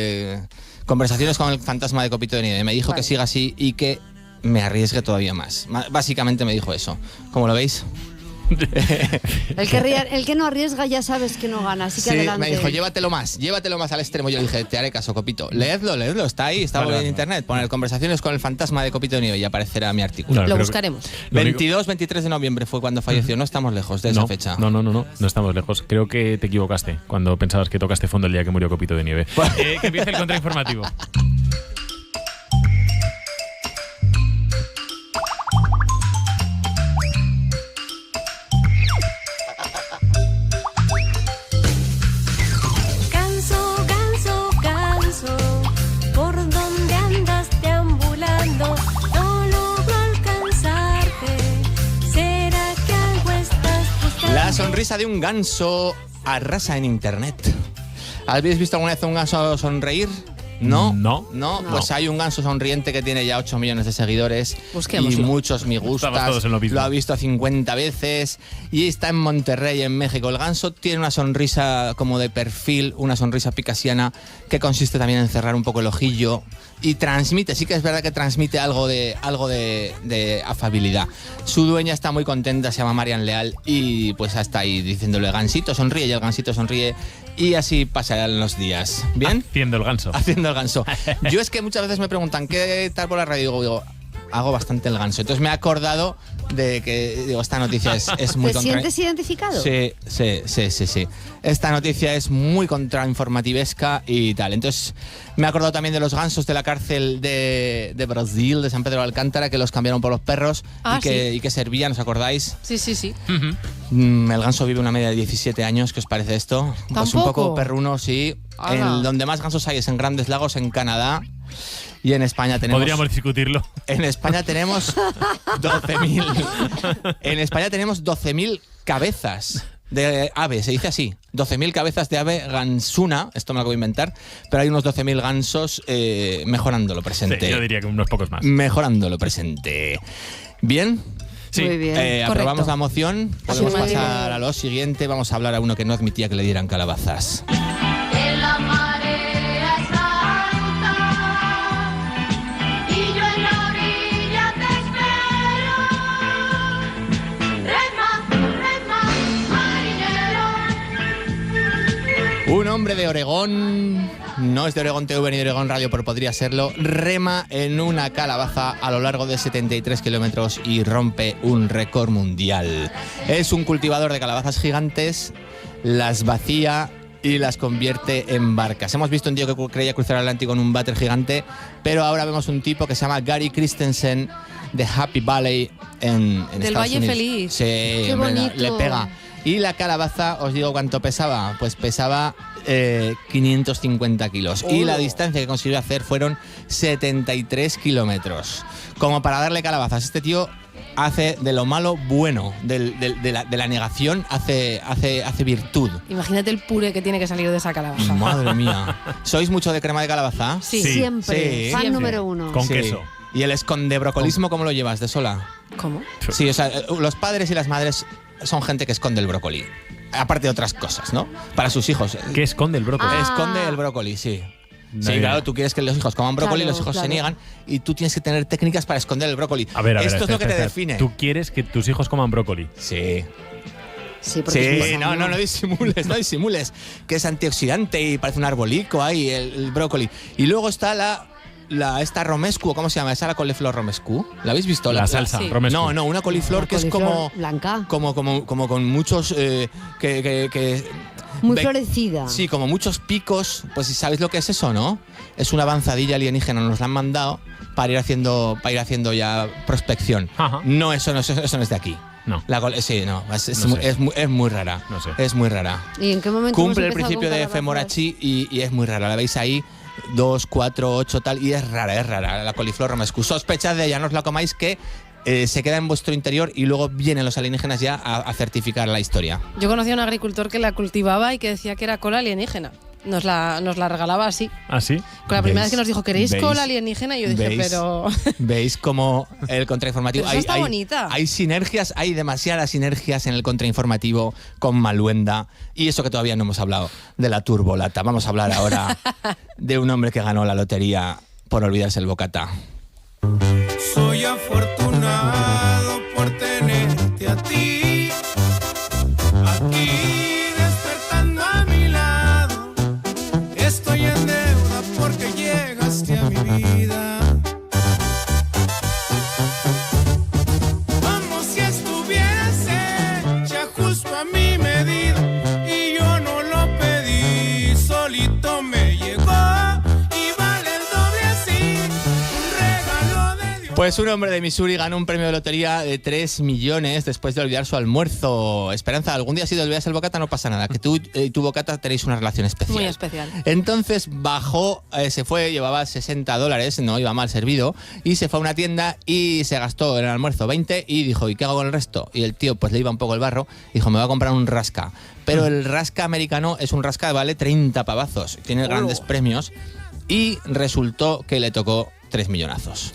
Speaker 15: Conversaciones con el fantasma de Copito de Nieve. Me dijo que siga así y que me arriesgue todavía más. Básicamente me dijo eso. ¿Cómo lo veis?
Speaker 23: El que no arriesga ya sabes que no gana, así que
Speaker 15: sí,
Speaker 23: adelante.
Speaker 15: me dijo, llévatelo más al extremo. Yo le dije, te haré caso, Copito. Leedlo, está ahí, está en internet. Poner conversaciones con el fantasma de Copito de Nieve y aparecerá mi artículo.
Speaker 13: Lo buscaremos.
Speaker 15: 22-23 de noviembre fue cuando falleció, no estamos lejos de esa fecha.
Speaker 1: No estamos lejos. Creo que te equivocaste cuando pensabas que tocaste fondo el día que murió Copito de Nieve. Que empiece el contrainformativo.
Speaker 15: La sonrisa de un ganso arrasa en internet. ¿Habéis visto alguna vez un ganso sonreír? ¿No? No. Pues hay un ganso sonriente que tiene ya 8 millones de seguidores. Y muchos me gustas. Lo ha visto 50 veces y está en Monterrey, en México. El ganso tiene una sonrisa como de perfil, una sonrisa picasiana que consiste también en cerrar un poco el ojillo y transmite, sí que es verdad que transmite algo de afabilidad. Su dueña está muy contenta, se llama Marian Leal y pues está ahí diciéndole gansito sonríe y el gansito sonríe y así pasarán los días. ¿Bien?
Speaker 1: Haciendo el ganso.
Speaker 15: Yo es que muchas veces me preguntan ¿qué tal por la radio? Digo, hago bastante el ganso. Entonces me he acordado de que esta noticia es muy
Speaker 23: ¿Te sientes identificado?
Speaker 15: Sí. Esta noticia es muy contrainformativesca y tal. Entonces me he acordado también de los gansos de la cárcel de Brasil, de San Pedro de Alcántara, que los cambiaron por los perros y que servían, ¿os acordáis?
Speaker 13: Sí.
Speaker 15: El ganso vive una media de 17 años, ¿qué os parece esto? Pues un poco perruno, sí. Donde más gansos hay es en Grandes Lagos, en Canadá. Y en España tenemos...
Speaker 1: Podríamos discutirlo.
Speaker 15: En España tenemos 12.000. En España tenemos 12.000 cabezas de ave, se dice así. 12.000 cabezas de ave gansuna, esto me lo acabo de inventar, pero hay unos 12.000 gansos mejorando lo presente.
Speaker 1: Sí, yo diría que unos pocos más.
Speaker 15: Mejorando lo presente. ¿Bien?
Speaker 23: Sí. Muy bien.
Speaker 15: Aprobamos la moción, podemos pasar a lo siguiente. Vamos a hablar a uno que no admitía que le dieran calabazas. Un hombre de Oregón, no es de Oregón TV ni de Oregón Radio, pero podría serlo, rema en una calabaza a lo largo de 73 kilómetros y rompe un récord mundial. Es un cultivador de calabazas gigantes, las vacía y las convierte en barcas. Hemos visto un tío que creía cruzar el Atlántico en un váter gigante, pero ahora vemos un tipo que se llama Gary Christensen de Happy Valley en
Speaker 13: Del
Speaker 15: Estados
Speaker 13: Valle
Speaker 15: Unidos.
Speaker 13: Feliz.
Speaker 15: Sí,
Speaker 23: Qué
Speaker 15: hombre,
Speaker 23: bonito.
Speaker 15: le pega. Y la calabaza, os digo cuánto pesaba, pues pesaba 550 kilos. Y la distancia que consiguió hacer fueron 73 kilómetros. Como para darle calabazas. Este tío hace de lo malo bueno, de la negación hace virtud.
Speaker 13: Imagínate el puré que tiene que salir de esa calabaza.
Speaker 15: Madre mía. ¿Sois mucho de crema de calabaza?
Speaker 23: Sí. Siempre.
Speaker 15: Sí.
Speaker 23: Fan número 1.
Speaker 1: Con queso.
Speaker 15: ¿Y el escondebrocolismo cómo lo llevas, de sola?
Speaker 13: ¿Cómo?
Speaker 15: Sí, o sea, los padres y las madres son gente que esconde el brócoli. Aparte de otras cosas, ¿no? Para sus hijos.
Speaker 1: ¿Qué esconde el brócoli?
Speaker 15: Esconde el brócoli, sí.
Speaker 1: No
Speaker 15: Sí,
Speaker 1: idea.
Speaker 15: claro, tú quieres que los hijos coman brócoli,
Speaker 23: Claro,
Speaker 15: los hijos
Speaker 23: claro.
Speaker 15: se niegan y tú tienes que tener técnicas para esconder el brócoli.
Speaker 1: A ver,
Speaker 15: Esto es lo que te
Speaker 1: espera.
Speaker 15: define.
Speaker 1: ¿Tú quieres que tus hijos coman brócoli?
Speaker 15: Sí.
Speaker 23: Sí, porque es
Speaker 15: Sí,
Speaker 23: muy sano.
Speaker 15: no disimules. Que es antioxidante y parece un arbolico ahí, el brócoli. Y luego está esta romescu, ¿cómo se llama? ¿Esa la coliflor romescu? ¿La habéis visto?
Speaker 1: La salsa, romescu.
Speaker 15: No, una coliflor
Speaker 23: Una
Speaker 15: que es
Speaker 23: coliflor
Speaker 15: como
Speaker 23: blanca.
Speaker 15: como con muchos
Speaker 23: Muy
Speaker 15: ve-
Speaker 23: florecida.
Speaker 15: Sí, como muchos picos. Pues si sabéis lo que es eso, ¿no? Es una avanzadilla alienígena, nos la han mandado para ir haciendo ya prospección.
Speaker 1: Ajá.
Speaker 15: No, eso no es de aquí.
Speaker 1: No.
Speaker 15: Sí, no,
Speaker 1: No sé.
Speaker 15: es muy rara.
Speaker 1: No sé.
Speaker 15: Es muy rara.
Speaker 23: ¿Y en qué momento
Speaker 15: Cumple el
Speaker 23: hemos empezado
Speaker 15: principio
Speaker 23: con
Speaker 15: de
Speaker 23: calabazas?
Speaker 15: Femorachi y es muy rara. La veis ahí, 2, 4, 8, tal, y es rara. La coliflor romescu. Sospechad de ella, no os la comáis, que se queda en vuestro interior y luego vienen los alienígenas ya a certificar la historia.
Speaker 13: Yo conocí a un agricultor que la cultivaba y que decía que era cola alienígena. Nos la regalaba así.
Speaker 1: ¿Ah, sí?
Speaker 13: Con la primera vez que nos dijo, ¿queréis
Speaker 15: ¿Veis?
Speaker 13: cola alienígena? Y yo dije,
Speaker 15: ¿Veis?
Speaker 13: pero...
Speaker 15: ¿Veis cómo el contrainformativo?
Speaker 13: Pero esa está bonita.
Speaker 15: Hay sinergias, hay demasiadas sinergias en el contrainformativo con Maluenda. Y eso que todavía no hemos hablado de la turbolata. Vamos a hablar ahora de un hombre que ganó la lotería por olvidarse el bocata.
Speaker 6: Soy afortunado por tenerte a ti. arbolito me llegó y vale el doble así. Un regalo de Dios.
Speaker 15: Pues un hombre de Missouri ganó un premio de lotería de 3 millones después de olvidar su almuerzo. Esperanza, algún día si te olvidas el bocata no pasa nada, que tú y tu bocata tenéis una relación especial.
Speaker 13: Muy especial.
Speaker 15: Entonces bajó, se fue, llevaba $60, no iba mal servido, y se fue a una tienda y se gastó en el almuerzo 20 y dijo, ¿y qué hago con el resto? Y el tío pues le iba un poco el barro, dijo, me voy a comprar un rasca. Pero el rasca americano es un rasca que vale 30 pavazos, tiene grandes premios, y resultó que le tocó 3 millonazos.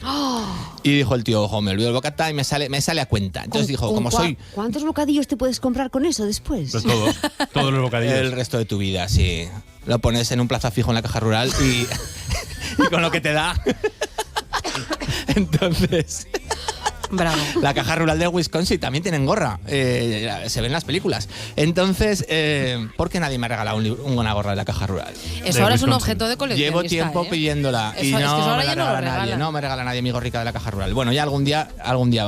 Speaker 15: Y dijo el tío, ojo, me olvido el bocata y me sale a cuenta. Entonces dijo, como soy...
Speaker 23: ¿Cuántos bocadillos te puedes comprar con eso después?
Speaker 1: Pues todos los bocadillos.
Speaker 15: El resto de tu vida, sí. Lo pones en un plazo fijo en la caja rural y con lo que te da. Entonces...
Speaker 13: Bravo.
Speaker 15: La caja rural de Wisconsin también tienen gorra. Se ven en las películas. Entonces, ¿por qué nadie me ha regalado una gorra de la caja rural?
Speaker 13: Eso ahora es un objeto de colección.
Speaker 15: Llevo tiempo pidiéndola y
Speaker 13: es que
Speaker 15: no
Speaker 13: ahora
Speaker 15: me la
Speaker 13: ya no lo
Speaker 15: regala nadie.
Speaker 13: regalan.
Speaker 15: No me regala nadie, amigo rica de la caja rural. Bueno, ya algún día.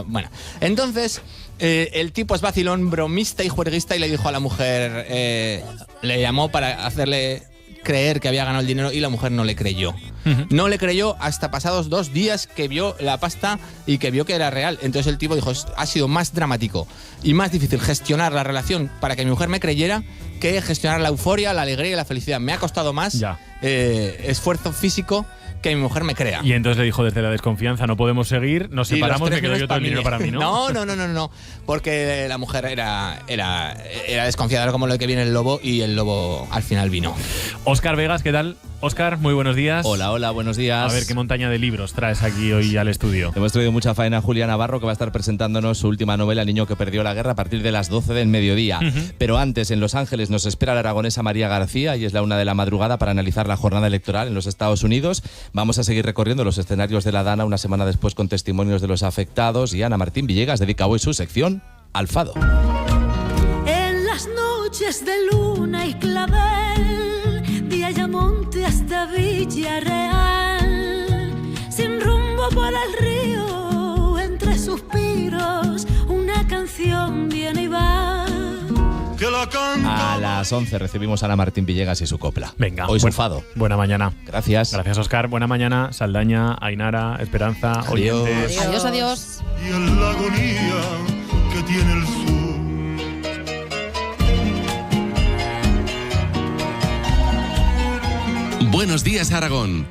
Speaker 15: Bueno, entonces el tipo es vacilón, bromista y juerguista y le dijo a la mujer, le llamó para hacerle creer que había ganado el dinero y la mujer no le creyó. No le creyó hasta pasados 2 días que vio la pasta y que vio que era real. Entonces el tipo dijo, ha sido más dramático y más difícil gestionar la relación para que mi mujer me creyera que gestionar la euforia, la alegría y la felicidad. Me ha costado más esfuerzo físico que mi mujer me crea.
Speaker 1: Y entonces le dijo desde la desconfianza, no podemos seguir, nos separamos, me quedo yo todo el dinero para mí, ¿no?
Speaker 15: No, porque la mujer era desconfiada, era como lo de que viene el lobo y el lobo al final vino.
Speaker 1: Óscar Vegas, ¿qué tal? Óscar, muy buenos días.
Speaker 16: Hola, buenos días.
Speaker 1: A ver, ¿qué montaña de libros traes aquí hoy al estudio?
Speaker 16: Hemos traído mucha faena a Julia Navarro, que va a estar presentándonos su última novela, El niño que perdió la guerra, a partir de las 12 del mediodía. Pero antes, en Los Ángeles, nos espera la aragonesa María García, y es la 1 de la madrugada para analizar la jornada electoral en los Estados Unidos. Vamos a seguir recorriendo los escenarios de la Dana una semana después con testimonios de los afectados, y Ana Martín Villegas dedica hoy su sección al fado.
Speaker 17: En las noches de luna y clavel, de Ayamonte hasta Villarreal, sin rumbo por el río, entre suspiros, una canción viene y va.
Speaker 16: A las 11 recibimos a Ana Martín Villegas y su copla.
Speaker 1: Venga.
Speaker 16: Hoy su fado.
Speaker 1: Buena mañana.
Speaker 16: Gracias.
Speaker 1: Gracias, Óscar. Buena mañana, Saldaña, Ainara, Esperanza, oyentes.
Speaker 13: Adiós.
Speaker 6: Y en la agonía que tiene el sur.
Speaker 8: Buenos días, Aragón.